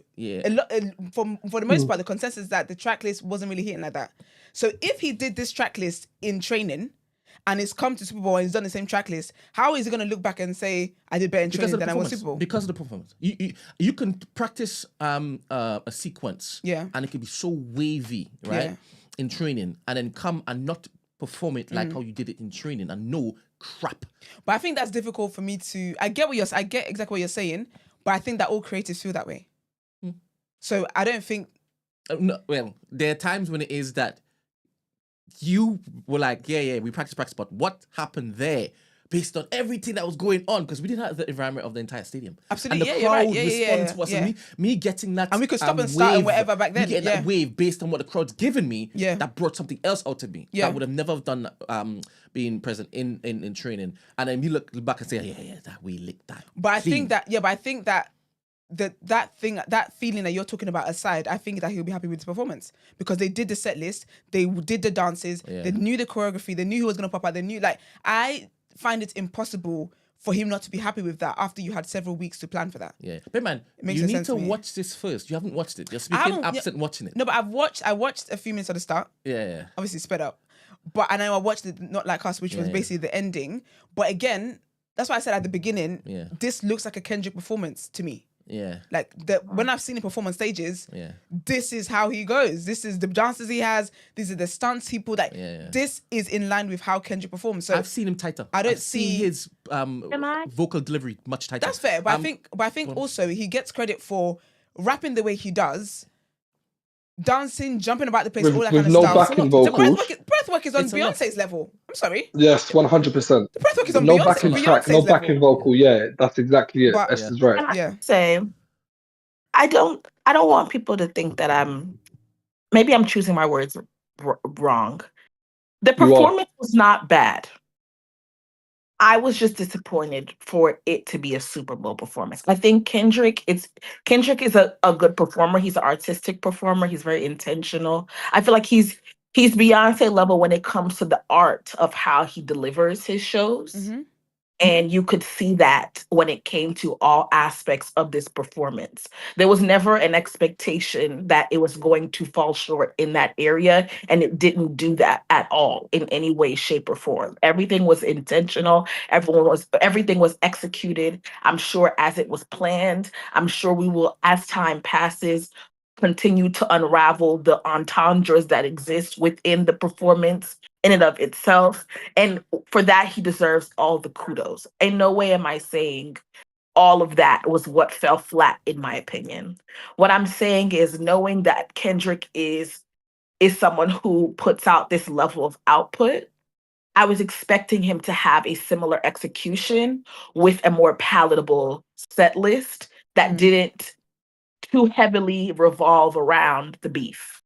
for the most part, the consensus is that the track list wasn't really hitting like that. So if he did this track list in training, and it's come to Super Bowl and he's done the same track list, how is he going to look back and say, I did better in training than I was Super Bowl? Because of the performance. You can practice a sequence and it can be so wavy, right, in training, and then come and not perform it like how you did it in training and no crap. But I think that's difficult for me to... I get exactly what you're saying, but I think that all creatives feel that way. So I don't think... No, well, there are times when it is that you were like, we practice, but what happened there based on everything that was going on? Because we didn't have the environment of the entire stadium. Absolutely, and the crowd response was me getting that, and we could stop and start and whatever back then. Getting that wave based on what the crowd's given me. That brought something else out of me. That would have never done being present in training. And then you look back and say, that we licked that. But I think that that feeling that you're talking about aside, I think that he'll be happy with his performance because they did the set list, they did the dances, they knew the choreography, they knew who was going to pop out, they knew, I find it impossible for him not to be happy with that after you had several weeks to plan for that. Yeah. But man, you need to watch this first. You haven't watched it. You're speaking absent watching it. No, but I watched a few minutes at the start. Yeah. Obviously sped up. But I know I watched it Not Like Us, which was basically the ending. But again, that's why I said at the beginning, this looks like a Kendrick performance to me. Yeah. Like when I've seen him perform on stages, this is how he goes. This is the dances he has. These are the stunts he pulled. This is in line with how Kendrick performs. So I've seen him tighter. I've seen his vocal delivery much tighter. That's fair, but I think also he gets credit for rapping the way he does, dancing, jumping about the place, all that kind of stuff. Backing vocals. Breathwork is on Beyonce's level. I'm sorry. Yes, 100%. The breathwork is on no backing track, no backing vocal. Yeah, that's exactly it. Esther's right. I say, I don't want people to think that maybe I'm choosing my words wrong. The performance was not bad. I was just disappointed for it to be a Super Bowl performance. I think Kendrick is a good performer. He's an artistic performer. He's very intentional. I feel like he's Beyonce level when it comes to the art of how he delivers his shows. Mm-hmm. And you could see that when it came to all aspects of this performance. There was never an expectation that it was going to fall short in that area, and it didn't do that at all in any way, shape, or form. Everything was intentional. Everything was executed, I'm sure, as it was planned. I'm sure we will, as time passes, continue to unravel the entendres that exist within the performance in and of itself. And for that, he deserves all the kudos. In no way am I saying all of that was what fell flat, in my opinion. What I'm saying is knowing that Kendrick is someone who puts out this level of output, I was expecting him to have a similar execution with a more palatable set list that didn't too heavily revolve around the beef.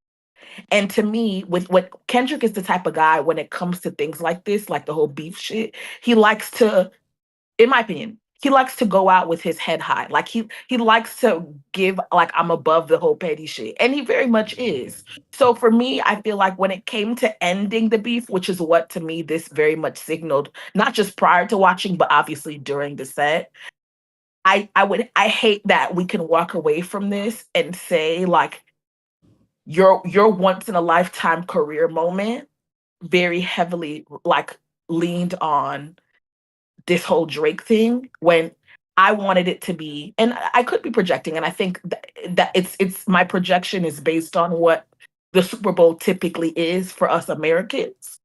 And to me, with what Kendrick is the type of guy when it comes to things like this, like the whole beef shit, he likes to, in my opinion, he likes to go out with his head high. Like he likes to give like I'm above the whole petty shit. And he very much is. So for me, I feel like when it came to ending the beef, which is what to me this very much signaled, not just prior to watching, but obviously during the set, I hate that we can walk away from this and say like your once in a lifetime career moment very heavily like leaned on this whole Drake thing when I wanted it to be, and I could be projecting, and I think that it's my projection is based on what the Super Bowl typically is for us Americans.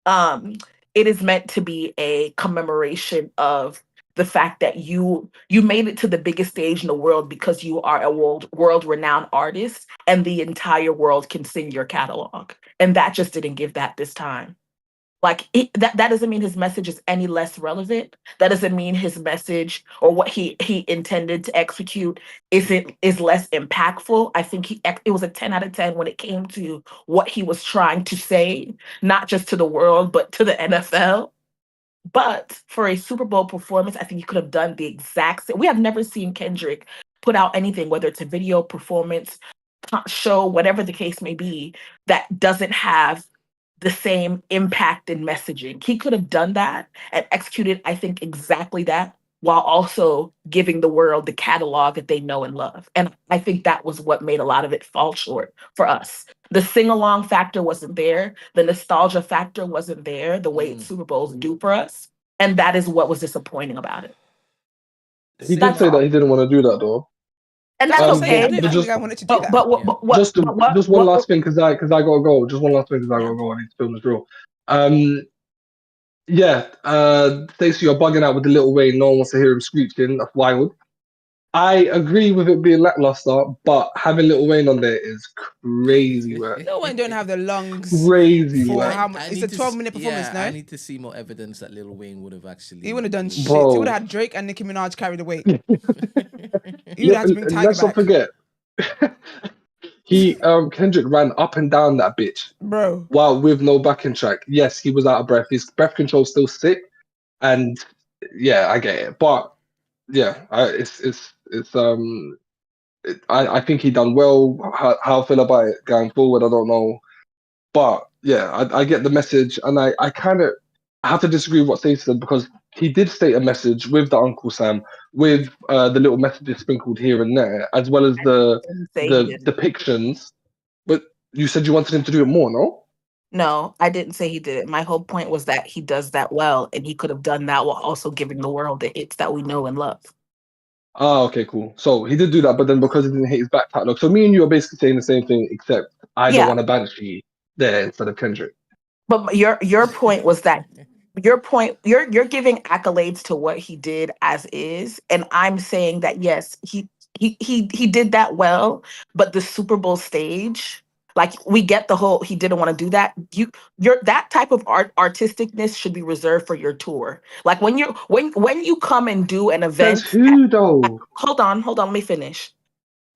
It is meant to be a commemoration of the fact that you made it to the biggest stage in the world because you are a world renowned artist, and the entire world can sing your catalog, and that just didn't give that this time. Like that doesn't mean his message is any less relevant. That doesn't mean his message or what he intended to execute is less impactful. I think it was a 10 out of 10 when it came to what he was trying to say, not just to the world, but to the NFL. But for a Super Bowl performance, I think he could have done the exact same. We have never seen Kendrick put out anything, whether it's a video performance, show, whatever the case may be, that doesn't have the same impact and messaging. He could have done that and executed, I think, exactly that while also giving the world the catalog that they know and love. And I think that was what made a lot of it fall short for us. The sing-along factor wasn't there. The nostalgia factor wasn't there the way Super Bowls do for us. And that is what was disappointing about it. He did say that he didn't want to do that, though. And that's okay. I didn't think I wanted to do that. Just one last thing, because I gotta go. Just one last thing, because I gotta go. I need to film this reel. Stacey, you're bugging out with the Little Wayne. No one wants to hear him screeching. That's wild. I agree with it being lackluster, but having Little Wayne on there is crazy work. Lil Wayne don't have the lungs. Crazy for work. how much? It's a 12-minute performance, no? I need to see more evidence that Lil Wayne would have actually. He would have done shit. Bro. He would have had Drake and Nicki Minaj carry the weight. He would have to bring Tiger Let's not back. forget. Kendrick ran up and down that bitch, bro. While with no backing track. Yes, he was out of breath. His breath control's still sick, and yeah, I get it. But yeah, I think he done well. How I feel about it going forward, I don't know. But yeah, I get the message, and I kind of have to disagree with what Stacey said, because he did state a message with the Uncle Sam, with the little messages sprinkled here and there, as well as the depictions. But you said you wanted him to do it more, no? No, I didn't say he did it. My whole point was that he does that well, and he could have done that while also giving the world the hits that we know and love. Ah, okay, cool. So he did do that, but then because he didn't hit his back catalog. So me and you are basically saying the same thing, except I don't want a Banshee there instead of Kendrick. But your point was that you're giving accolades to what he did as is, and I'm saying that yes, he did that well, but the Super Bowl stage, like we get the whole he didn't want to do that. You're that type of artisticness should be reserved for your tour. Like when you come and do an event. That's who though? Hold on, let me finish.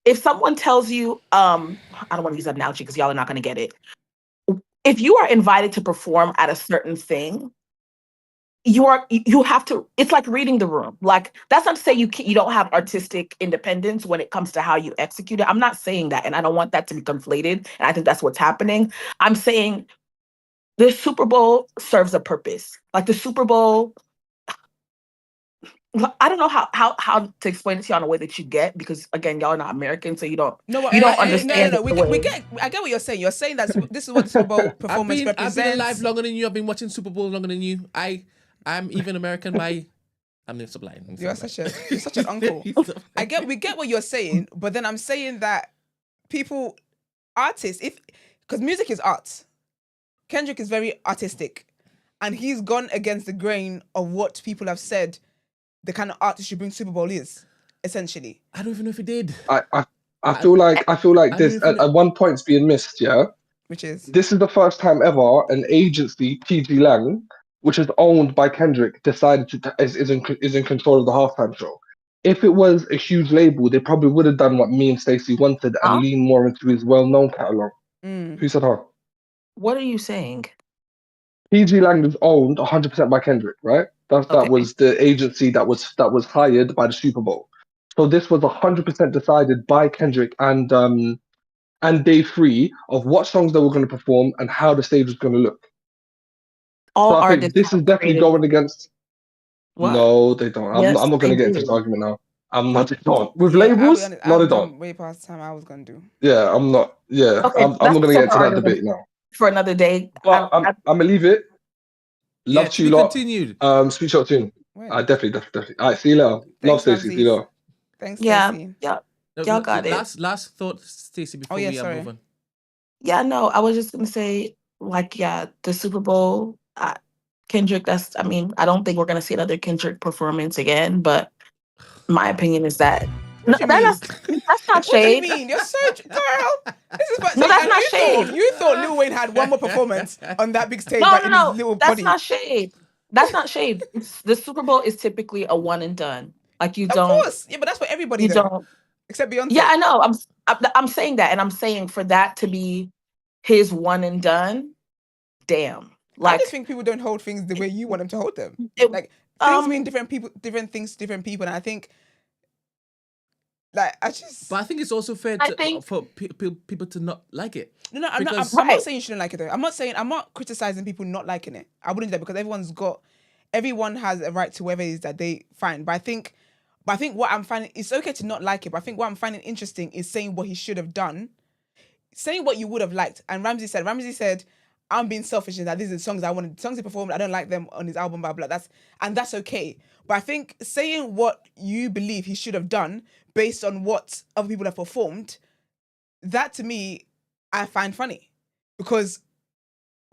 If someone tells you, I don't want to use that analogy because y'all are not going to get it. If you are invited to perform at a certain thing, you have to, it's like reading the room. Like that's not to say you don't have artistic independence when it comes to how you execute it. I'm not saying that, and I don't want that to be conflated. And I think that's what's happening. I'm saying the Super Bowl serves a purpose. Like the Super Bowl, I don't know how to explain it to you in a way that you get, because again, y'all are not American, so you don't understand. No. I get what you're saying. You're saying that this is what the Super Bowl performance represents. I've been alive longer than you. I've been watching Super Bowl longer than you. I'm even American by. I'm sublime. You're such an uncle. We get what you're saying, but then I'm saying that artists, because music is art. Kendrick is very artistic, and he's gone against the grain of what people have said the kind of artist you bring Super Bowl is, essentially. I don't even know if he did. I feel like this at one point it's being missed, yeah? Which is? This is the first time ever an agency, TG Lang, which is owned by Kendrick, decided is in control of the halftime show. If it was a huge label, they probably would have done what me and Stacey wanted and lean more into his well-known catalog. Who said huh? What are you saying? TG Lang is owned 100% by Kendrick, right? That was the agency that was hired by the Super Bowl. So this was 100% decided by Kendrick and day 3 of what songs they were going to perform and how the stage was going to look. All so I think this is definitely going against. What? No, they don't. I'm not going to get into this argument now. I'm not. Don't. With labels, no, they don't. Way past the time I was going to do. Yeah, I'm not. Yeah, okay, I'm not going to get into that debate now. For another day. But I'm going to leave it. Love to you lot. Continued. Speak short tune. Definitely. All right, see you later. Love Stacey. See you later. Thanks, Stacey. Yeah. Y'all got it. Last thought, Stacey, before we move on. Yeah, no, I was just gonna say, the Super Bowl, Kendrick. I don't think we're gonna see another Kendrick performance again. But my opinion is that that's not shade. What do you mean? You're so girl. This is what. No, that's not shade. You thought Lil Wayne had one more performance on that big stage. No. That's not shade. That's not shade. The Super Bowl is typically a one and done. You don't. Of course, yeah, but that's for everybody. Don't. Except Beyonce. Yeah, I know. I'm saying that, and I'm saying for that to be his one and done. Damn. I just think people don't hold things the way you want them to hold them. Things mean different things to different people, and I think. But I think it's also fair for people to not like it. No, I'm not saying you shouldn't like it though. I'm not criticizing people not liking it. I wouldn't do that because everyone has a right to whatever it is that they find. But I think what I'm finding, it's okay to not like it, but I think what I'm finding interesting is saying what he should have done, saying what you would have liked. And Ramsey said, I'm being selfish in that these are the songs I wanted, songs he performed, I don't like them on his album, blah, blah, that's okay. But I think saying what you believe he should have done based on what other people have performed, that to me, I find funny. Because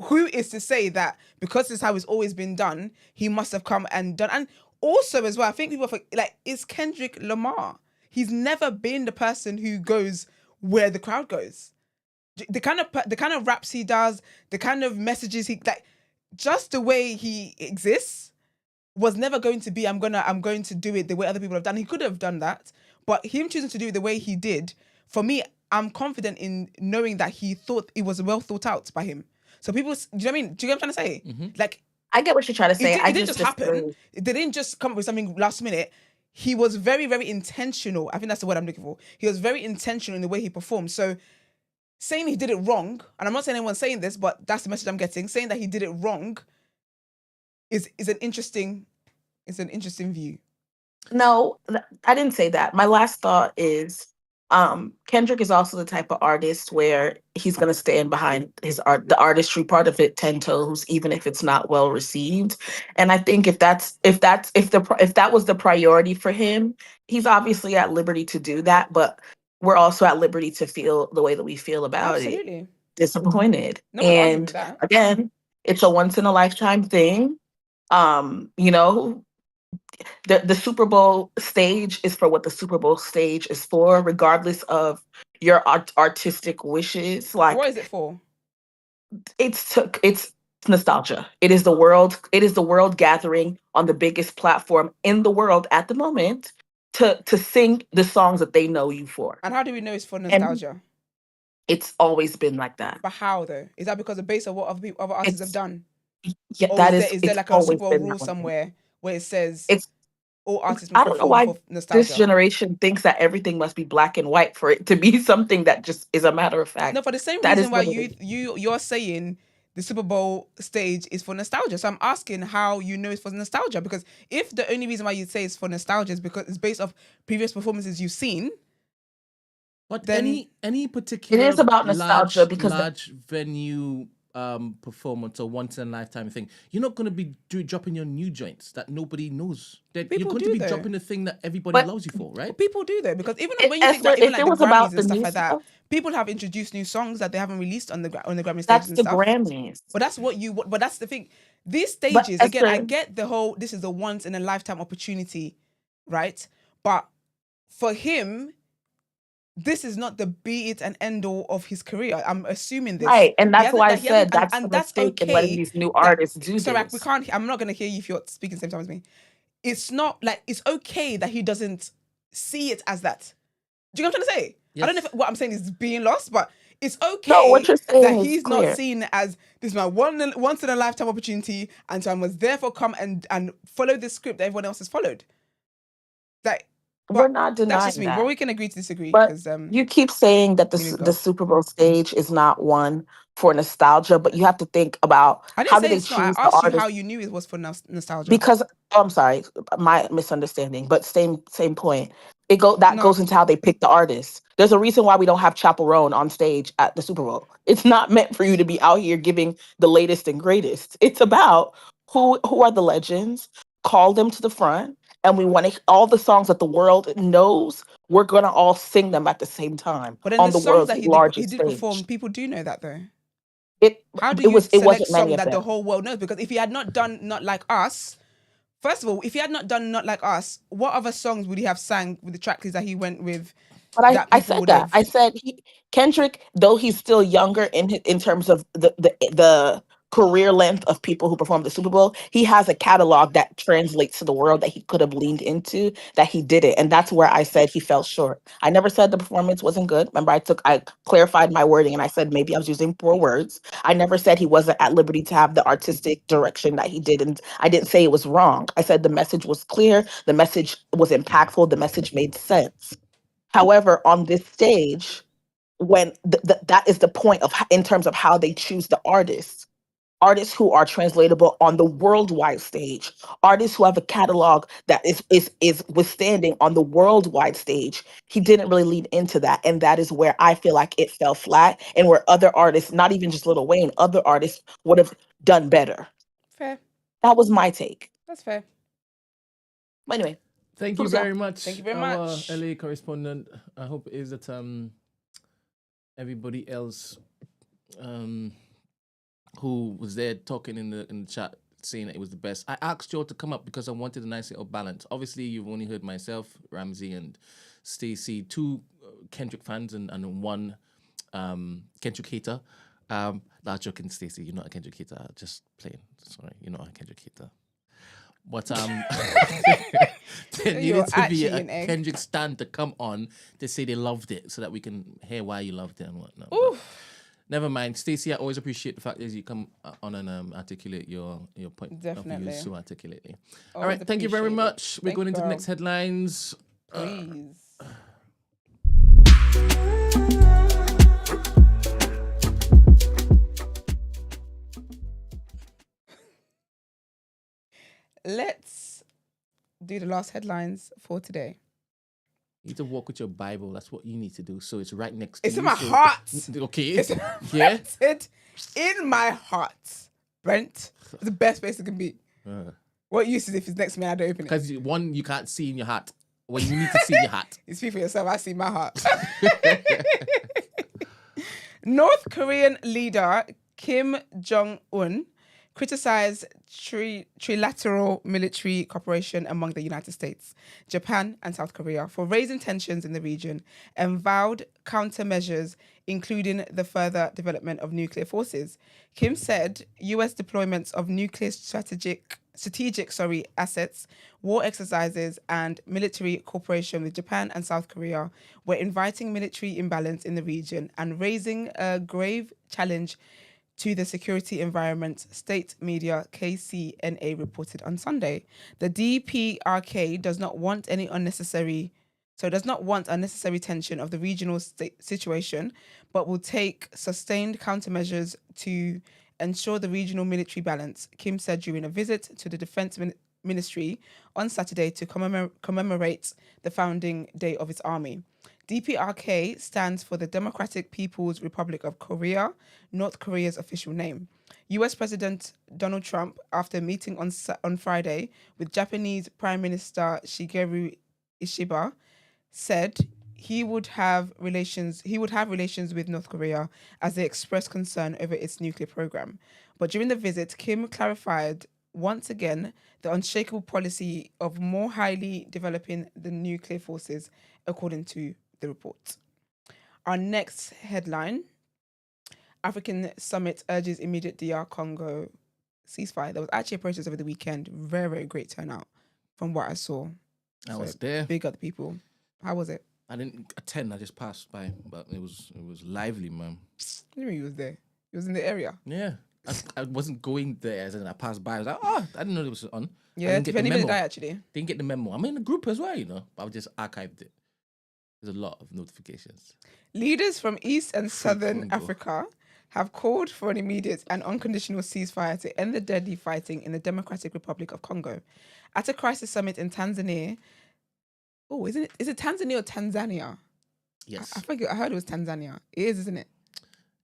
who is to say that because this is how it's always been done, he must have come and done, and also, as well, I think people it's Kendrick Lamar. He's never been the person who goes where the crowd goes. The kind of raps he does, the kind of messages just the way he exists was never going to be. I'm going to do it the way other people have done. He could have done that, but him choosing to do it the way he did, for me, I'm confident in knowing that he thought it was well thought out by him. So people, do you know what I mean? Do you get what I'm trying to say? Mm-hmm. I get what you're trying to say. It didn't just happen. It didn't just come up with something last minute. He was very, very intentional. I think that's the word I'm looking for. He was very intentional in the way he performed. So saying he did it wrong, and I'm not saying anyone's saying this, but that's the message I'm getting. Saying that he did it wrong is an interesting view. No, I didn't say that. My last thought is Kendrick is also the type of artist where he's going to stand behind his art, the artistry part of it, 10 toes, even if it's not well received. And I think if that was the priority for him, he's obviously at liberty to do that. But we're also at liberty to feel the way that we feel about it. Disappointed. No, and again, it's a once in a lifetime thing. The Super Bowl stage is for what the Super Bowl stage is for, regardless of your artistic wishes. What is it for? It's nostalgia. It is the world gathering on the biggest platform in the world at the moment to sing the songs that they know you for. And how do we know it's for nostalgia? And it's always been like that. But how though? Is that because of based on what other artists have done? Yeah, or is there like a Super Bowl rule somewhere where it says all artists must I don't know why nostalgia? This generation thinks that everything must be black and white for it to be something that just is a matter of fact. No, for the same reason why you're saying the Super Bowl stage is for nostalgia. So I'm asking how you know it's for nostalgia, because if the only reason why you say it's for nostalgia is because it's based off previous performances you've seen. But then any particular it is about nostalgia because large venue performance or once in a lifetime thing, you're not going to be dropping your new joints that nobody knows. You're going to be dropping the thing that everybody loves you for, right? People do though, because even when you think that even like the Grammys and stuff like that, people have introduced new songs that they haven't released on the Grammy stages and stuff. That's the Grammys. But that's the thing. These stages, again, I get the whole, this is a once in a lifetime opportunity, right? But for him, this is not the be it and end all of his career. I'm assuming this. Right, and that's why I said that's the mistake in letting these new artists do this. Sorry, I'm not going to hear you if you're speaking the same time as me. It's not like, it's okay that he doesn't see it as that. Do you know what I'm trying to say? Yes. I don't know if what I'm saying is being lost, but it's okay that he's not seen it as, this is my once in a lifetime opportunity, and so I must therefore come and follow this script that everyone else has followed. That we're not denying that's just me. that. But we can agree to disagree. But you keep saying that the Super Bowl stage is not one for nostalgia, but you have to think about how do they choose the artist. I asked you how you knew it was for nostalgia. Because I'm sorry, my misunderstanding. But same point. Goes into how they pick the artists. There's a reason why we don't have Chappell Roan on stage at the Super Bowl. It's not meant for you to be out here giving the latest and greatest. It's about who are the legends. Call them to the front. And we want all the songs that the world knows. We're gonna all sing them at the same time. But then on the world's songs that he did stage. perform, people do know that though. How do you select a song that the whole world knows? Because if he had not done Not Like Us, first of all, if he had not done Not Like Us, what other songs would he have sang with the track list that he went with? But I said that. I said Kendrick, though he's still younger in terms of the career length of people who perform the Super Bowl, he has a catalog that translates to the world that he could have leaned into, that he didn't. And that's where I said he fell short. I never said the performance wasn't good. Remember, I clarified my wording and I said maybe I was using poor words. I never said he wasn't at liberty to have the artistic direction that he did. And I didn't say it was wrong. I said the message was clear. The message was impactful. The message made sense. However, on this stage, when that is the point of in terms of how they choose the artists who are translatable on the worldwide stage, artists who have a catalog that is withstanding on the worldwide stage. He didn't really lead into that, and that is where I feel like it fell flat, and where other artists, not even just Lil Wayne, other artists would have done better. Fair. That was my take. That's fair. But anyway. Thank you very much. Thank you very much. Our LA correspondent. I hope it is that everybody else who was there talking in the chat saying that it was the best. I asked you all to come up because I wanted a nice little balance. Obviously, you've only heard myself, Ramsey, and Stacey, two Kendrick fans and one Kendrick hater. Not joking, Stacey. You're not a Kendrick hater. Just playing. Sorry, you're not a Kendrick hater. But there needed to be a Kendrick stand to come on to say they loved it so that we can hear why you loved it and whatnot. Never mind. Stacey, I always appreciate the fact that you come on and articulate your point of view so articulately. All right, thank you very much. We're going into the next headlines. Please. Let's do the last headlines for today. You need to walk with your Bible. That's what you need to do. So it's right next to you. It's in my heart. Okay. It's in my heart. Brent, it's the best place it can be. What use is if it's next to me and I don't open it? Because one, you can't see in your heart. When you need to see your heart. You speak for yourself. I see my heart. North Korean leader Kim Jong-un criticized trilateral military cooperation among the United States, Japan, and South Korea for raising tensions in the region and vowed countermeasures, including the further development of nuclear forces. Kim said U.S. deployments of nuclear strategic assets, war exercises, and military cooperation with Japan and South Korea were inviting military imbalance in the region and raising a grave challenge to the security environment, state media KCNA reported on Sunday. The DPRK does not want unnecessary tension of the regional situation, but will take sustained countermeasures to ensure the regional military balance, Kim said during a visit to the Defense Ministry on Saturday to commemorate the founding day of its army. DPRK stands for the Democratic People's Republic of Korea, North Korea's official name. US President Donald Trump, after meeting on Friday with Japanese Prime Minister Shigeru Ishiba, said he would have relations with North Korea as they expressed concern over its nuclear program. But during the visit, Kim clarified once again the unshakable policy of more highly developing the nuclear forces, according to the report. Our next headline: African Summit urges immediate DR Congo ceasefire. There was actually a protest over the weekend. Very, very great turnout from what I saw. I was there. Big up the people. How was it? I didn't attend. I just passed by, but it was lively, man. You mean you was there? You was in the area. Yeah, I wasn't going there. As in I passed by. I was like, oh, I didn't know it was on. Yeah, if anybody died, actually. Didn't get the memo. I'm in the group as well, but I've just archived it. There's a lot of notifications. Leaders from East and Southern Africa have called for an immediate and unconditional ceasefire to end the deadly fighting in the Democratic Republic of Congo. At a crisis summit in Tanzania. Oh, is it Tanzania or Tanzania? Yes. I heard it was Tanzania. It is, isn't it?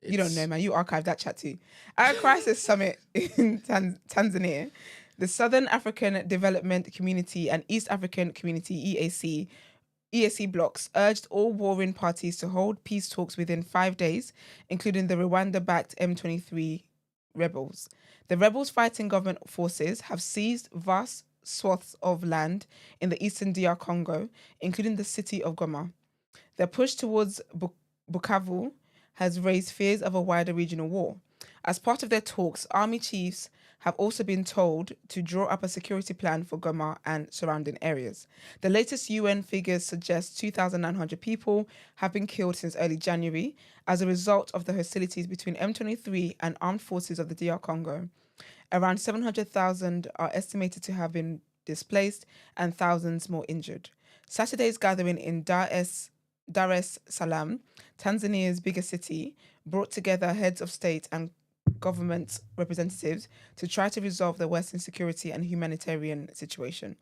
You don't know, man. You archived that chat too. At a crisis summit in Tanzania, the Southern African Development Community and East African Community, EAC blocs urged all warring parties to hold peace talks within 5 days, including the Rwanda-backed M23 rebels. The rebels fighting government forces have seized vast swaths of land in the eastern DR Congo, including the city of Goma. Their push towards Bukavu has raised fears of a wider regional war. As part of their talks, army chiefs have also been told to draw up a security plan for Goma and surrounding areas. The latest UN figures suggest 2,900 people have been killed since early January as a result of the hostilities between M23 and armed forces of the DR Congo. Around 700,000 are estimated to have been displaced and thousands more injured. Saturday's gathering in Dar es Salaam, Tanzania's biggest city, brought together heads of state and government representatives to try to resolve the Western security and humanitarian situation.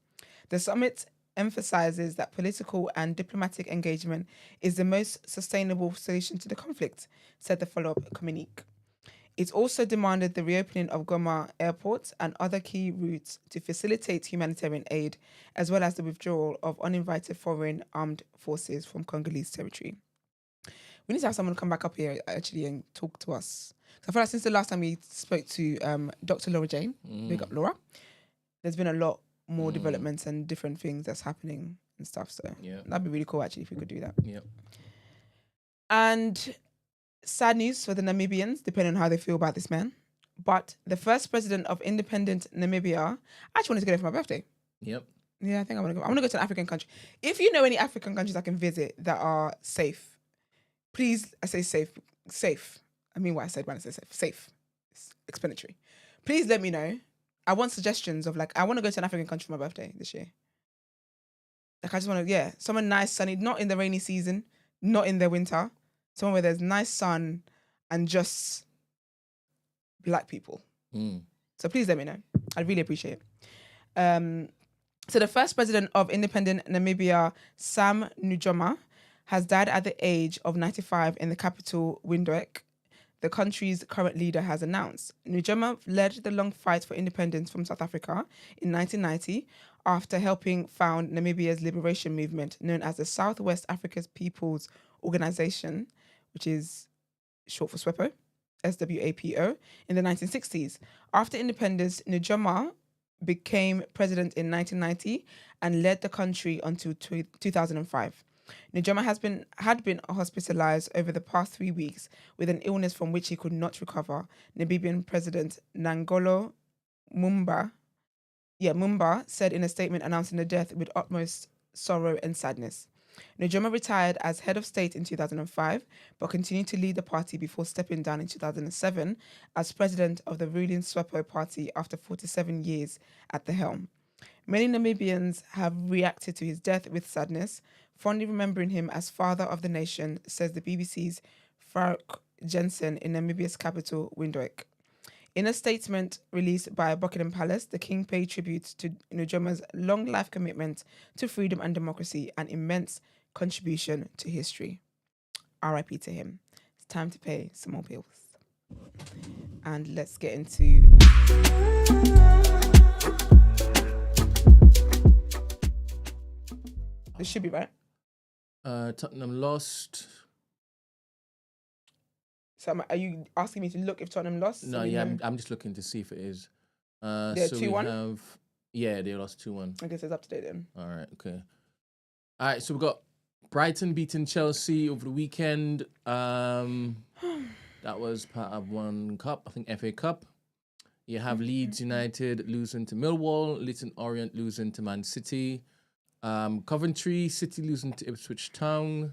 The summit emphasizes that political and diplomatic engagement is the most sustainable solution to the conflict, said the follow-up communique. It also demanded the reopening of Goma Airport and other key routes to facilitate humanitarian aid, as well as the withdrawal of uninvited foreign armed forces from Congolese territory. We need to have someone come back up here actually and talk to us. So I feel like since the last time we spoke to Dr. Laura Jane, big up Laura, there's been a lot more developments and different things that's happening and stuff. So that'd be really cool actually if we could do that. Yeah. And sad news for the Namibians, depending on how they feel about this man. But the first president of independent Namibia, I actually wanted to go there for my birthday. Yep. Yeah, I think I want to go. I want to go to an African country. If you know any African countries I can visit that are safe, please, I say safe. I mean what I said when I say safe. Safe. It's explanatory. Please let me know. I want suggestions of I want to go to an African country for my birthday this year. I just want to, somewhere nice, sunny, not in the rainy season, not in the winter. Somewhere where there's nice sun and just black people. So please let me know. I'd really appreciate it. So the first president of independent Namibia, Sam Nujoma, has died at the age of 95 in the capital, Windhoek, the country's current leader has announced. Nujoma led the long fight for independence from South Africa in 1990 after helping found Namibia's liberation movement known as the Southwest Africa's People's Organization, which is short for SWAPO, SWAPO, in the 1960s. After independence, Nujoma became president in 1990 and led the country until 2005. Nujoma had been hospitalized over the past 3 weeks with an illness from which he could not recover. Namibian President Nangolo Mumba said in a statement announcing the death with utmost sorrow and sadness. Nujoma retired as head of state in 2005, but continued to lead the party before stepping down in 2007 as president of the ruling SWAPO party after 47 years at the helm. Many Namibians have reacted to his death with sadness, fondly remembering him as father of the nation, says the BBC's Faruk Jensen in Namibia's capital, Windhoek. In a statement released by Buckingham Palace, the King paid tribute to Njoma's long life commitment to freedom and democracy and immense contribution to history. R.I.P. to him. It's time to pay some more bills. And let's get into... This should be right. Tottenham lost. So are you asking me to look if Tottenham lost? No, I'm just looking to see if it is. They're 2-1? They lost 2-1. I guess it's up to date then. All right, okay. All right, so we've got Brighton beating Chelsea over the weekend. That was part of one cup, I think FA Cup. You have Leeds United losing to Millwall, Leighton Orient losing to Man City, Coventry City losing to Ipswich Town,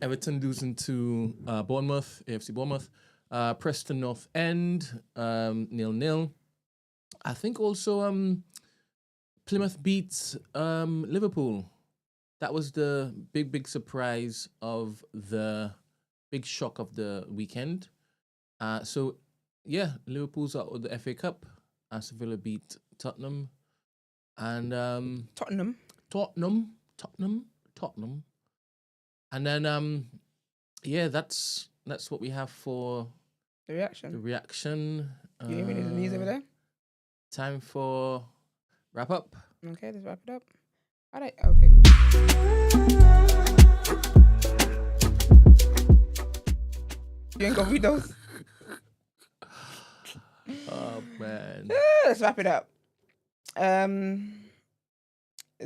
Everton losing to Bournemouth, AFC Bournemouth, Preston North End 0-0. I think also Plymouth beats Liverpool. That was the big surprise of the big shock of the weekend. So Liverpool's out of the FA Cup. Aston Villa beat Tottenham. And Tottenham. And then that's what we have for the reaction. You need the news over there? Time for wrap up. Okay, let's wrap it up. All right, okay. You ain't gonna read those? Oh man. Let's wrap it up. There's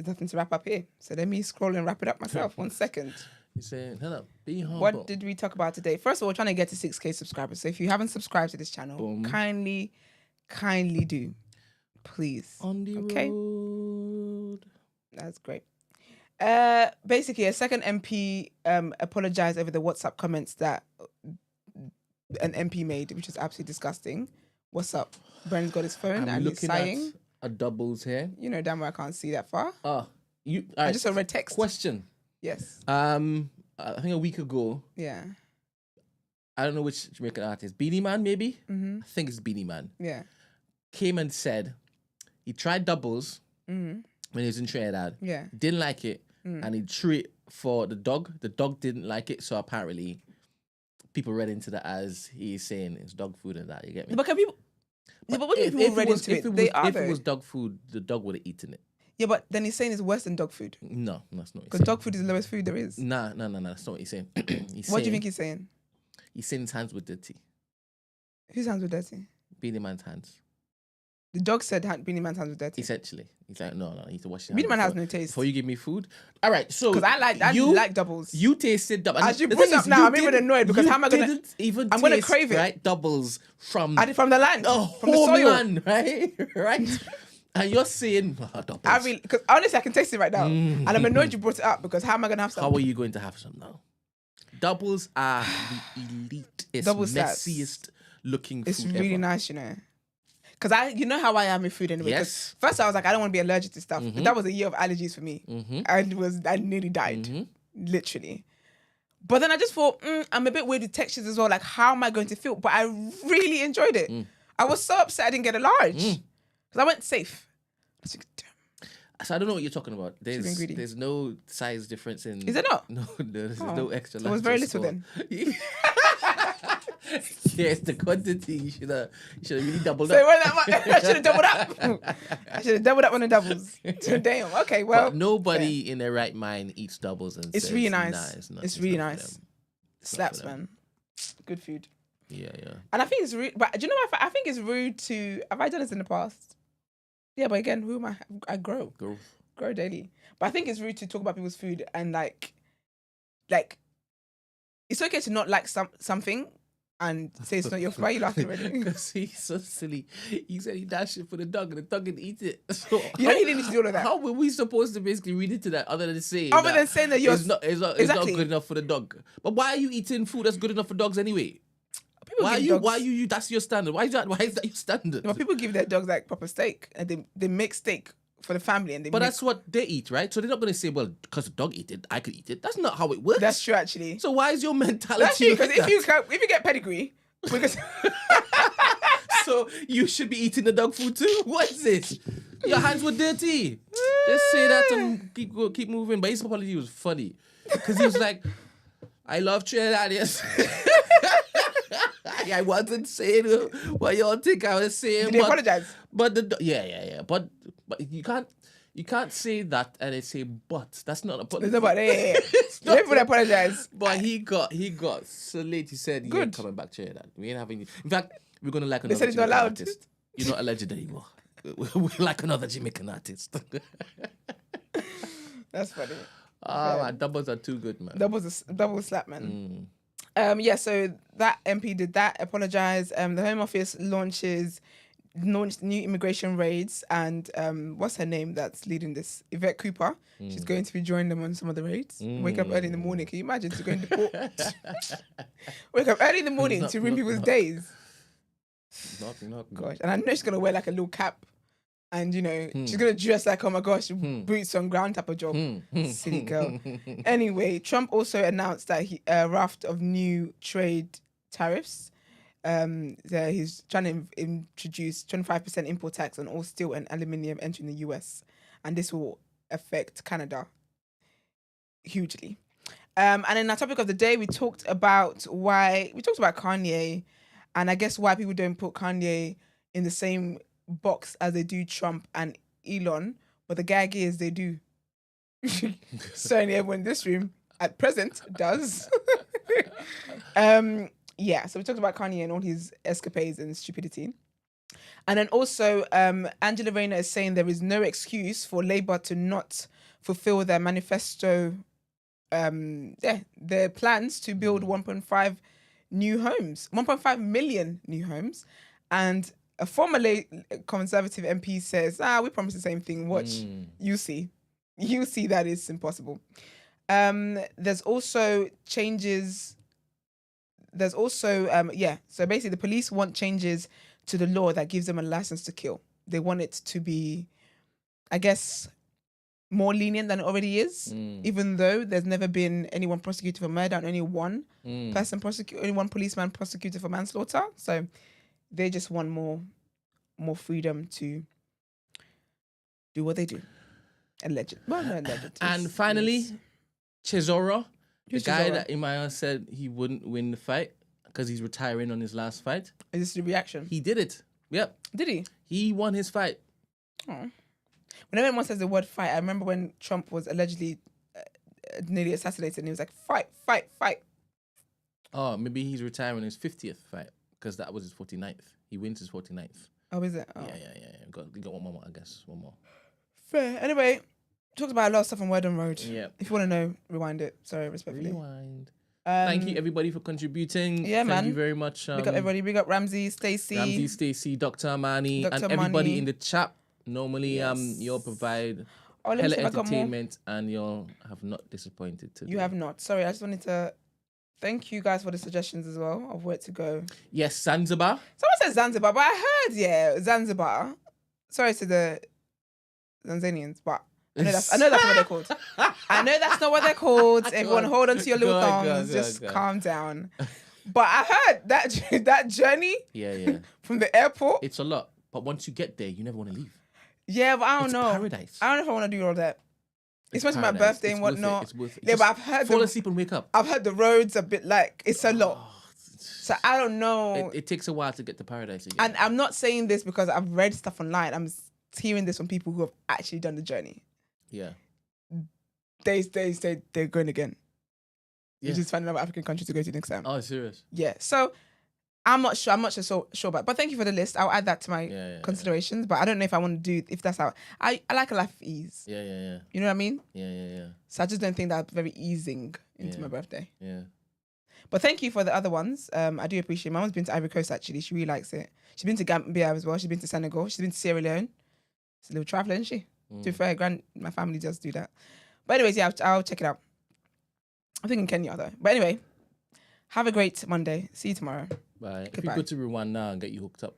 nothing to wrap up here. So let me scroll and wrap it up myself. 1 second. You're saying, be humble. What did we talk about today? First of all, we're trying to get to 6K subscribers. So if you haven't subscribed to this channel, kindly do. Please. On the road. That's great. Basically, a second MP apologized over the WhatsApp comments that an MP made, which is absolutely disgusting. What's up? Brent's got his phone and he's sighing. A doubles here. You know damn well I can't see that far. I just saw red text. Question. Yes. I think a week ago. Yeah. I don't know which Jamaican artist. Beanie Man, maybe? Mm-hmm. I think it's Beanie Man. Yeah. Came and said he tried doubles when he was in Trinidad. Yeah. Didn't like it. And he threw it for the dog. The dog didn't like it. So apparently people read into that as he's saying it's dog food and that. You get me? But can people... But what if people read into it? If it was dog food, the dog would have eaten it. Yeah, but then he's saying it's worse than dog food. No, that's not what he's saying. Because dog food is the lowest food there is. Nah, that's not what he's saying. What do you think he's saying? He's saying his hands were dirty. Whose hands were dirty? Beanie Man's hands. The dog said Beanie Man's hands were dirty. Essentially. He's like, no, you need to wash your hands. Beanie Man has no taste. Before you give me food. All right, so... Because I like doubles. You tasted doubles. As you bring up now, I'm even annoyed because how am I going to... I'm going to crave it. Right, doubles from... From the land. From the soil. Land, right? And you're saying, doubles. Because honestly, I can taste it right now. And I'm annoyed you brought it up because how am I going to have some? How are you going to have some now? Doubles are the elitist, messiest looking food It's really ever. nice, you know. Because you know how I am with food anyway. Yes. First I was like, I don't want to be allergic to stuff. But that was a year of allergies for me. I nearly died. Literally. But then I just thought, I'm a bit weird with textures as well. Like, how am I going to feel? But I really enjoyed it. I was so upset I didn't get a large. Because I went safe. I was like, damn. So I don't know what you're talking about. There's no size difference in... Is there not? No, there's no extra large. So it was very little then. Yes, the quantity you should have really doubled up. So I should have doubled up. I should have doubled up on the doubles. Damn. Okay, well. But nobody in their right mind eats doubles and it's really nice. Nah, it's really nice. Slaps, man. Good food. Yeah. And I think it's rude. But do you know what? I think it's rude to... Have I done this in the past? Yeah, but again, who am I? I grow daily. But I think it's rude to talk about people's food and like it's okay to not like something and say it's not your food. Why are you laughing already? Because he's so silly. He said he dashed it for the dog and the dog didn't eat it. So you know he didn't need to do all of that. How were we supposed to basically read into that other than saying that you're... It's not good enough for the dog. But why are you eating food that's good enough for dogs anyway? Why are you? That's your standard. Why is that your standard? Well, people give their dogs like proper steak, and they make steak for the family, and that's what they eat, right? So they're not going to say, well, because the dog ate it, I could eat it. That's not how it works. That's true, actually. So why is your mentality? That's true, because if you get pedigree, So you should be eating the dog food too? What is this? Your hands were dirty. Just say that and keep moving. But his apology was funny. Because he was like, I love Trinidad, yes. I wasn't saying what y'all think I was saying. Did he apologize? But yeah. But you can't say that and then say but. That's not a apology. There's nobody. Everybody apologize. But he got so late. He said, "You ain't coming back to Trinidad. We ain't having you." In fact, we're gonna like another Jamaican artist. You're not a legend anymore. We like another Jamaican artist. That's funny. Oh, man, doubles are too good, man. Double slap, man. So that MP did that. Apologize. The Home Office launched new immigration raids, and what's her name that's leading this? Yvette Cooper. She's going to be joining them on some of the raids. Wake up early in the morning. Can you imagine to go in the port? Wake up early in the morning to ruin people's days. Not. Gosh, and I know she's gonna wear like a little cap, and she's gonna dress like, oh my gosh, boots on ground type of job. Silly girl. Anyway, Trump also announced that a raft of new trade tariffs. He's trying to introduce 25% import tax on all steel and aluminium entering the US, and this will affect Canada hugely. And in our topic of the day, we talked about Kanye, and I guess why people don't put Kanye in the same box as they do Trump and Elon, but the gag is they do. Certainly everyone in this room at present does. Yeah, so we talked about Kanye and all his escapades and stupidity. And then also, Angela Rayner is saying there is no excuse for Labour to not fulfill their manifesto, their plans to build 1.5 million new homes. And a former Conservative MP says, we promised the same thing. Watch, you see. You see that it's impossible. There's also changes... so basically the police want changes to the law that gives them a license to kill. They want it to be, I guess, more lenient than it already is, even though there's never been anyone prosecuted for murder and only one only one policeman prosecuted for manslaughter. So they just want more freedom to do what they do. Alleged. And finally, Chisora. The guy that Imaya said he wouldn't win the fight because he's retiring on his last fight. Is this the reaction? He did it. Yep. Did he? He won his fight. Oh. Whenever anyone says the word fight, I remember when Trump was allegedly nearly assassinated and he was like, fight. Oh, maybe he's retiring his 50th fight because that was his 49th. He wins his 49th. Oh, is it? Oh. Yeah. You got one more, I guess. One more. Fair. Anyway, talked about a lot of stuff on Word on Road. Yeah. If you want to know, rewind it. Sorry, respectfully. Rewind. Thank you, everybody, for contributing. Yeah, man. Thank you very much. Big up everybody. Big up Ramsey, Stacey, Dr. Amani, and everybody in the chat. Normally, you'll provide hella entertainment, and you'll have not disappointed today. You have not. Sorry, I just wanted to thank you guys for the suggestions as well of where to go. Yes, Zanzibar. Someone said Zanzibar, but I heard, Zanzibar. Sorry to the Tanzanians, but I know that's not what they're called. I know that's not what they're called. Everyone hold on to your little thumbs. Just calm down. But I heard that journey from the airport. It's a lot. But once you get there, you never want to leave. Yeah, but I don't know. Paradise. I don't know if I want to do all that. Especially my birthday and whatnot. It's worth it. Yeah, but I've heard fall asleep and wake up. I've heard the roads a bit like it's a lot. So I don't know. It takes a while to get to paradise again. And I'm not saying this because I've read stuff online. I'm hearing this from people who have actually done the journey. Yeah. They say they're going again. Yeah. You just find another African country to go to next time. Oh, serious? Yeah. So I'm not sure about it. But thank you for the list. I'll add that to my considerations. But I don't know if I want to do if that's how I like a life of ease. Yeah. You know what I mean? Yeah. So I just don't think that's very easing into my birthday. Yeah. But thank you for the other ones. I do appreciate it. My mom's been to Ivory Coast actually. She really likes it. She's been to Gambia as well. She's been to Senegal. She's been to Sierra Leone. It's a little traveler, isn't she? To be fair, my family does do that. But anyways, yeah, I'll check it out. I'm thinking Kenya though. But anyway, have a great Monday. See you tomorrow. Bye. Goodbye. If you go to Rwanda and get you hooked up.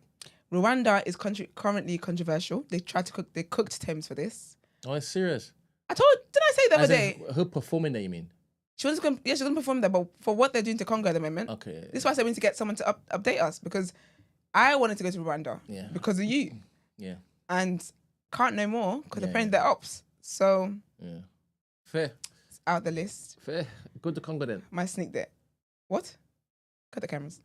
Rwanda is currently controversial. They cooked Thames for this. Oh, it's serious? Didn't I say the other day? Her performing there, you mean? She's going to perform there, but for what they're doing to Congo at the moment. Okay. This is why I said we need to get someone to update us, because I wanted to go to Rwanda because of you. Yeah. And can't no more because they're playing their ops. So fair. It's out the list. Fair. Go to Congo then. Might sneak there. What? Cut the cameras.